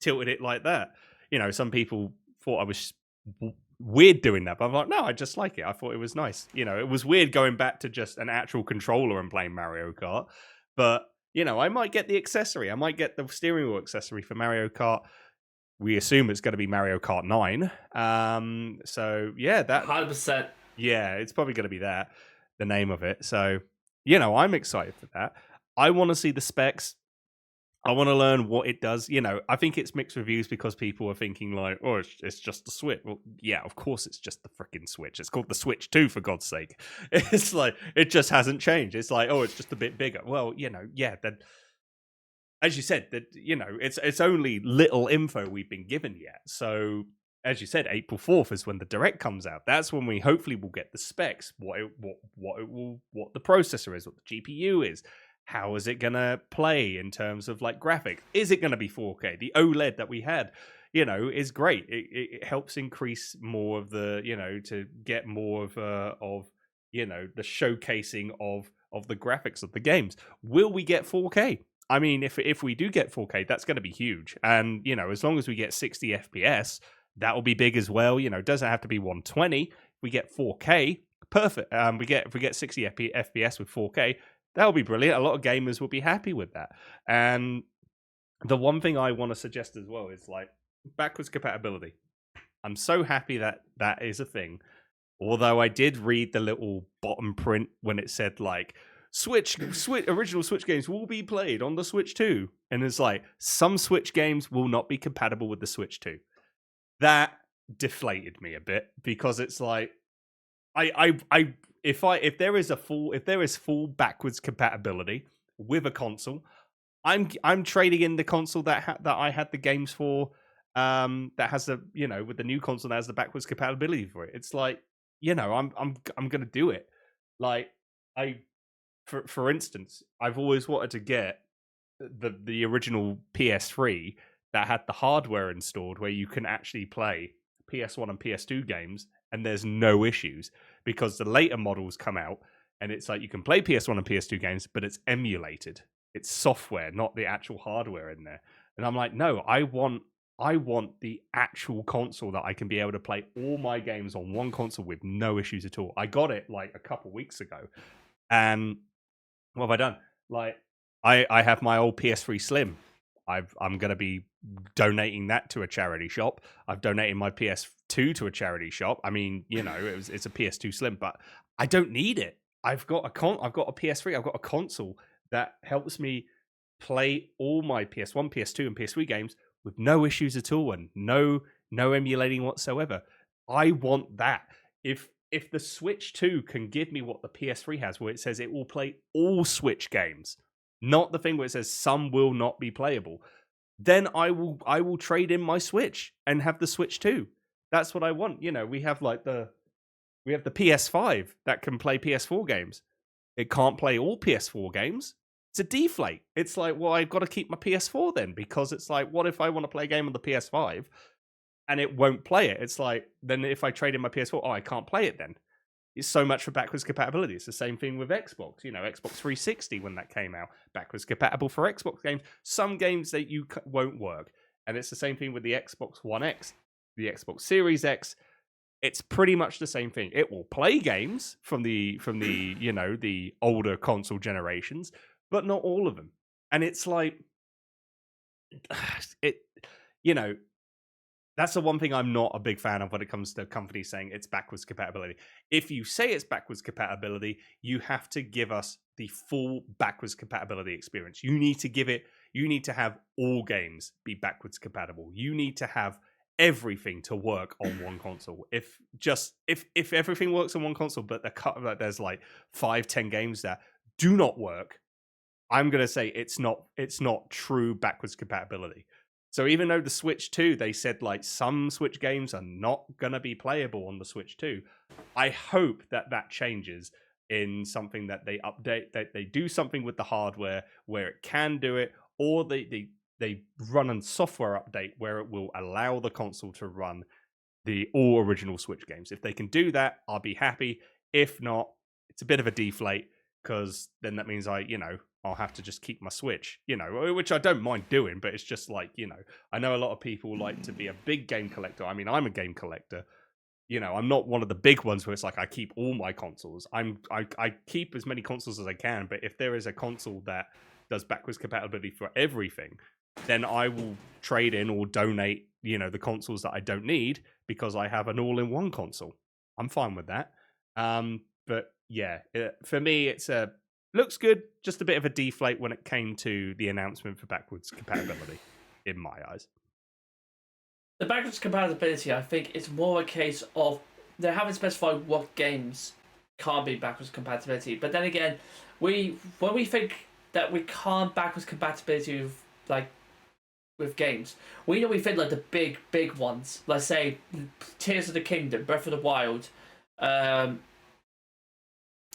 A: tilted it like that. Some people thought I was weird doing that, but I'm like, no, I just like it. I thought it was nice. It was weird going back to just an actual controller and playing Mario Kart. But, I might get the accessory. I might get the steering wheel accessory for Mario Kart. We assume it's going to be Mario Kart 9. So, yeah, that...
B: 100%.
A: Yeah, it's probably going to be that. The name of it. So, I'm excited for that. I want to see the specs. I want to learn what it does. I think it's mixed reviews because people are thinking like, oh, it's just the Switch. Well, yeah, of course it's just the freaking Switch. It's called the Switch 2, for God's sake. It's like, it just hasn't changed. It's like, oh, it's just a bit bigger. Well, yeah, then, as you said, that it's only little info we've been given yet. So, as you said, April 4th is when the Direct comes out. That's when we hopefully will get the specs, what the processor is, what the GPU is. How is it going to play in terms of like graphics? Is it going to be 4K? The OLED that we had, is great. It helps increase more of the, to get more of the showcasing of the graphics of the games. Will we get 4K? I mean, if we do get 4K, that's going to be huge. And, as long as we get 60 FPS, that will be big as well. It doesn't have to be 120. We get 4K, perfect. If we get 60 FPS with 4K, that'll be brilliant. A lot of gamers will be happy with that. And the one thing I want to suggest as well is like backwards compatibility. I'm so happy that that is a thing. Although I did read the little bottom print when it said like Switch original Switch games will be played on the Switch 2. And it's like some Switch games will not be compatible with the Switch 2. That deflated me a bit because it's like if there is full backwards compatibility with a console, I'm trading in the console that I had the games for, that has the with the new console that has the backwards compatibility for it. It's like I'm gonna do it. Like for instance, I've always wanted to get the original PS3 that had the hardware installed where you can actually play PS1 and PS2 games and there's no issues, because the later models come out and it's like you can play PS1 and PS2 games, but it's emulated. It's software, not the actual hardware in there. And I'm like, no, I want the actual console that I can be able to play all my games on one console with no issues at all. I got it like a couple weeks ago. And what have I done? Like I have my old PS3 Slim. I'm going to be donating that to a charity shop. I've donated my PS2 to a charity shop. I mean, it's a PS2 Slim, but I don't need it. I've got a PS3. I've got a console that helps me play all my PS1, PS2, and PS3 games with no issues at all and no emulating whatsoever. I want that. If the Switch 2 can give me what the PS3 has, where it says it will play all Switch games, not the thing where it says some will not be playable, then I will trade in my Switch and have the Switch 2. That's what I want. We have the PS5 that can play PS4 games. It can't play all PS4 games. It's a deflate. It's like, well, I've got to keep my PS4 then, because it's like, what if I want to play a game on the PS5 and it won't play it? It's like, then if I trade in my PS4, I can't play it then. It's so much for backwards compatibility. It's the same thing with Xbox. Xbox 360 when that came out, backwards compatible for Xbox games. Some games that you won't work, and it's the same thing with the Xbox One X, the Xbox Series X. It's pretty much the same thing. It will play games from the the older console generations, but not all of them. And it's like that's the one thing I'm not a big fan of when it comes to companies saying it's backwards compatibility. If you say it's backwards compatibility, you have to give us the full backwards compatibility experience. You need to have all games be backwards compatible. You need to have everything to work on one console. If everything works on one console, but there's like 5-10 games that do not work, I'm gonna say it's not true backwards compatibility. So even though the Switch 2, they said like some Switch games are not going to be playable on the Switch 2, I hope that changes in something that they update, that they do something with the hardware where it can do it, or they run a software update where it will allow the console to run the all original Switch games. If they can do that, I'll be happy. If not, it's a bit of a deflate, because then that means I'll have to just keep my Switch, which I don't mind doing, but it's just like, I know a lot of people like to be a big game collector. I mean, I'm a game collector. I'm not one of the big ones where it's like I keep all my consoles. I keep as many consoles as I can, but if there is a console that does backwards compatibility for everything, then I will trade in or donate, the consoles that I don't need, because I have an all-in-one console. I'm fine with that. But yeah, for me, it's a looks good. Just a bit of a deflate when it came to the announcement for backwards compatibility, in my eyes.
B: The backwards compatibility, I think, is more a case of they haven't specified what games can't be backwards compatibility. But then again, when we think that we can't backwards compatibility with games, we think like the big ones. Let's say Tears of the Kingdom, Breath of the Wild,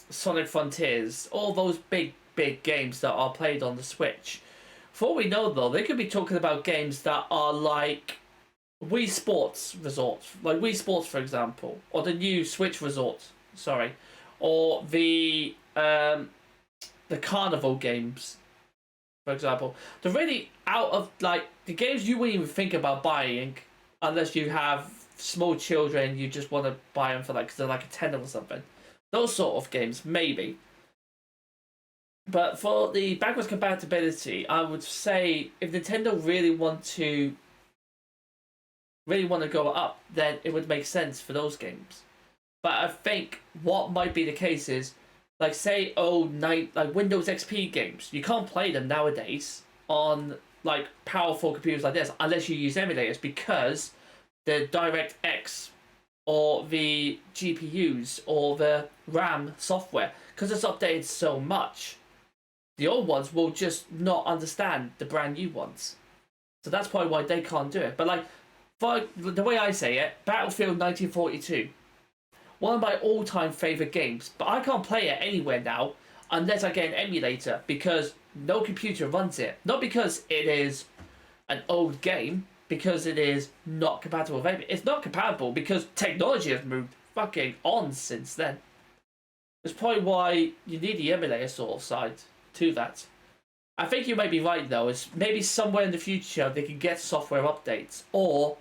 B: Sonic Frontiers, all those big games that are played on the Switch. For all we know, though, they could be talking about games that are like Wii Sports Resort, like Wii Sports, for example, or the new Switch Resort, or the Carnival games, for example. They're really out of, like, the games you wouldn't even think about buying unless you have small children, you just want to buy them for, like, 'cause they're like a tenner or something. Those sort of games, maybe. But for the backwards compatibility, I would say if Nintendo really want to go up, then it would make sense for those games. But I think what might be the case is, like, say, like Windows XP games, you can't play them nowadays on like powerful computers like this unless you use emulators, because the DirectX or the GPUs or the RAM software, because it's updated so much, the old ones will just not understand the brand new ones. So that's probably why they can't do it. But like, for the way I say it, Battlefield 1942, one of my all-time favourite games, but I can't play it anywhere now unless I get an emulator, because no computer runs it. Not because it is an old game, because it is not compatible with everything. It's not compatible because technology has moved fucking on since then. That's probably why you need the emulator sort of side to that. I think you may be right, though, is maybe somewhere in the future they can get software updates, or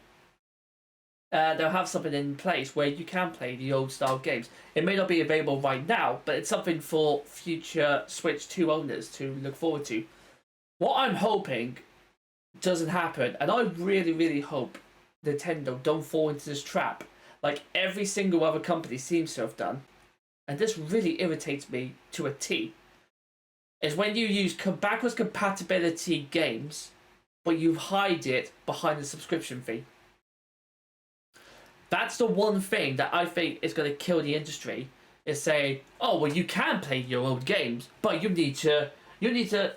B: they'll have something in place where you can play the old style games. It may not be available right now, but it's something for future Switch 2 owners to look forward to. What I'm hoping doesn't happen, and I really, really hope Nintendo don't fall into this trap like every single other company seems to have done, and this really irritates me to a T, is when you use backwards compatibility games, but you hide it behind the subscription fee. That's the one thing that I think is going to kill the industry, is saying, oh, well, you can play your old games, but you need to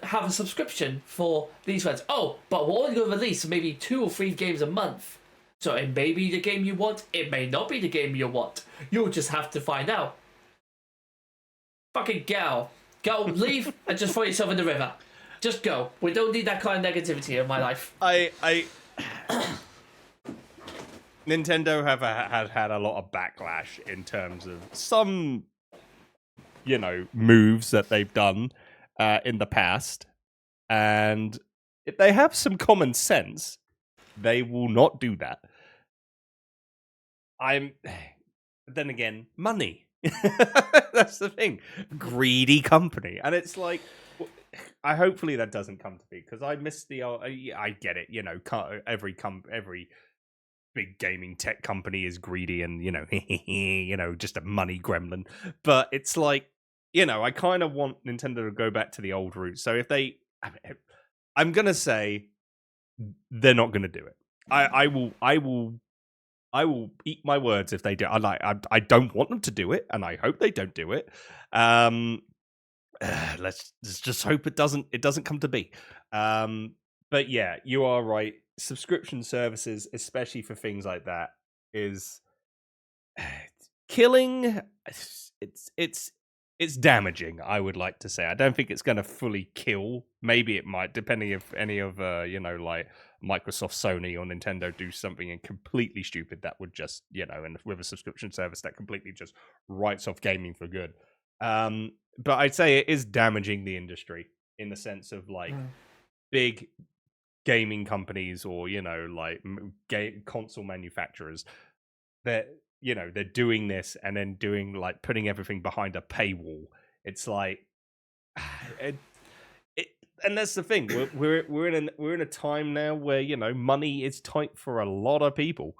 B: have a subscription for these ones. Oh, but we're only going to release maybe 2 or 3 games a month. So it may be the game you want, it may not be the game you want. You'll just have to find out. Fucking go, leave, and just throw yourself in the river. Just go. We don't need that kind of negativity in my life.
A: Nintendo have had a lot of backlash in terms of some, moves that they've done in the past, and if they have some common sense, they will not do that. Then again, money. That's the thing. Greedy company, and it's like, hopefully that doesn't come to be, because I miss the. I get it. Every big gaming tech company is greedy and, just a money gremlin. But it's like, I kind of want Nintendo to go back to the old roots. So if I'm going to say they're not going to do it. I will eat my words if they do. I don't want them to do it, and I hope they don't do it. Let's just hope it doesn't come to be. But yeah, you are right. Subscription services, especially for things like that, is killing. It's damaging, I would like to say. I don't think it's going to fully kill. Maybe it might, depending if any of like Microsoft, Sony, or Nintendo do something completely stupid that would just, and with a subscription service that completely just writes off gaming for good. But I'd say it is damaging the industry in the sense of like big gaming companies or like console manufacturers that they're doing this and then doing like putting everything behind a paywall. It's like and that's the thing, we're in a time now where money is tight for a lot of people.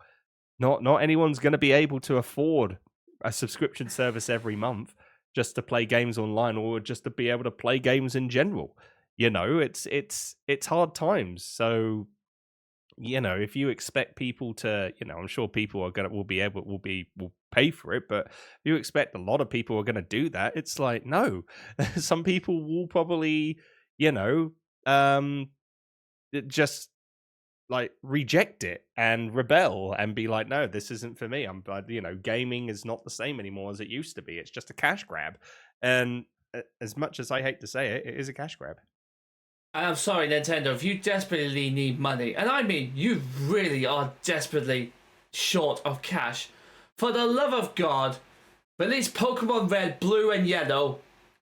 A: Not anyone's going to be able to afford a subscription service every month. just to play games online or just to be able to play games in general. It's hard times. So, if you expect people to, I'm sure people will pay for it, but if you expect a lot of people are gonna do that, it's like, no. Some people will probably, just like reject it and rebel and be like, no, this isn't for me. Gaming is not the same anymore as it used to be. It's just a cash grab. And as much as I hate to say it, it is a cash grab.
B: I'm sorry, Nintendo, if you desperately need money, and I mean you really are desperately short of cash, for the love of God, release Pokemon Red, Blue, and Yellow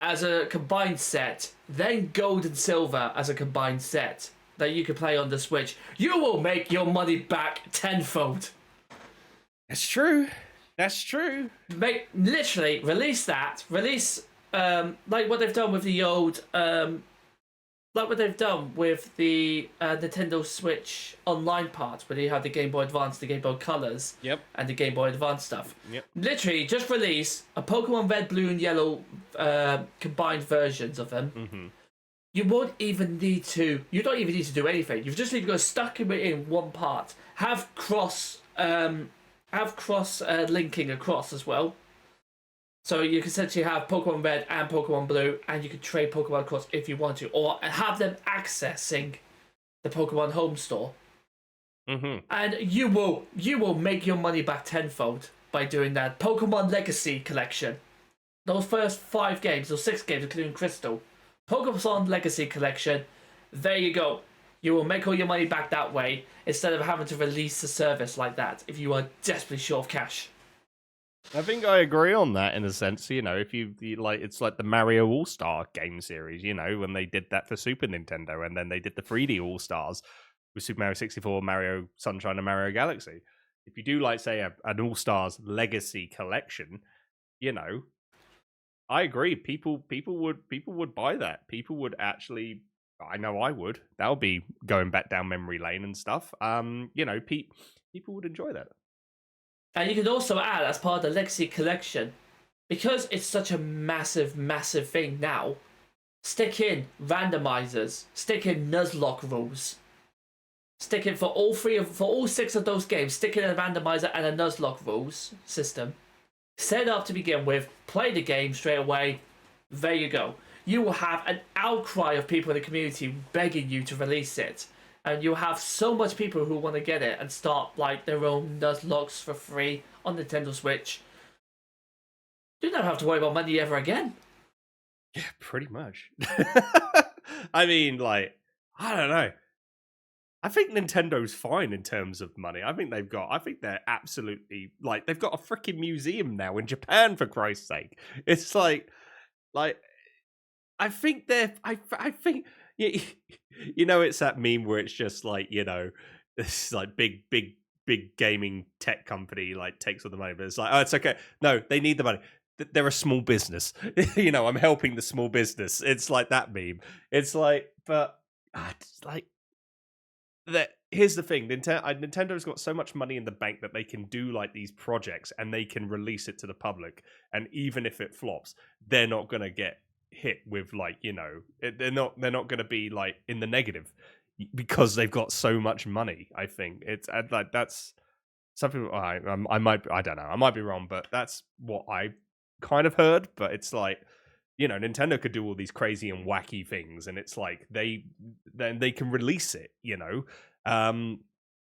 B: as a combined set, then Gold and Silver as a combined set that you can play on the Switch. You will make your money back tenfold.
A: That's true.
B: Literally, release that. Release, like what they've done with the old... like what they've done with the Nintendo Switch online part, where you have the Game Boy Advance, the Game Boy Colors, and the Game Boy Advance stuff. Literally, just release a Pokemon Red, Blue, and Yellow combined versions of them.
A: Mm-hmm.
B: You don't even need to do anything. You've just need to go stuck in one part. Have cross linking across as well. So you can essentially have Pokemon Red and Pokemon Blue, and you can trade Pokemon across if you want to, or have them accessing the Pokemon Home Store.
A: Mm-hmm.
B: And you will make your money back tenfold by doing that. Pokemon Legacy Collection. Those first 5 games, or 6 games, including Crystal. Pokemon Legacy Collection. There you go. You will make all your money back that way, instead of having to release the service like that if you are desperately short of cash.
A: I think I agree on that in a sense. If you like, it's like the Mario All-Star game series, when they did that for Super Nintendo, and then they did the 3D All-Stars with Super Mario 64, Mario Sunshine, and Mario Galaxy. If you do, like, say, an All-Stars Legacy Collection, I agree. People would buy that. People would actually. I know I would. That would be going back down memory lane and stuff. People would enjoy that.
B: And you can also add, as part of the Legacy Collection, because it's such a massive, massive thing now, stick in randomizers, stick in Nuzlocke rules, stick in for all 6 of those games, stick in a randomizer and a Nuzlocke rules system. Set up to begin with, play the game straight away, there you go. You will have an outcry of people in the community begging you to release it. And you'll have so much people who want to get it and start like their own Nuzlocks for free on Nintendo Switch. You don't have to worry about money ever again.
A: Yeah, pretty much. I mean, like, I don't know. I think Nintendo's fine in terms of money. I think they're absolutely, like, they've got a freaking museum now in Japan, for Christ's sake. It's like, I think it's that meme where it's just like, this like big gaming tech company like takes all the money, but it's like, oh, it's okay. No, they need the money. They're a small business. I'm helping the small business. It's like that meme. It's like, but it's like that. Here's the thing: Nintendo's got so much money in the bank that they can do like these projects and they can release it to the public. And even if it flops, they're not gonna get hit with like, they're not going to be like in the negative because they've got so much money. I think it's like that's something I don't know, I might be wrong, but that's what I kind of heard. But it's like, Nintendo could do all these crazy and wacky things, and it's like they can release it,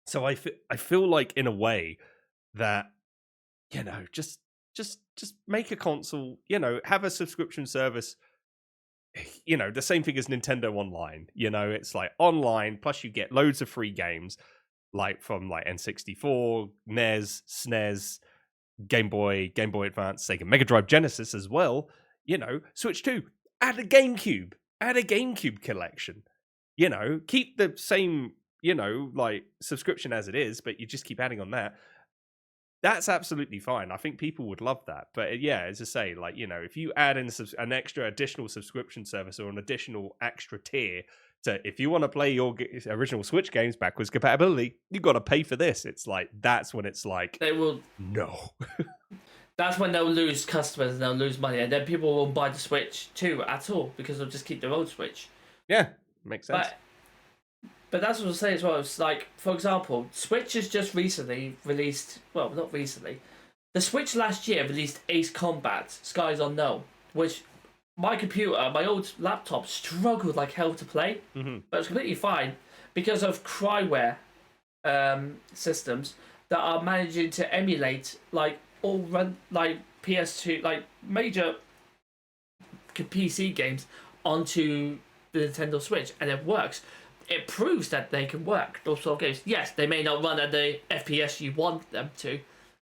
A: so I feel like in a way that just make a console, have a subscription service, the same thing as Nintendo Online. It's like online, plus you get loads of free games, like from like N64, NES, SNES, Game Boy Advance, Sega Mega Drive, Genesis as well. Switch 2, add a GameCube collection. Keep the same, like subscription as it is, but you just keep adding on that. That's absolutely fine. I think people would love that. But yeah, as I say, like, if you add in an extra additional subscription service or an additional extra tier, so if you want to play your original Switch games backwards compatibility, you've got to pay for this. It's like, that's when it's like,
B: they will
A: no.
B: That's when they'll lose customers and they'll lose money, and then people won't buy the Switch 2 at all because they'll just keep their own Switch.
A: Yeah, makes sense.
B: But that's what I'm saying as well. It's like, for example, Switch has just recently released. Well, not recently. The Switch last year released Ace Combat: Skies Unknown, which my computer, my old laptop, struggled like hell to play, but it was completely fine because of Cryware systems that are managing to emulate like all run like PS2, like major PC games onto the Nintendo Switch, and it works. It proves that they can work, those sort of games. Yes, they may not run at the FPS you want them to,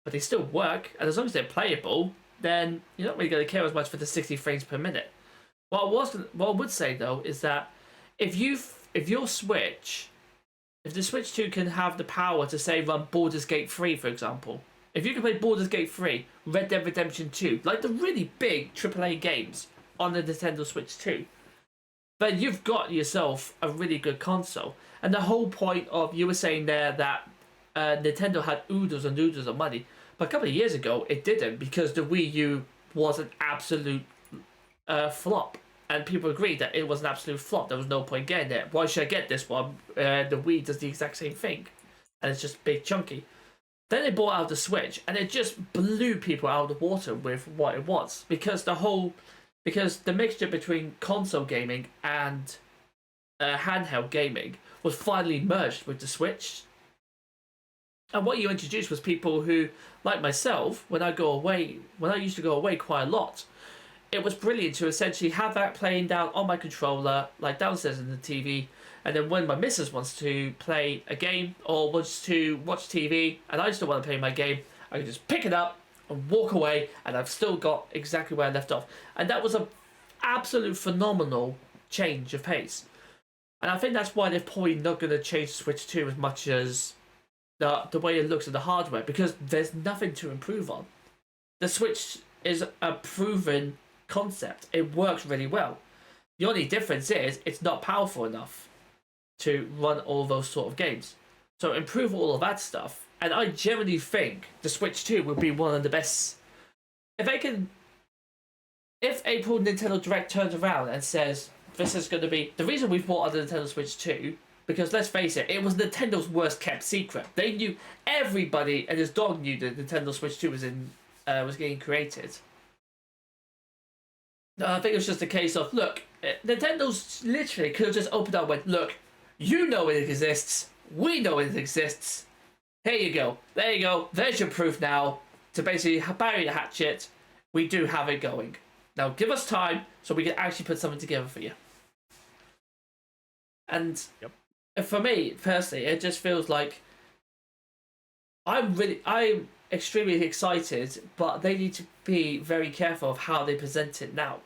B: but they still work, and as long as they're playable, then you're not really going to care as much for the 60 frames per minute. What I would say though is that if the Switch 2 can have the power to say run Baldur's Gate 3, for example, if you can play Baldur's Gate 3, Red Dead Redemption 2, like the really big AAA games on the Nintendo Switch 2, then you've got yourself a really good console. And the whole point of, you were saying there that Nintendo had oodles and oodles of money, but a couple of years ago it didn't, because the Wii U was an absolute flop. And people agreed that it was an absolute flop. There was no point getting it. Why should I get this one? The Wii does the exact same thing, and it's just big chunky. Then they brought out the Switch, and it just blew people out of the water with what it was, because the mixture between console gaming and handheld gaming was finally merged with the Switch. And what you introduced was people who, like myself, when I used to go away quite a lot, it was brilliant to essentially have that playing down on my controller, like downstairs in the TV, and then when my missus wants to play a game or wants to watch TV and I still want to play my game, I can just pick it up and walk away, and I've still got exactly where I left off. And that was an absolute phenomenal change of pace. And I think that's why they're probably not going to change Switch 2 as much as the way it looks at the hardware, because there's nothing to improve on. The Switch is a proven concept. It works really well. The only difference is it's not powerful enough to run all those sort of games. So improve all of that stuff, and I generally think the Switch 2 would be one of the best. If April Nintendo Direct turns around and says this is going to be the reason we bought the Nintendo Switch 2, because let's face it was Nintendo's worst kept secret. They knew, everybody and his dog knew that Nintendo Switch 2 was getting created. I think it was just a case of, look, Nintendo's literally could have just opened up and went, look, you know it exists, we know it exists, here you go, there you go, there's your proof now to basically bury the hatchet. We do have it going. Now give us time so we can actually put something together for you. And for me, personally, it just feels like I'm extremely excited, but they need to be very careful of how they present it now.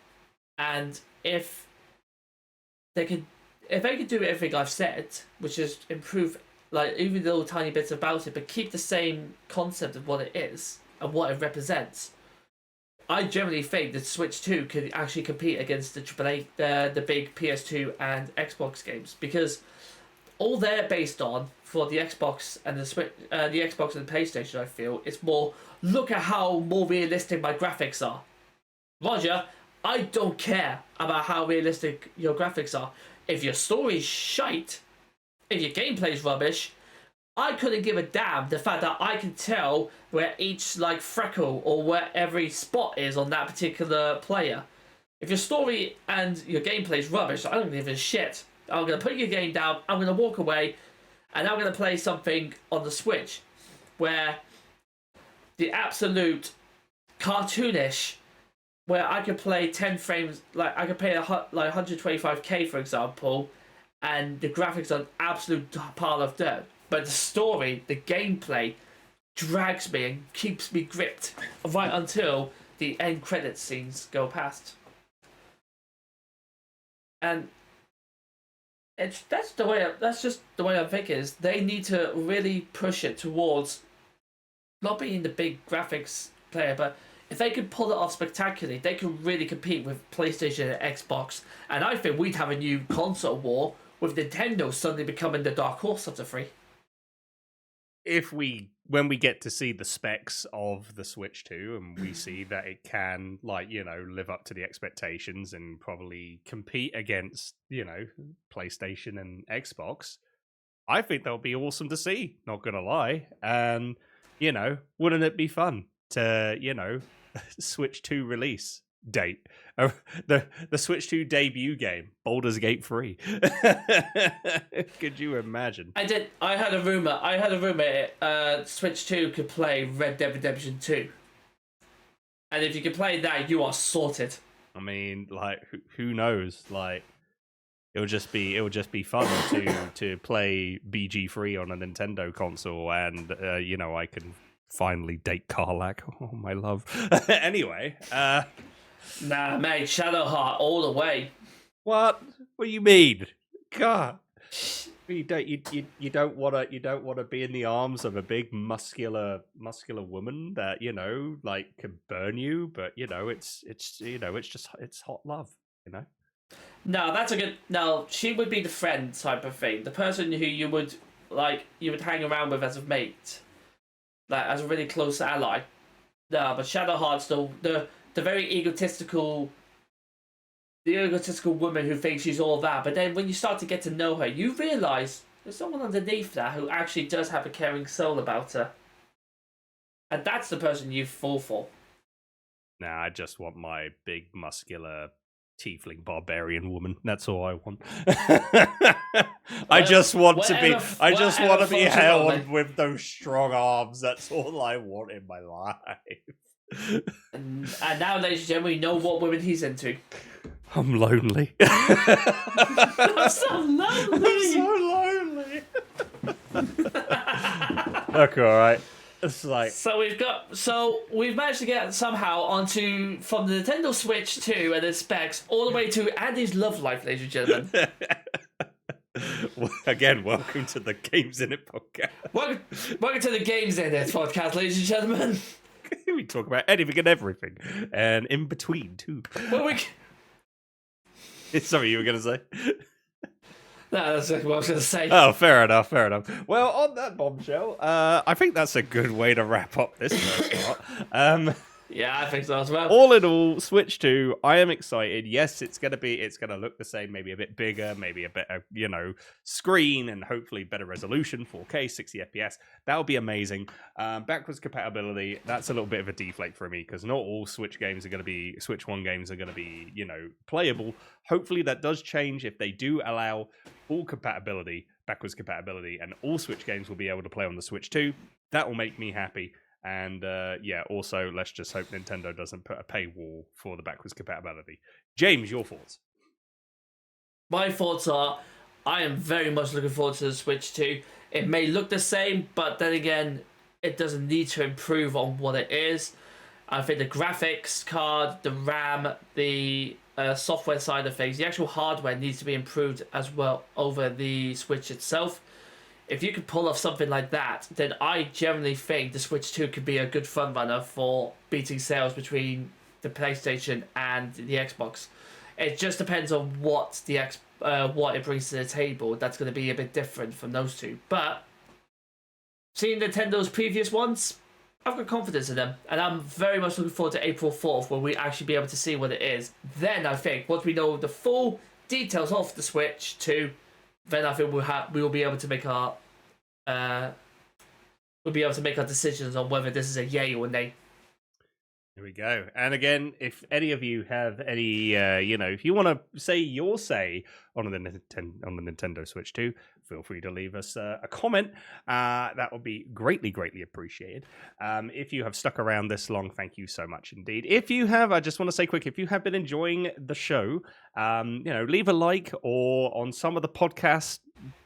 B: And if they could do everything I've said, which is improve, like, even little tiny bits about it, but keep the same concept of what it is and what it represents, I generally think that Switch 2 could actually compete against the AAA, the big PS2 and Xbox games, because all they're based on for the Xbox and the Switch, the Xbox and the PlayStation, I feel, it's more, look at how more realistic my graphics are. Roger, I don't care about how realistic your graphics are. If your story's shite, if your gameplay's rubbish, I couldn't give a damn the fact that I can tell where each like freckle or where every spot is on that particular player. If your story and your gameplay's rubbish, I don't give a shit. I'm going to put your game down, I'm going to walk away, and I'm going to play something on the Switch where the absolute cartoonish, where I could play 10 frames, like I could play like 125k for example, and the graphics are an absolute pile of dirt. But the story, the gameplay, drags me and keeps me gripped right until the end credits scenes go past. And that's just the way I'm thinking, is they need to really push it towards not being the big graphics player, but if they could pull it off spectacularly, they could really compete with PlayStation and Xbox. And I think we'd have a new console war with Nintendo suddenly becoming the dark horse of the three.
A: when we get to see the specs of the Switch 2 and we see that it can, like, live up to the expectations and probably compete against, PlayStation and Xbox, I think that'll be awesome to see, not gonna lie. And, wouldn't it be fun to, Switch 2 release date, the Switch 2 debut game, Baldur's Gate 3. Could you imagine?
B: I had a rumor Switch 2 could play Red Dead Redemption 2, and if you can play that, you are sorted.
A: I mean, like, who knows? Like, it'll just be fun to play BG3 on a Nintendo console, and I can finally date Karlak. Oh my love. Anyway,
B: nah, mate, Shadowheart all the way.
A: What do you mean? God, you don't want to be in the arms of a big muscular woman that like can burn you, but it's hot love,
B: No, that's a good. No, she would be the friend type of thing, the person who you would hang around with as a mate, like as a really close ally. No, but Shadowheart's the very egotistical woman who thinks she's all that. But then when you start to get to know her, you realise there's someone underneath that who actually does have a caring soul about her. And that's the person you fall for.
A: Nah, I just want my big muscular tiefling barbarian woman. That's all I want. I just want to be held with those strong arms. That's all I want in my life.
B: And now, ladies and gentlemen, we know what women he's into.
A: I'm lonely.
B: I'm so lonely.
A: Look, all right. It's like
B: we've managed to get somehow onto from the Nintendo Switch 2 and its specs all the way to Andy's love life, ladies and gentlemen.
A: Again, welcome to the Games Innit Podcast.
B: Welcome to the Games Innit Podcast, ladies and gentlemen.
A: We talk about anything and everything, and in between too.
B: Well,
A: Sorry, you were going to say?
B: No, that's what I was going to say.
A: Oh, fair enough. Well, on that bombshell, I think that's a good way to wrap up this first part.
B: Yeah, I think so as well.
A: All in all, Switch 2, I am excited. Yes, it's gonna look the same, maybe a bit bigger, maybe a better, screen, and hopefully better resolution, 4K, 60 FPS. That'll be amazing. Backwards compatibility, that's a little bit of a deflate for me because not all Switch 1 games are gonna be, playable. Hopefully that does change if they do allow full compatibility, backwards compatibility, and all Switch games will be able to play on the Switch 2. That will make me happy. And also, let's just hope Nintendo doesn't put a paywall for the backwards compatibility. James, your thoughts?
B: My thoughts are, I am very much looking forward to the Switch 2. It may look the same, but then again, it doesn't need to improve on what it is. I think the graphics card, the RAM, the software side of things, the actual hardware needs to be improved as well over the Switch itself. If you could pull off something like that, then I generally think the Switch 2 could be a good front runner for beating sales between the PlayStation and the Xbox. It just depends on what what it brings to the table. That's going to be a bit different from those two. But seeing Nintendo's previous ones, I've got confidence in them, and I'm very much looking forward to April 4th, where we actually be able to see what it is. Then I think once we know the full details of the Switch 2. Then I think we will be able to make our decisions on whether this is a yay or nay.
A: Here we go. And again, if any of you have any, if you want to say your say on the Nintendo Switch 2, feel free to leave us a comment. That would be greatly, greatly appreciated. If you have stuck around this long, thank you so much indeed. If you have, I just want to say quick, if you have been enjoying the show, leave a like, or on some of the podcast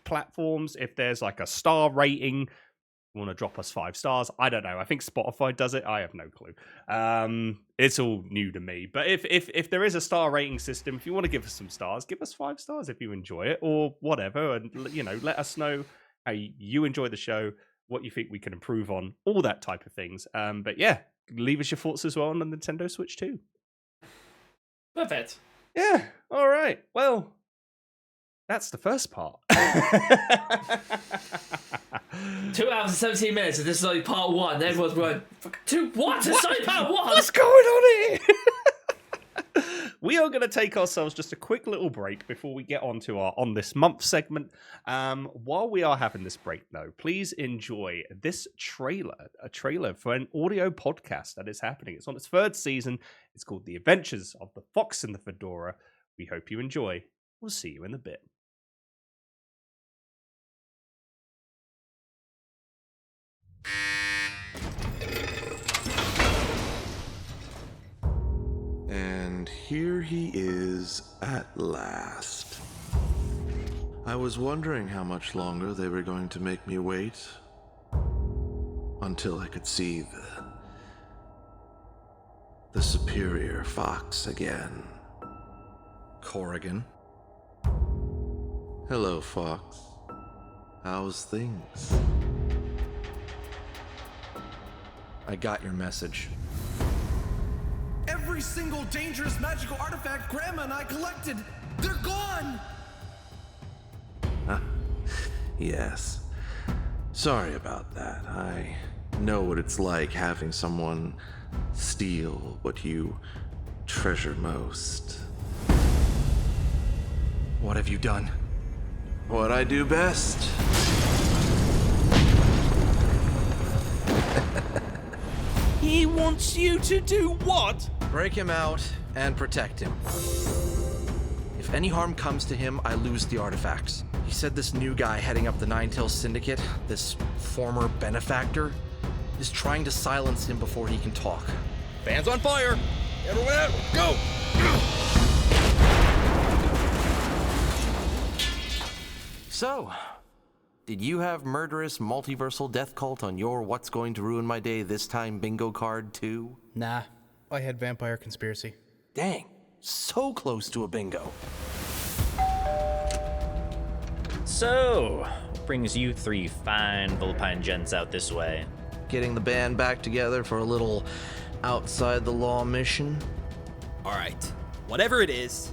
A: platforms, if there's like a star rating, want to drop us 5 stars. I don't know. I think Spotify does it. I have no clue. It's all new to me. But if there is a star rating system, if you want to give us some stars, give us 5 stars if you enjoy it or whatever. And, let us know how you enjoy the show, what you think we can improve on, all that type of things. But yeah, leave us your thoughts as well on the Nintendo Switch 2.
B: Perfect.
A: Yeah. All right. Well, that's the first part.
B: 2 hours and 17 minutes, and this is only part one. Everyone's going, what? It's only part one!
A: What's going on here? We are going to take ourselves just a quick little break before we get on to our On This Month segment. While we are having this break, though, please enjoy this trailer, a trailer for an audio podcast that is happening. It's on its 3rd season. It's called The Adventures of the Fox and the Fedora. We hope you enjoy. We'll see you in a bit.
C: And here he is at last. I was wondering how much longer they were going to make me wait. Until I could see the superior fox again.
D: Corrigan.
C: Hello, Fox. How's things?
D: I got your message.
E: Every single dangerous magical artifact Grandma and I collected, they're gone!
C: Yes. Sorry about that. I know what it's like having someone steal what you treasure most.
D: What have you done?
C: What I do best.
F: He wants you to do what?
D: Break him out and protect him. If any harm comes to him, I lose the artifacts. He said this new guy heading up the Nine-Tails Syndicate, this former benefactor, is trying to silence him before he can talk.
F: Fans on fire! Everyone out, go!
D: So, did you have murderous multiversal death cult on your What's Going to Ruin My Day This Time bingo card too?
G: Nah, I had vampire conspiracy.
D: Dang, so close to a bingo.
H: So, what brings you 3 fine Vulpine gents out this way?
D: Getting the band back together for a little outside the law mission.
F: Alright, whatever it is,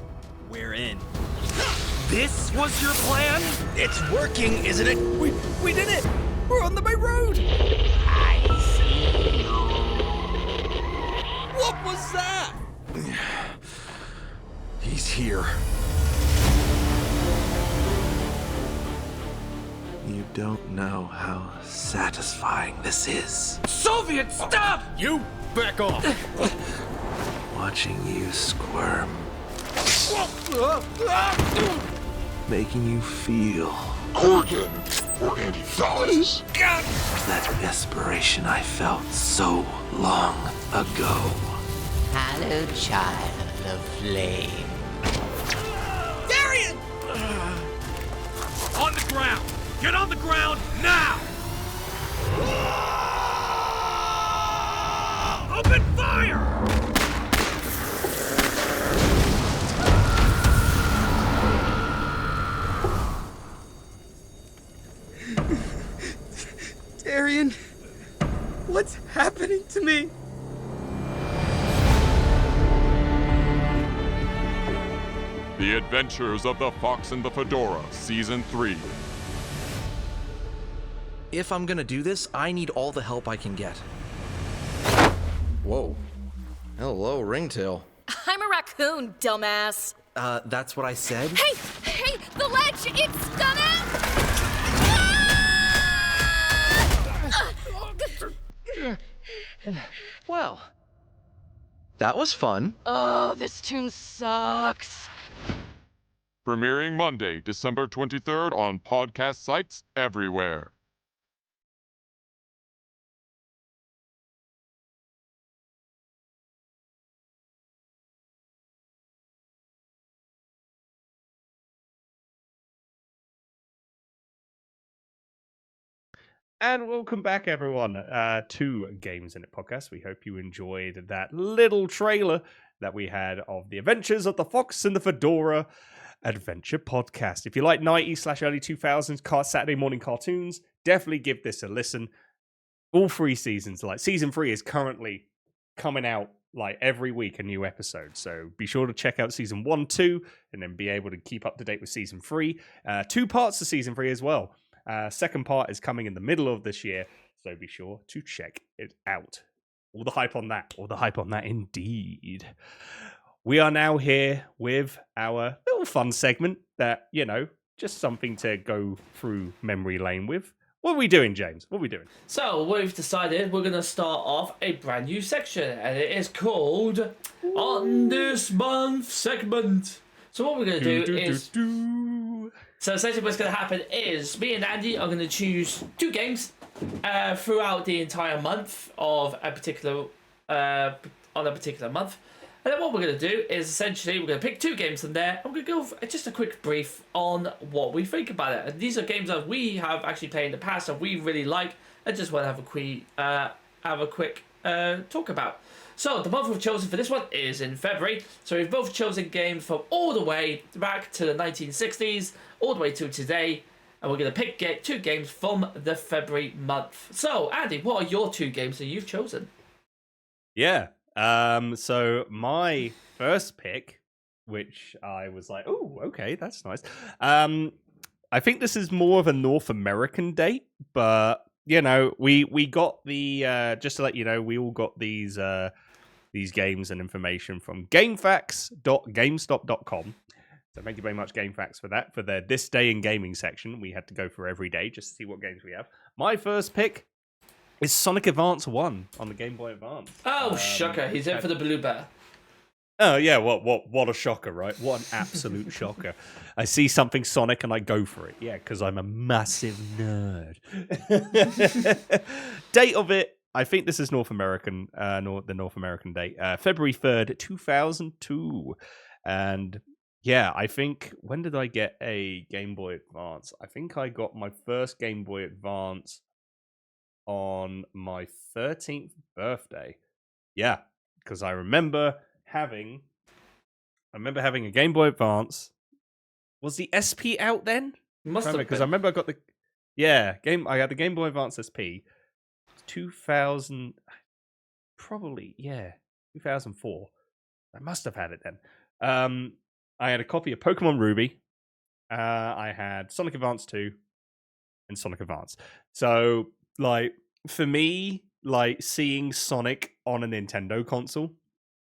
F: we're in. This was your plan? It's working, isn't it? We did it! We're on the main road! I see you. What was that?
D: He's here.
C: You don't know how satisfying this is.
F: Soviet, stop! You back off!
C: Watching you squirm. Making you feel
I: Corrigan or Anti-Phallus.
C: that desperation I felt so long ago.
J: Hallowed child of flame.
F: Darian! On the ground! Get on the ground now! Open fire!
E: Darian, what's happening to me?
I: The Adventures of the Fox and the Fedora, Season 3.
D: If I'm gonna do this, I need all the help I can get. Whoa. Hello, Ringtail.
J: I'm a raccoon, dumbass.
D: That's what I said?
J: Hey, the ledge, it's gonna...
D: Well, that was fun.
J: Oh, this tune sucks.
I: Premiering Monday, December 23rd on podcast sites everywhere.
A: And welcome back, everyone, to Games Innit Podcast. We hope you enjoyed that little trailer that we had of The Adventures of the Fox and the Fedora Adventure Podcast. If you like 90s/early 2000s Saturday morning cartoons, definitely give this a listen. All 3 seasons, like season 3 is currently coming out like every week, a new episode. So be sure to check out season 1, 2, and then be able to keep up to date with season 3. 2 parts of season 3 as well. Second part is coming in the middle of this year, so be sure to check it out. All the hype on that. All the hype on that indeed. We are now here with our little fun segment that, just something to go through memory lane with. What are we doing, James? What are we doing?
B: So we've decided we're going to start off a brand new section, and it is called On This Month Segment. So what we're going to do is... So essentially what's going to happen is me and Andy are going to choose 2 games throughout the entire month of a particular month. And then what we're going to do is essentially we're going to pick 2 games from there, and we're going to go just a quick brief on what we think about it. And these are games that we have actually played in the past and we really like, and just want to have a quick talk about. So the month we've chosen for this one is in February. So we've both chosen games from all the way back to the 1960s, all the way to today, and we're going to pick 2 games from the February month. So Andy, what are your 2 games that you've chosen?
A: Yeah. So my first pick, which I was like, oh, okay, that's nice. I think this is more of a North American date, but we got the just to let you know, we all got these games and information from GameFAQs.GameStop.com. So thank you very much, GameFAQs, for that. For their This Day in Gaming section, we had to go for every day just to see what games we have. My first pick is Sonic Advance 1 on the Game Boy Advance.
B: Oh, shocker. He's in for the blue bear.
A: Oh, yeah. What a shocker, right? What an absolute shocker. I see something Sonic and I go for it. Yeah, because I'm a massive nerd. Date of it, I think this is North American, the North American date. February 3rd, 2002. And yeah, I think, when did I get a Game Boy Advance? I think I got my first Game Boy Advance on my 13th birthday. Yeah, because I remember having a Game Boy Advance. Was the SP out then?
B: Must have been.
A: Because I remember I got I had the Game Boy Advance SP 2000, probably, 2004. I must have had it then. I had a copy of Pokemon Ruby. I had Sonic Advance 2 and Sonic Advance. So, for me, seeing Sonic on a Nintendo console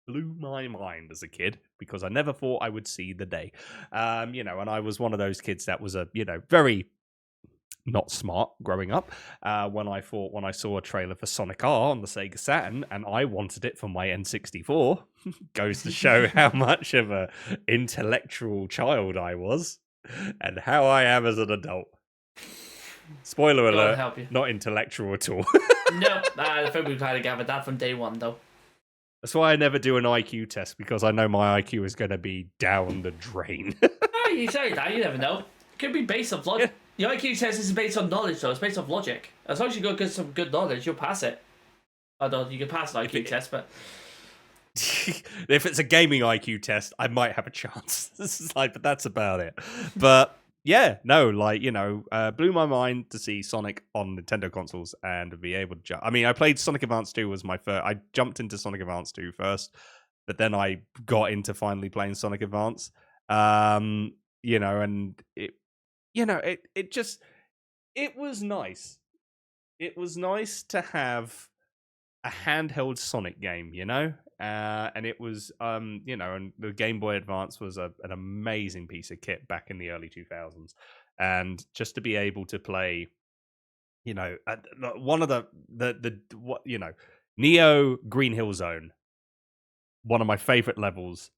A: blew my mind as a kid, because I never thought I would see the day. And I was one of those kids that was very not smart growing up. When I saw a trailer for Sonic R on the Sega Saturn, and I wanted it for my N64, goes to show how much of a intellectual child I was, and how I am as an adult. Spoiler alert, not intellectual at all.
B: Nope, I think we kind of gathered that from day one, though.
A: That's why I never do an IQ test, because I know my IQ is going to be down the drain.
B: Oh, you say that, you never know. It could be based on logic. Yeah. The IQ test isn't based on knowledge, though. It's based on logic. As long as you got some good knowledge, you'll pass it. Although you can pass an IQ test, but...
A: If it's a gaming IQ test, I might have a chance. But that's about it. But... yeah, no, blew my mind to see Sonic on Nintendo consoles and be able to jump. I mean, I played Sonic Advance 2 was my first. I jumped into Sonic Advance 2 first, but then I got into finally playing Sonic Advance. And it was nice. It was nice to have a handheld Sonic game, and it was, and the Game Boy Advance was an amazing piece of kit back in the early 2000s. And just to be able to play, one of Neo Green Hill Zone, one of my favorite levels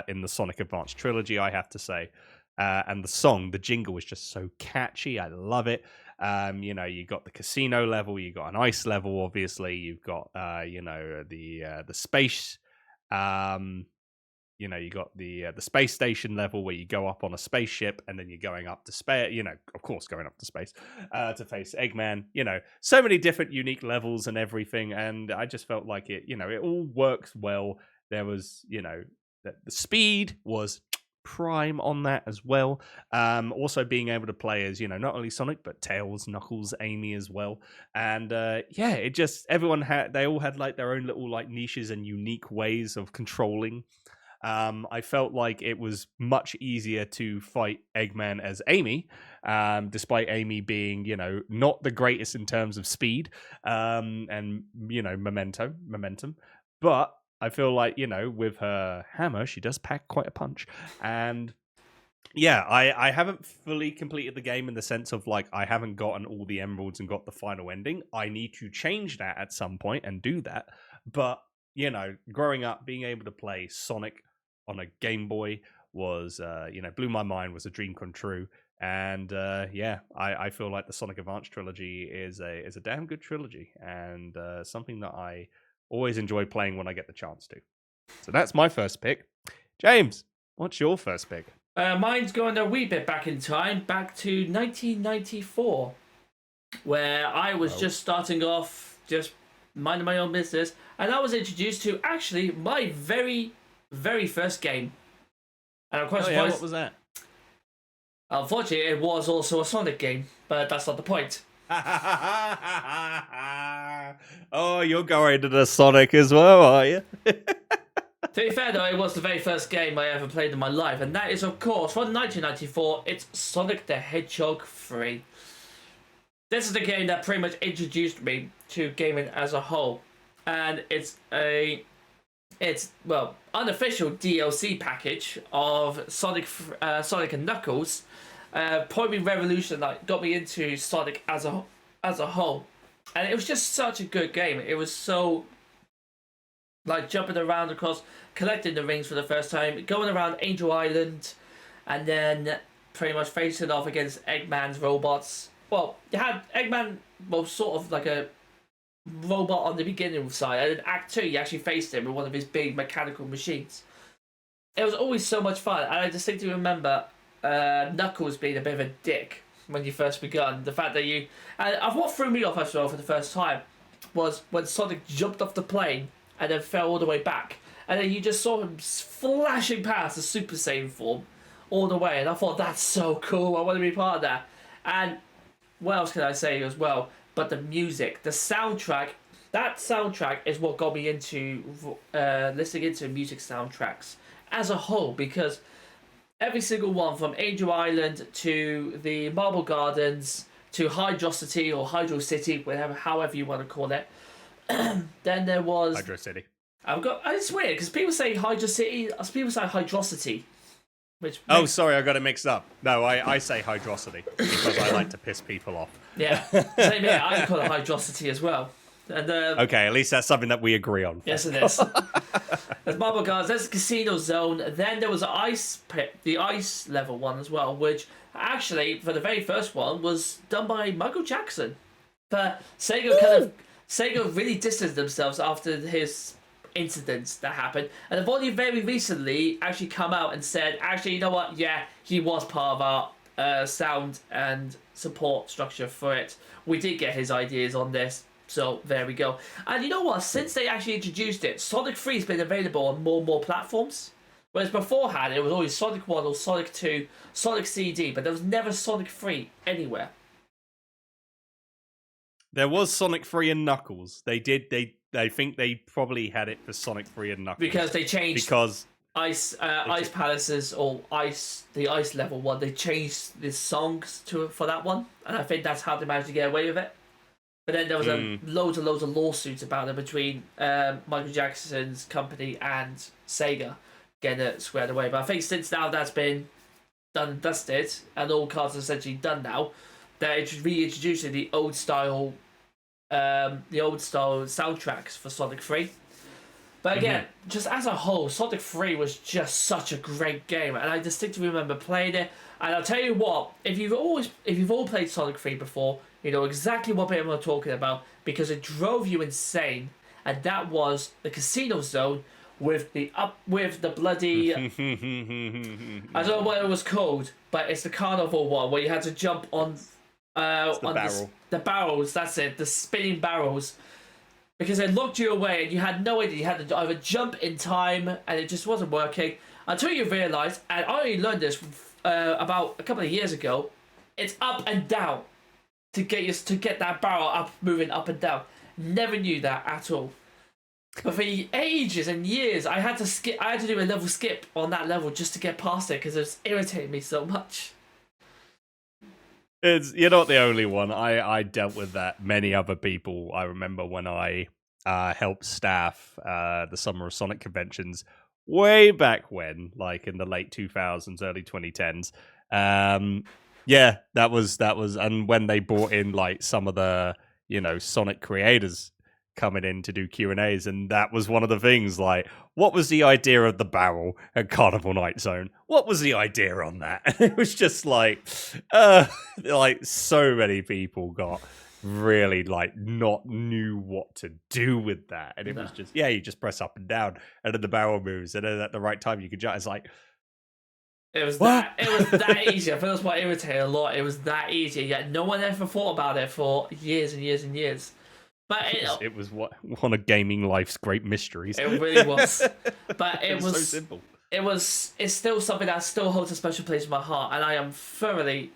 A: in the Sonic Advance trilogy, I have to say. And the jingle is just so catchy. I love it. You got the casino level, you got an ice level, obviously, you've got the space, you got the space station level where you go up on a spaceship and then you're going up to space, of course going up to space to face Eggman. So many different unique levels and everything, and I just felt like it all works well. There was the speed was prime on that as well. Also being able to play as not only Sonic but Tails, Knuckles, Amy as well. And it just, they all had like their own little like niches and unique ways of controlling I felt like it was much easier to fight Eggman as Amy, despite Amy being, not the greatest in terms of speed and, momentum. But I feel like, with her hammer, she does pack quite a punch. And yeah, I haven't fully completed the game in the sense of like I haven't gotten all the emeralds and got the final ending. I need to change that at some point and do that. But, growing up, being able to play Sonic on a Game Boy was, blew my mind, was a dream come true. And I feel like the Sonic Advance trilogy is a damn good trilogy and something that I always enjoy playing when I get the chance to. So that's my first pick. James, what's your first pick?
B: Mine's going a wee bit back in time, back to 1994, where I was just starting off, just minding my own business, and I was introduced to actually my very, very first game. And of course,
A: what was that?
B: Unfortunately, it was also a Sonic game, but that's not the point.
A: Oh, you're going to the Sonic as well, are you?
B: To be fair, though, it was the very first game I ever played in my life, and that is, of course, from 1994, it's Sonic the Hedgehog 3. This is the game that pretty much introduced me to gaming as a whole, and it's unofficial DLC package of Sonic and Knuckles, probably revolution that got me into Sonic as a whole, and it was just such a good game. It was so like jumping around across, collecting the rings for the first time, going around Angel Island, and then pretty much facing off against Eggman's robots. Well, you had Eggman, sort of like a robot on the beginning side, and in Act 2 you actually faced him with one of his big mechanical machines. It was always so much fun, and I distinctly remember Knuckles being a bit of a dick when you first begun. The fact that what threw me off as well for the first time was when Sonic jumped off the plane and then fell all the way back, and then you just saw him flashing past the Super Saiyan form all the way, and I thought, that's so cool, I want to be part of that. And what else can I say as well, but the music, the soundtrack, that soundtrack is what got me into listening into music soundtracks as a whole, because every single one, from Angel Island to the Marble Gardens to Hydrocity or Hydro City, however you want to call it. Then there was
A: Hydro City.
B: It's weird because people say Hydro City, people say Hydrocity.
A: Sorry, I got it mixed up. No, I say Hydrocity because I like to piss people off.
B: Yeah, same here. I call it Hydrocity as well. And
A: okay, at least that's something that we agree on.
B: Yes, it is. There's Marble Gardens, there's the Casino Zone, then there was the Ice Pit, the Ice level one as well, which actually, for the very first one, was done by Michael Jackson. But Sega really distanced themselves after his incidents that happened, and they've only very recently actually come out and said, actually, you know what, yeah, he was part of our sound and support structure for it. We did get his ideas on this, so there we go. And you know what, since they actually introduced it, Sonic 3 has been available on more and more platforms, whereas beforehand it was always Sonic 1 or Sonic 2, Sonic CD, but there was never Sonic 3 anywhere.
A: There was Sonic 3 and Knuckles. I think they probably had it for Sonic 3 and Knuckles.
B: Because they changed Ice Palaces or the Ice level one. They changed the songs for that one, and I think that's how they managed to get away with it. But then there was loads and loads of lawsuits about it between Michael Jackson's company and Sega getting it squared away. But I think since now that's been done and dusted, and all cards are essentially done now, they're reintroducing the old style soundtracks for Sonic 3. But again, just as a whole, Sonic 3 was just such a great game, and I distinctly remember playing it. And I'll tell you what, if you've all played Sonic 3 before, you know exactly what bit I'm talking about, because it drove you insane. And that was the Casino Zone with the bloody I don't know what it was called, but it's the carnival one where you had to jump on the barrels, that's it, the spinning barrels, because it locked you away and you had no idea. You had to either jump in time and it just wasn't working until you realised, and I only learned this about a couple of years ago, it's up and down to get that barrel up, moving up and down. Never knew that at all. But for ages and years, I had to skip. I had to do a level skip on that level just to get past it because it was irritating me so much.
A: You're not the only one. I dealt with that. Many other people. I remember when I helped staff the Summer of Sonic conventions way back when, like in the late 2000s, early 2010s. Yeah, that was, and when they brought in like some of the Sonic creators coming in to do Q&As, and that was one of the things, like, what was the idea of the barrel at Carnival Night Zone? What was the idea on that? It was just like so many people got really like not knew what to do with that, and it was just you just press up and down, and then the barrel moves, and then at the right time you could jump. It's like
B: it was that easy. I feel that's what irritated a lot. It was that easy, yet no one ever thought about it for years and years and years. But
A: it was one of gaming life's great mysteries.
B: It really was. But it was
A: so simple.
B: It's still something that still holds a special place in my heart, and I am thoroughly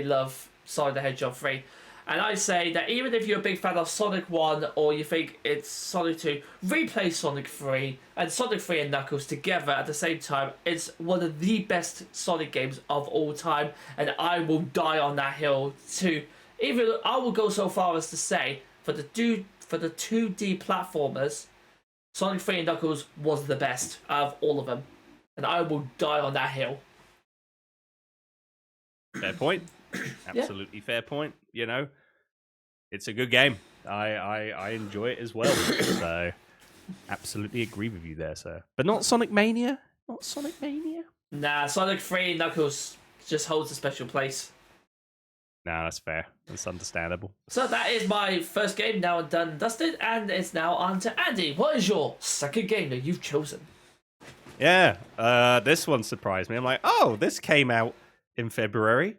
B: love Sonic the Hedgehog 3. And I say that even if you're a big fan of Sonic 1 or you think it's Sonic 2, replay Sonic 3 and Sonic 3 and Knuckles together at the same time. It's one of the best Sonic games of all time, and I will die on that hill too. Even I will go so far as to say for the 2D platformers, Sonic 3 and Knuckles was the best out of all of them. And I will die on that hill.
A: Fair point. Absolutely fair point. It's a good game. I enjoy it as well. So, absolutely agree with you there, sir. But not Sonic Mania? Not Sonic Mania?
B: Nah, Sonic 3 and Knuckles just holds a special place.
A: Nah, that's fair. That's understandable.
B: So that is my first game now done and dusted, and it's now on to Andy. What is your second game that you've chosen?
A: Yeah, this one surprised me. I'm like, oh, this came out in February.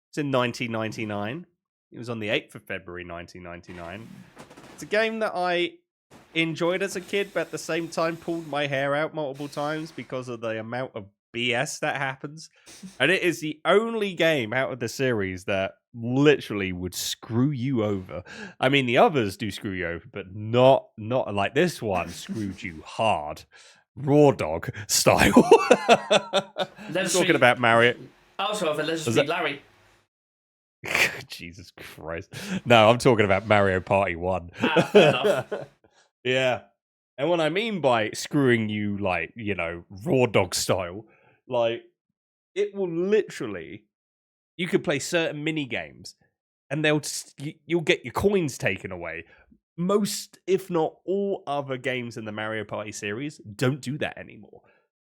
A: It's in 1999. It was on the 8th of February, 1999. It's a game that I enjoyed as a kid, but at the same time pulled my hair out multiple times because of the amount of BS that happens. And it is the only game out of the series that literally would screw you over. I mean, the others do screw you over, but not like this one screwed you hard. Raw dog style. Talking about Mario.
B: Also, let's just Larry.
A: Jesus Christ. No, I'm talking about Mario Party 1.
B: Fair enough.
A: Yeah. And what I mean by screwing you, like, raw dog style, like, it will literally, you could play certain mini games and you'll get your coins taken away. Most, if not all, other games in the Mario Party series don't do that anymore.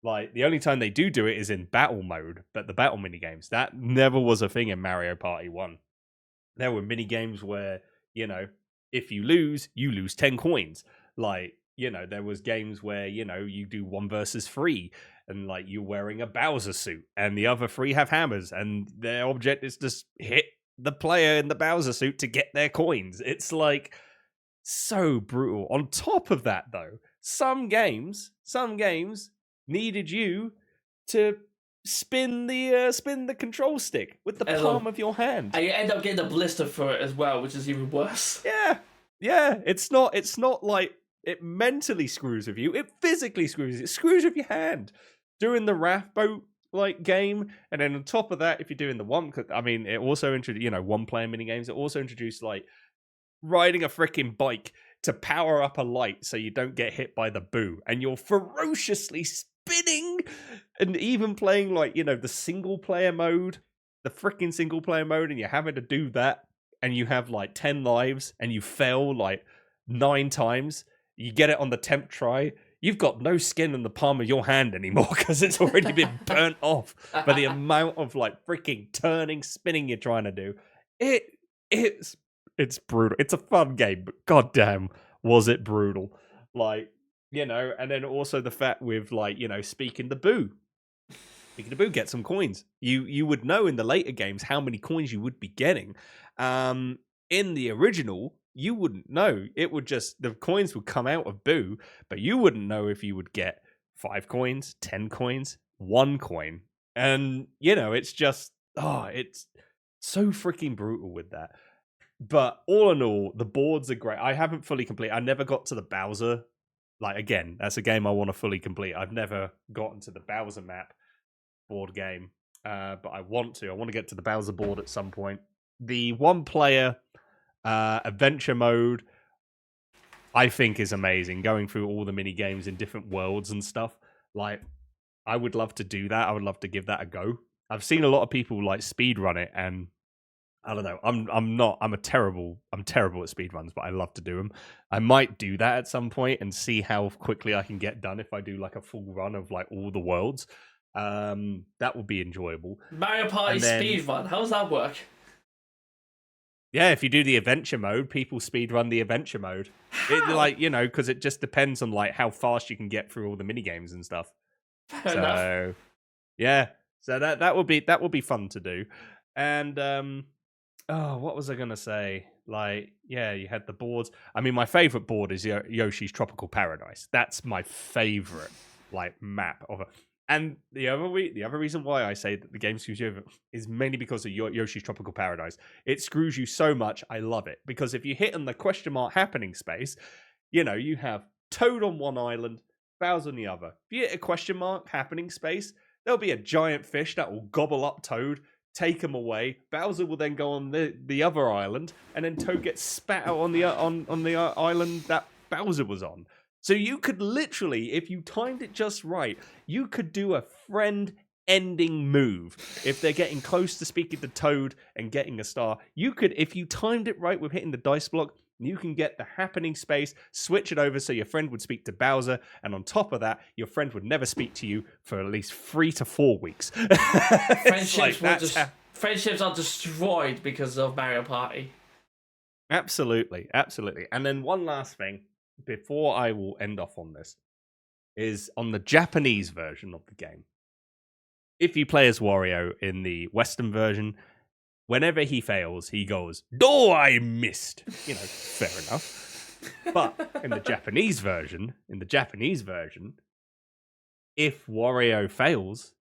A: Like, the only time they do it is in battle mode, but the battle mini games, that never was a thing in Mario Party 1. There were mini games where, if you lose 10 coins. Like, there was games where, you do 1 versus 3, and like you're wearing a Bowser suit, and the other 3 have hammers, and their object is to hit the player in the Bowser suit to get their coins. It's like so brutal. On top of that, though, some games needed you to spin the control stick with the palm of your hand,
B: and you end up getting a blister for it as well, which is even worse.
A: Yeah. It's not like it mentally screws with you; it physically screws. It screws with your hand doing the raft boat like game, and then on top of that, if you're doing the one, I mean, it also introduced 1-player mini games. It also introduced like riding a freaking bike to power up a light so you don't get hit by the boo, and you're ferociously spinning, and even playing like the single player mode, and you're having to do that, and you have like 10 lives, and you fail like 9 times. You get it on the 10th try. You've got no skin in the palm of your hand anymore because it's already been burnt off by the amount of like freaking spinning you're trying to do. It's brutal. It's a fun game, but goddamn, was it brutal? Like, and then also the fact with like, speaking the boo, get some coins. You would know in the later games how many coins you would be getting. In the original, you wouldn't know. It would just, the coins would come out of boo, but you wouldn't know if you would get 5 coins, 10 coins, 1 coin. And, it's just, it's so freaking brutal with that. But all in all, the boards are great. I haven't fully completed. I never got to the Bowser like, again, that's a game I want to fully complete. I've never gotten to the Bowser map board game, but I want to. I want to get to the Bowser board at some point. The one-player adventure mode, I think, is amazing. Going through all the mini games in different worlds and stuff. Like, I would love to do that. I would love to give that a go. I've seen a lot of people like speedrun it, and I don't know. I'm terrible at speedruns, but I love to do them. I might do that at some point and see how quickly I can get done if I do like a full run of like all the worlds. That would be enjoyable.
B: Mario Party speedrun. How does that work?
A: Yeah, if you do the adventure mode, people speedrun the adventure mode. It, like, you know, because it just depends on like how fast you can get through all the mini games and stuff.
B: Fair enough.
A: Yeah, so that would be fun to do. And what was I gonna say? Like, yeah, you had the boards. I mean, my favorite board is Yoshi's Tropical Paradise. That's my favorite like map of it. And the other reason why I say that the game screws you over is mainly because of Yoshi's Tropical Paradise. It screws you so much, I love it. Because if you hit on the question mark happening space, you know, you have Toad on one island, Bowser on the other. If you hit a question mark happening space, there'll be a giant fish that will gobble up Toad, take him away. Bowser will then go on the other island, and then Toad gets spat out on the island that Bowser was on. So you could literally, if you timed it just right, you could do a friend-ending move. If they're getting close to speaking to Toad and getting a star, you could, if you timed it right with hitting the dice block, you can get the happening space, switch it over so your friend would speak to Bowser, and on top of that, your friend would never speak to you for at least 3 to 4 weeks.
B: Friendships are destroyed because of Mario Party.
A: Absolutely. And then one last thing, before I will end off on this, is on the Japanese version of the game. If you play as Wario in the Western version, whenever he fails, he goes, "Oh, I missed." You know, fair enough. But in the Japanese version, if Wario fails,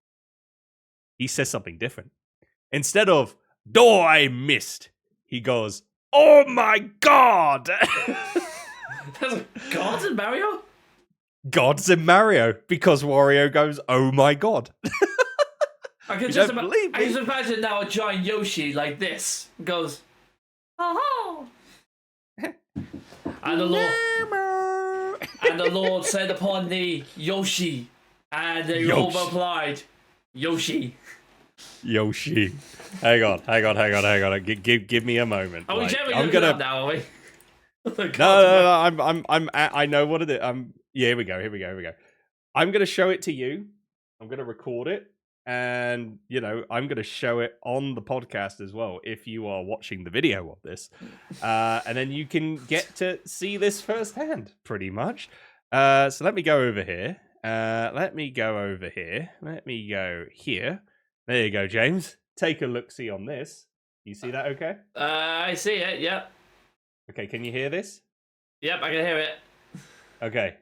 A: he says something different. Instead of "Oh, I missed," he goes, "Oh my God!"
B: There's gods in Mario?
A: Gods in Mario, because Wario goes, "Oh my God."
B: I can just imagine now a giant Yoshi like this goes, "Oh!" And the Lord said upon thee, "Yoshi," and they all replied, "Yoshi."
A: Yoshi. Hang on. Give me a moment.
B: Are we generally looking up now, are we?
A: No. I know what it is. Yeah, here we go. I'm gonna show it to you. I'm gonna record it, and you know, I'm gonna show it on the podcast as well. If you are watching the video of this, and then you can get to see this firsthand, pretty much. So let me go over here. Let me go here. There you go, James. Take a look-see on this. You see that okay?
B: I see it, yep.
A: Okay, can you hear this?
B: Yep, I can hear it.
A: Okay.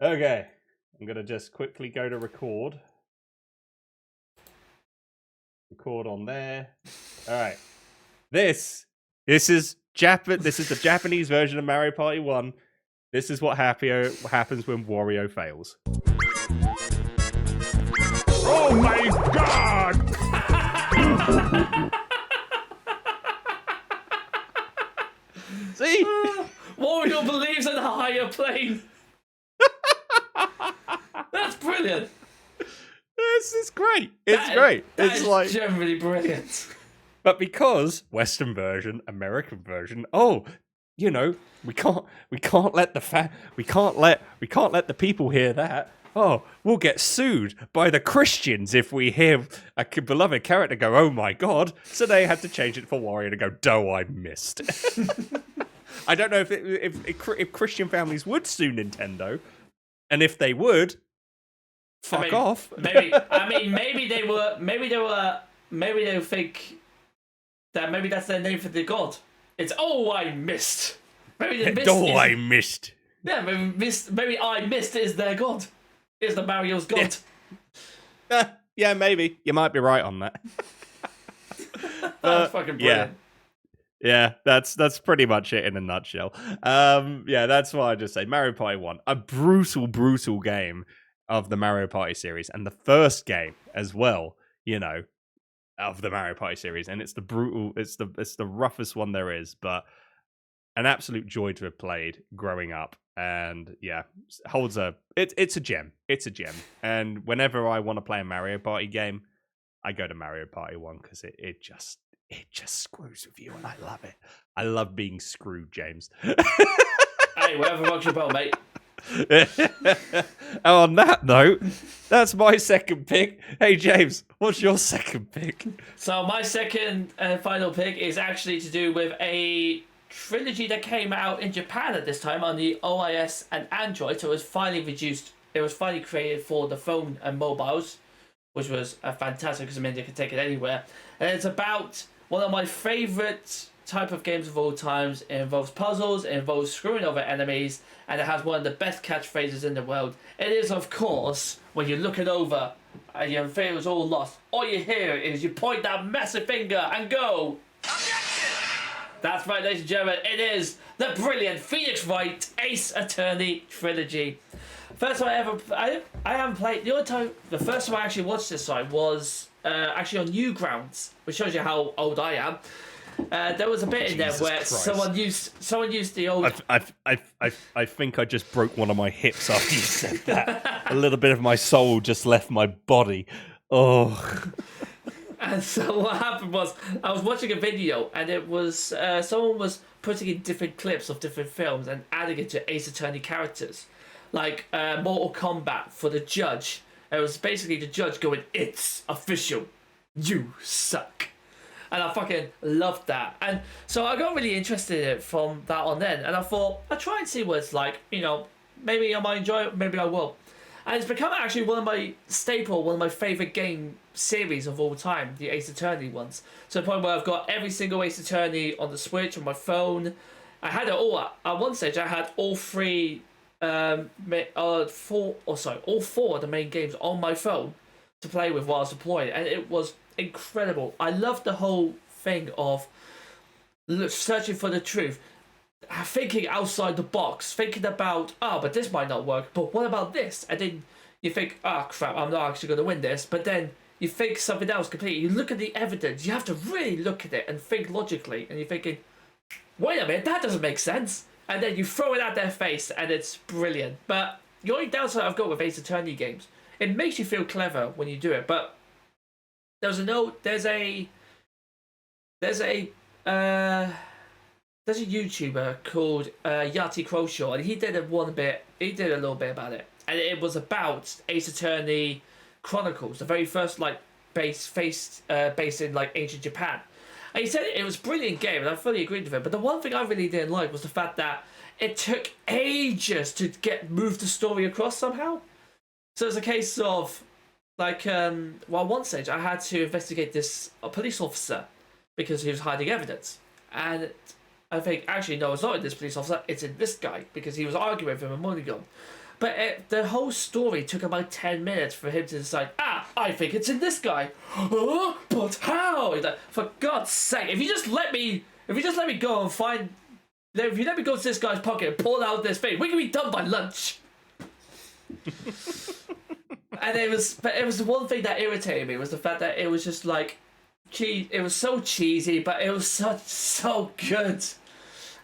A: I'm going to just quickly go to record. Record on there. All right. This is the Japanese version of Mario Party 1. This is what happens when Wario fails.
I: Oh my God!
A: See?
B: Wario believes in a higher plane. That's brilliant.
A: This is great. It's great. It's like
B: generally brilliant.
A: But because Western version, American version, you know, we can't let the people hear that. Oh, we'll get sued by the Christians if we hear a beloved character go, "Oh my God." So they had to change it for Wario to go, "Oh, I missed." I don't know if Christian families would sue Nintendo, and if they would, fuck off.
B: Maybe they think that maybe that's their name for the god. It's "Oh, I missed." Maybe they missed.
A: "Oh, I missed."
B: Yeah, maybe "I missed" is their god. Is the Mario's god?
A: Yeah, maybe. You might be right on that.
B: That's fucking brilliant.
A: Yeah, that's pretty much it in a nutshell. Yeah, that's why I just say Mario Party 1, a brutal game of the Mario Party series, and the first game as well, of the Mario Party series, and it's the roughest one there is, but an absolute joy to have played growing up, and yeah, it's a gem. It's a gem, and whenever I want to play a Mario Party game, I go to Mario Party 1 because it just screws with you, and I love it. I love being screwed, James.
B: Hey, whatever rocks your boat, mate.
A: On that note, that's my second pick. Hey, James, what's your second pick?
B: So my second and final pick is actually to do with a trilogy that came out in Japan at this time on the OIS and Android. So it was finally reduced. It was finally created for the phone and mobiles, which was fantastic because it meant you could take it anywhere. And it's about one of my favorite type of games of all times. It involves puzzles, it involves screwing over enemies, and it has one of the best catchphrases in the world. It is, of course, when you're looking over and your fear is all lost, all you hear is you point that massive finger and go, that's right, ladies and gentlemen, it is the brilliant Phoenix Wright Ace Attorney trilogy. First time I haven't played. The first time I actually watched this side was actually on Newgrounds, which shows you how old I am. There was a bit in there where someone used the old.
A: I think I just broke one of my hips after you said that. A little bit of my soul just left my body. Oh.
B: And so what happened was I was watching a video, and it was someone was putting in different clips of different films and adding it to Ace Attorney characters, like Mortal Kombat for the judge. It was basically the judge going, "It's official, you suck." And I fucking loved that. And so I got really interested in it from that on then. And I thought, I'll try and see what it's like. Maybe I might enjoy it, maybe I will. And it's become actually one of my favourite game series of all time, the Ace Attorney ones. To the point where I've got every single Ace Attorney on the Switch, on my phone. I had it all, at one stage I had all four of the main games on my phone to play with while I was deployed. And it was incredible. I loved the whole thing of searching for the truth, thinking outside the box, thinking about, but this might not work, but what about this? And then you think, crap, I'm not actually going to win this. But then you think something else completely. You look at the evidence. You have to really look at it and think logically. And you're thinking, wait a minute, that doesn't make sense. And then you throw it at their face, and it's brilliant. But the only downside I've got with Ace Attorney games, it makes you feel clever when you do it, but there's a YouTuber called Yati Croshaw, and he did a little bit about it, and it was about Ace Attorney Chronicles, the very first based in ancient Japan. And he said it was a brilliant game, and I fully agreed with him. But the one thing I really didn't like was the fact that it took ages to move the story across somehow. So it's a case of one stage I had to investigate a police officer because he was hiding evidence, and I think actually no, it's not in this police officer, it's in this guy because he was arguing with him a moment ago. But the whole story took about 10 minutes for him to decide, I think it's in this guy. But how? He's like, for God's sake, if you just let me go and find, if you let me go to this guy's pocket and pull out this thing, we can be done by lunch. And it was the one thing that irritated me was the fact that it was just it was so cheesy, but it was so good.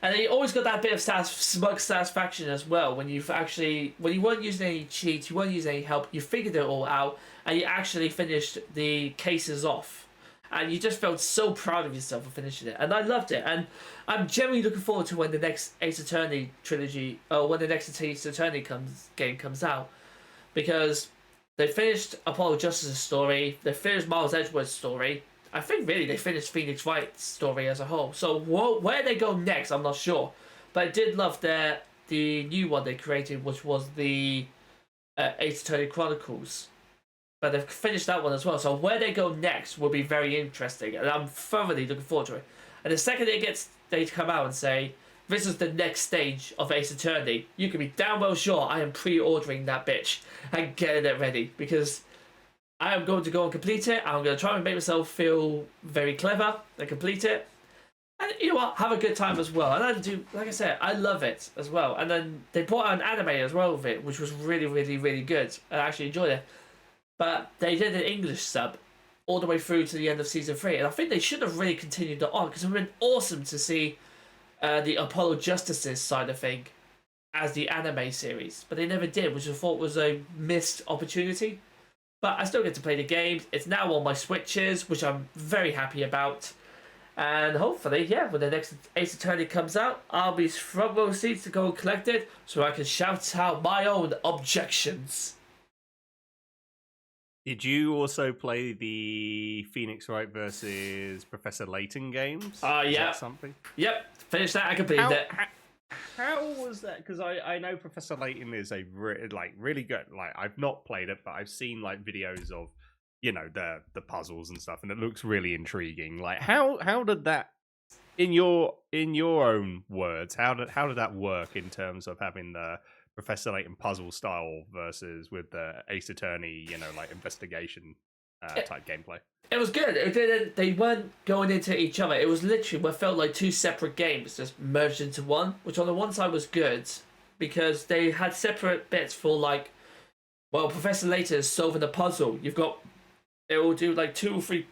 B: And you always got that bit of smug satisfaction as well when you weren't using any cheats, you weren't using any help, you figured it all out, and you actually finished the cases off. And you just felt so proud of yourself for finishing it. And I loved it. And I'm genuinely looking forward to when the next Ace Attorney trilogy, or when the next Ace Attorney game comes out. Because they finished Apollo Justice's story, they finished Miles Edgeworth's story. I think really they finished Phoenix Wright's story as a whole. So where they go next, I'm not sure. But I did love the new one they created, which was the Ace Attorney Chronicles. But they've finished that one as well. So where they go next will be very interesting. And I'm thoroughly looking forward to it. And the second they come out and say, this is the next stage of Ace Attorney, you can be damn well sure I am pre-ordering that bitch and getting it ready. Because I am going to go and complete it. I'm going to try and make myself feel very clever and complete it. And you know what? Have a good time as well. And I do, like I said, I love it as well. And then they brought out an anime as well with it, which was really, really, really good. I actually enjoyed it. But they did an English sub all the way through to the end of season 3, and I think they should have really continued it on, because it would have been awesome to see the Apollo Justices side of thing as the anime series, but they never did, which I thought was a missed opportunity. But I still get to play the game. It's now on my Switches, which I'm very happy about. And hopefully, yeah, when the next Ace Attorney comes out, I'll be front row seats to go and collect it, so I can shout out my own objections.
A: Did you also play the Phoenix Wright versus Professor Layton games? Is
B: Yeah.
A: that something?
B: Yep, finished that. I completed it.
A: How was that? Because I know Professor Layton is a really good. Like, I've not played it, but I've seen like videos of, you know, the puzzles and stuff, and it looks really intriguing. Like, how did that, in your own words, how did that work in terms of having the Professor Layton puzzle style versus with the Ace Attorney, you know, like investigation type gameplay?
B: It was good. They weren't going into each other. It was literally what felt like two separate games just merged into one, which on the one side was good because they had separate bits for, like, well, Professor Layton is solving a puzzle. It will do like two or three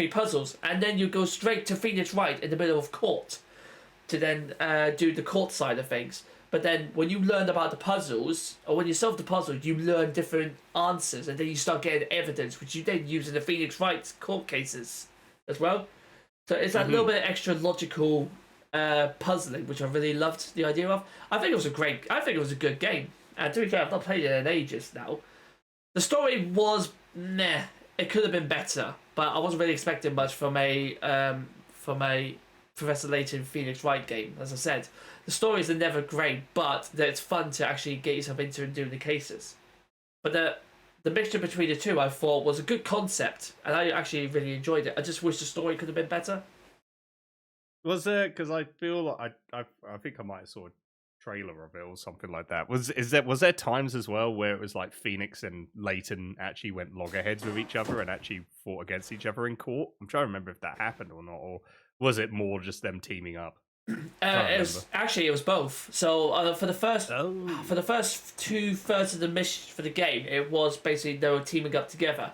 B: puzzles, and then you go straight to Phoenix Wright in the middle of court to then do the court side of things. But then when you learn about the puzzles, or when you solve the puzzle, you learn different answers, and then you start getting evidence, which you then use in the Phoenix Wright court cases as well. So it's a little bit extra logical puzzling, which I really loved the idea of. I think it was a good game. And to be fair, I've not played it in ages now. The story was meh. It could have been better, but I wasn't really expecting much from a Professor Layton Phoenix Wright game. As I said, the stories are never great, but it's fun to actually get yourself into and doing the cases. But the mixture between the two, I thought, was a good concept, and I actually really enjoyed it. I just wish the story could have been better.
A: Was there? Because I feel like I think I might have saw a trailer of it or something like that. Was there times as well where it was like Phoenix and Layton actually went loggerheads with each other and actually fought against each other in court? I'm trying to remember if that happened or not, or was it more just them teaming up?
B: It was both. So for the first 2/3 of the mission for the game, it was basically they were teaming up together,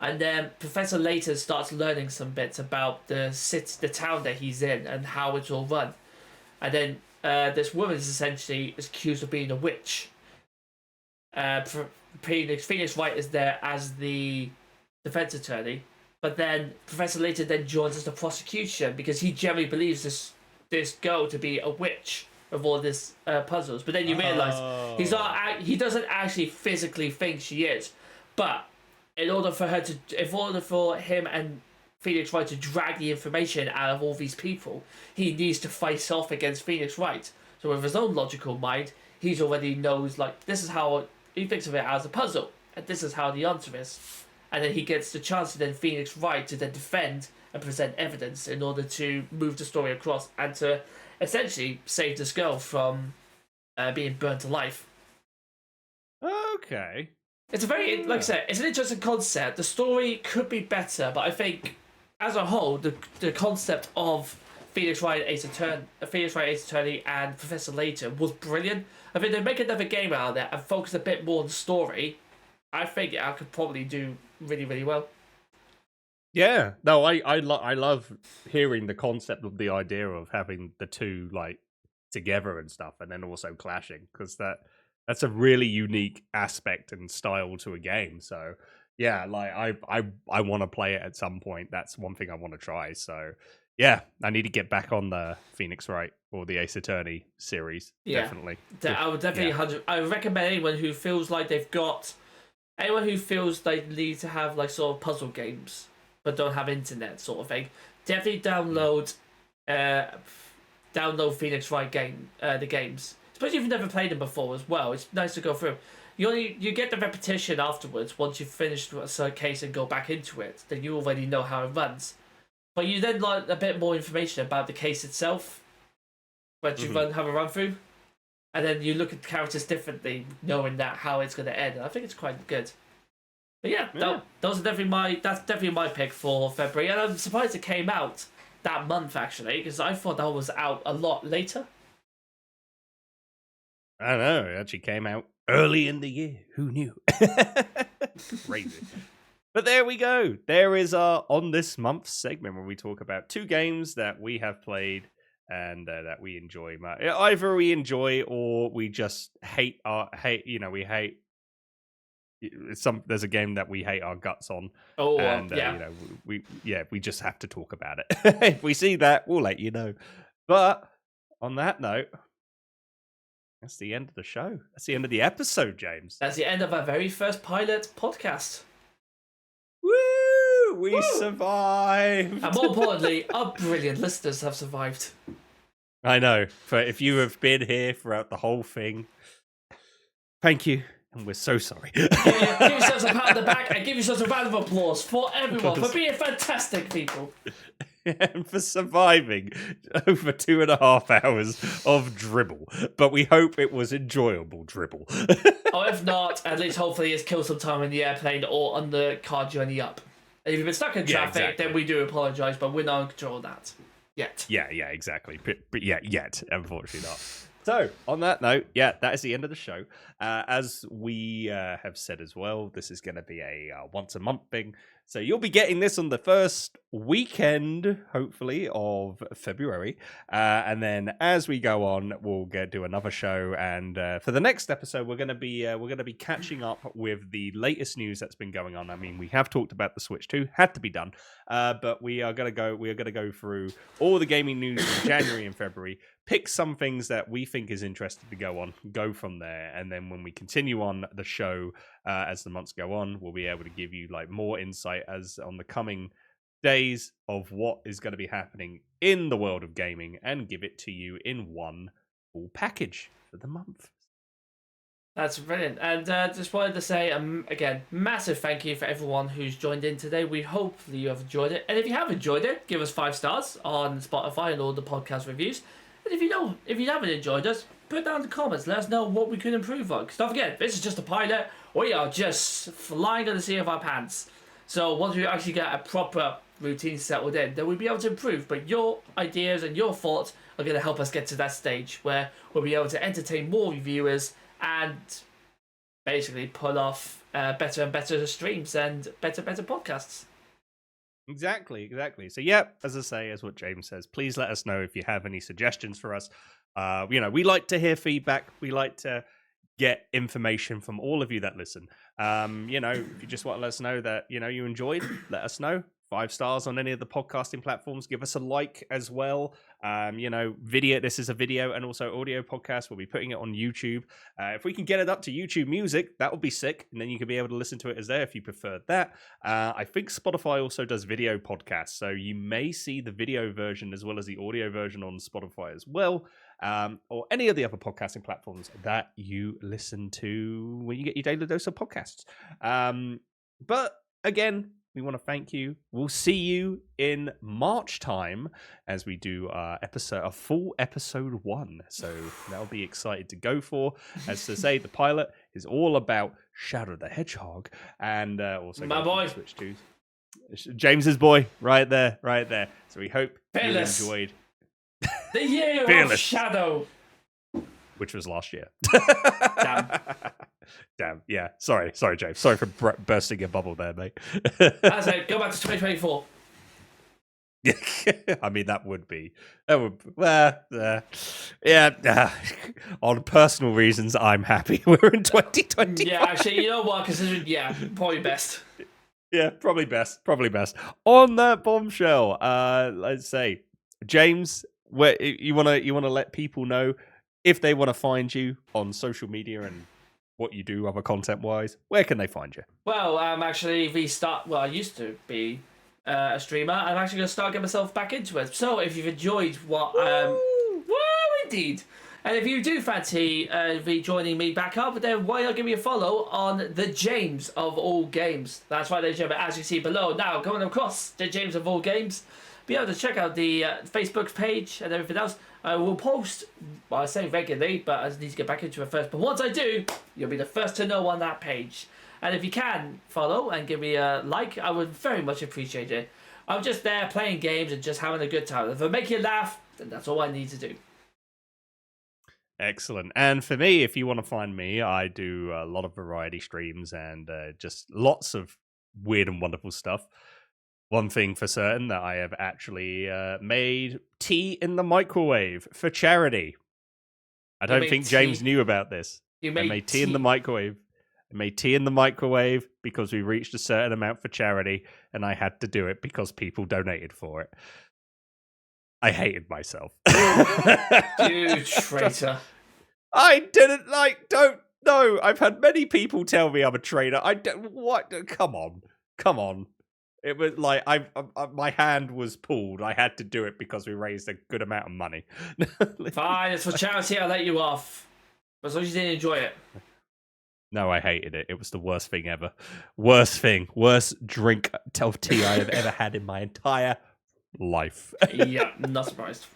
B: and then Professor Layton starts learning some bits about the town that he's in, and how it's all run, and then this woman is essentially accused of being a witch. Phoenix Wright is there as the defense attorney, but then Professor Layton then joins as the prosecution because he generally believes this girl to be a witch of all this puzzles. But then you realise he doesn't actually physically think she is. But in order for him and Phoenix Wright to drag the information out of all these people, he needs to face off against Phoenix Wright. So with his own logical mind, he already knows, like, this is how he thinks of it as a puzzle, and this is how the answer is. And then he gets the chance to then Phoenix Wright to then defend and present evidence in order to move the story across and to essentially save this girl from being burnt alive.
A: Okay.
B: It's like I said, it's an interesting concept. The story could be better, but I think as a whole, the concept of Phoenix Wright Ace Attorney and Professor Layton was brilliant. I think they make another game out of that and focus a bit more on the story. I think I could probably do really, really well.
A: Yeah, no, I love hearing the concept of the idea of having the two like together and stuff, and then also clashing, because that's a really unique aspect and style to a game. So yeah, like I want to play it at some point. That's one thing I want to try. So yeah, I need to get back on the Phoenix Wright or the Ace Attorney series. Yeah, definitely.
B: I would definitely. I would recommend anyone who feels like anyone who feels they need to have like sort of puzzle games but don't have internet sort of thing, definitely download Phoenix Wright the games. Especially if you've never played them before as well. It's nice to go through. You get the repetition afterwards once you've finished a case and go back into it. Then you already know how it runs. But you then learn a bit more information about the case itself, but you have a run through, and then you look at the characters differently, knowing that how it's going to end. I think it's quite good. But yeah, that's definitely my pick for February, and I'm surprised it came out that month, actually, because I thought that was out a lot later.
A: I don't know. It actually came out early in the year. Who knew? Crazy. But there we go. There is our On This Month segment where we talk about 2 games that we have played and that we enjoy. Either we enjoy or we just hate. We hate. There's a game that we hate our guts on.
B: Oh,
A: and
B: yeah.
A: We just have to talk about it. If we see that, we'll let you know. But on that note, that's the end of the show. That's the end of the episode, James.
B: That's the end of our very first pilot podcast.
A: Woo! We survived.
B: And more importantly, our brilliant listeners have survived.
A: I know. But if you have been here throughout the whole thing, thank you. And we're so sorry.
B: Give yourselves a pat on the back and give yourselves a round of applause for everyone, for being fantastic people.
A: And for surviving over 2.5 hours of dribble. But we hope it was enjoyable dribble.
B: Or if not, at least hopefully it's killed some time in the airplane or on the car journey up. And if you've been stuck in traffic, then we do apologise, but we're not in control of that. Yet.
A: Yeah, exactly. But yet, unfortunately not. So, on that note, that is the end of the show. As we have said as well, this is going to be a once a month thing. So you'll be getting this on the first weekend, hopefully, of February. And then as we go on, we'll do another show. And for the next episode, we're going to be catching up with the latest news that's been going on. I mean, we have talked about the Switch 2, had to be done. But we are going to go through all the gaming news in January and February. Pick some things that we think is interesting to go from there, and then when we continue on the show as the months go on, we'll be able to give you more insight as on the coming days of what is going to be happening in the world of gaming, and give it to you in one full package for the month.
B: That's brilliant. And just wanted to say, again, massive thank you for everyone who's joined in today. We hopefully you have enjoyed it. And if you have enjoyed it, give us 5 stars on Spotify and all the podcast reviews. And if you haven't enjoyed us, put down in the comments. Let us know what we could improve on. Because don't forget, this is just a pilot. We are just flying on the seat of our pants. So once we actually get a proper routine settled in, then we'll be able to improve. But your ideas and your thoughts are going to help us get to that stage where we'll be able to entertain more reviewers and basically pull off better and better streams and better podcasts.
A: Exactly. So, as I say, as what James says, please let us know if you have any suggestions for us. We like to hear feedback. We like to get information from all of you that listen. If you just want to let us know that, you enjoyed, let us know. 5 stars on any of the podcasting platforms. Give us a like as well. Video. This is a video and also audio podcast. We'll be putting it on YouTube. If we can get it up to YouTube Music, that would be sick. And then you could be able to listen to it as there if you preferred that. I think Spotify also does video podcasts. So you may see the video version as well as the audio version on Spotify as well. Or any of the other podcasting platforms that you listen to when you get your daily dose of podcasts. But again, we want to thank you. We'll see you in March time as we do a full episode 1. So that'll be excited to go for. As to say, the pilot is all about Shadow the Hedgehog, and also
B: my boy
A: Switch 2. James's boy, right there. So we hope
B: Fearless.
A: you enjoyed
B: the year
A: Fearless.
B: of Shadow,
A: which was last year.
B: Damn.
A: Yeah. Sorry, James. Sorry for bursting your bubble there, mate.
B: That's it. Go back to 2024.
A: I mean, that would on personal reasons, I'm happy we're in 2020.
B: Yeah, actually, you know what? Considering, probably best.
A: Yeah, probably best. On that bombshell, let's say, James, where you wanna let people know if they want to find you on social media and what you do other content-wise, where can they find you?
B: Well, I used to be a streamer. I'm actually going to start getting myself back into it. So if you've enjoyed what... woo, indeed. And if you do fancy joining me back up, then why not give me a follow on the James of All Games. That's right, ladies and gentlemen, as you see below. Now, going across the James of All Games, be able to check out the Facebook page and everything else. I will post, I say regularly, but I need to get back into it first. But once I do, you'll be the first to know on that page. And if you can follow and give me a like, I would very much appreciate it. I'm just there playing games and just having a good time. If I make you laugh, then that's all I need to do.
A: Excellent. And for me, if you want to find me, I do a lot of variety streams and just lots of weird and wonderful stuff. One thing for certain that I have actually made tea in the microwave for charity. I don't think James knew about this. I made tea in the microwave. I made tea in the microwave because we reached a certain amount for charity, and I had to do it because people donated for it. I hated myself.
B: You traitor.
A: I didn't don't know. I've had many people tell me I'm a traitor. I don't, what? Come on. It was like my hand was pulled. I had to do it because we raised a good amount of money.
B: Fine, it's for charity. I'll let you off. But as long as you didn't enjoy it.
A: No, I hated it. It was the worst thing ever. Worst drink of tea I have ever had in my entire life.
B: Yeah, not surprised.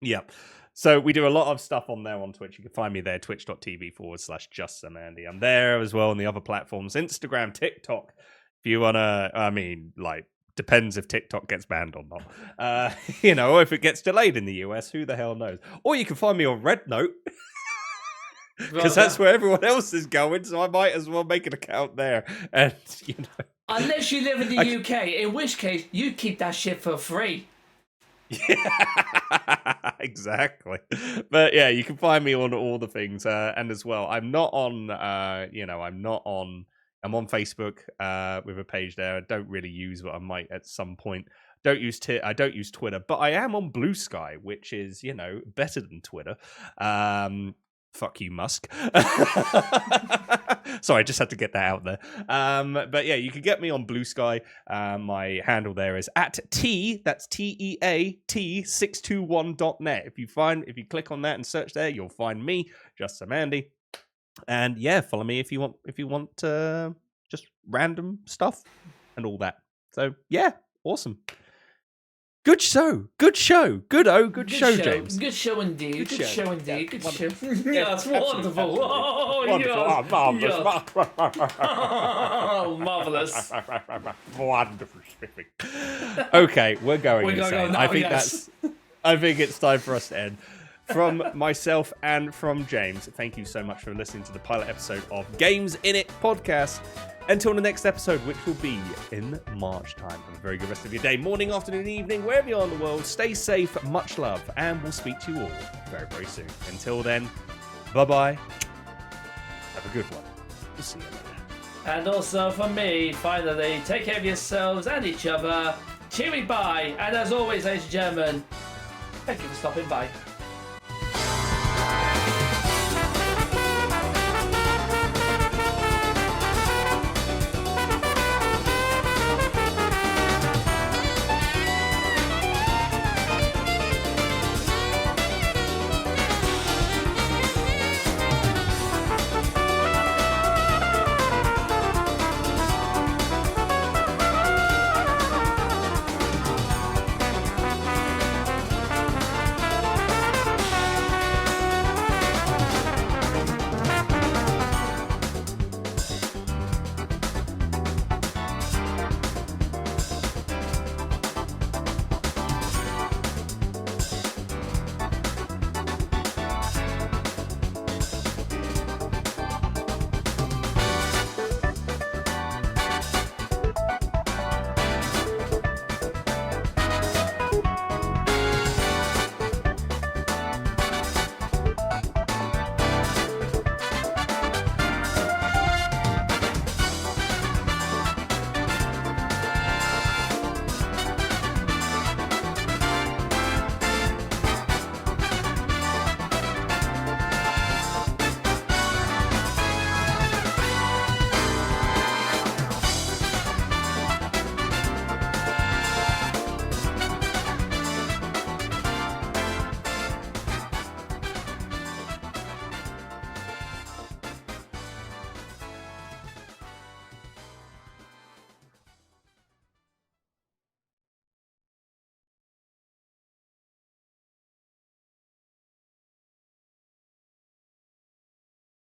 A: Yep. So we do a lot of stuff on there on Twitch. You can find me there, twitch.tv/JustSomeAndy. I'm there as well on the other platforms, Instagram, TikTok. If you want to, depends if TikTok gets banned or not. If it gets delayed in the US, who the hell knows? Or you can find me on Red Note. Because that's where everyone else is going, so I might as well make an account there. And,
B: Unless you live in the UK, in which case, you keep that shit for free.
A: Yeah, exactly. But yeah, you can find me on all the things, and as well, I'm not on. I'm on Facebook with a page there. I don't really use, but I might at some point. I don't use Twitter, but I am on Blue Sky, which is better than Twitter. Fuck you, Musk. Sorry, I just had to get that out there. But yeah, you can get me on Blue Sky. My handle there is @T, that's TEAT621.net. If you click on that and search there, you'll find me, Just Some Andy. And yeah, follow me if you want just random stuff and all that. So yeah, awesome. Good show, James.
B: Good show indeed. Good show indeed. Good show.
A: Yeah,
B: it's wonderful. Oh,
A: wonderful.
B: Yes. Oh, marvelous.
A: Wonderful. Okay, we're going insane.
B: Now,
A: I think it's time for us to end. From myself and from James, thank you so much for listening to the pilot episode of Games Innit Podcast. Until the next episode, which will be in March time. Have a very good rest of your day, morning, afternoon, evening, wherever you are in the world. Stay safe, much love, and we'll speak to you all very, very soon. Until then, bye-bye. Have a good one. We'll see you later.
B: And also for me, finally, take care of yourselves and each other. Cheery bye. And as always, ladies and gentlemen, thank you for stopping by.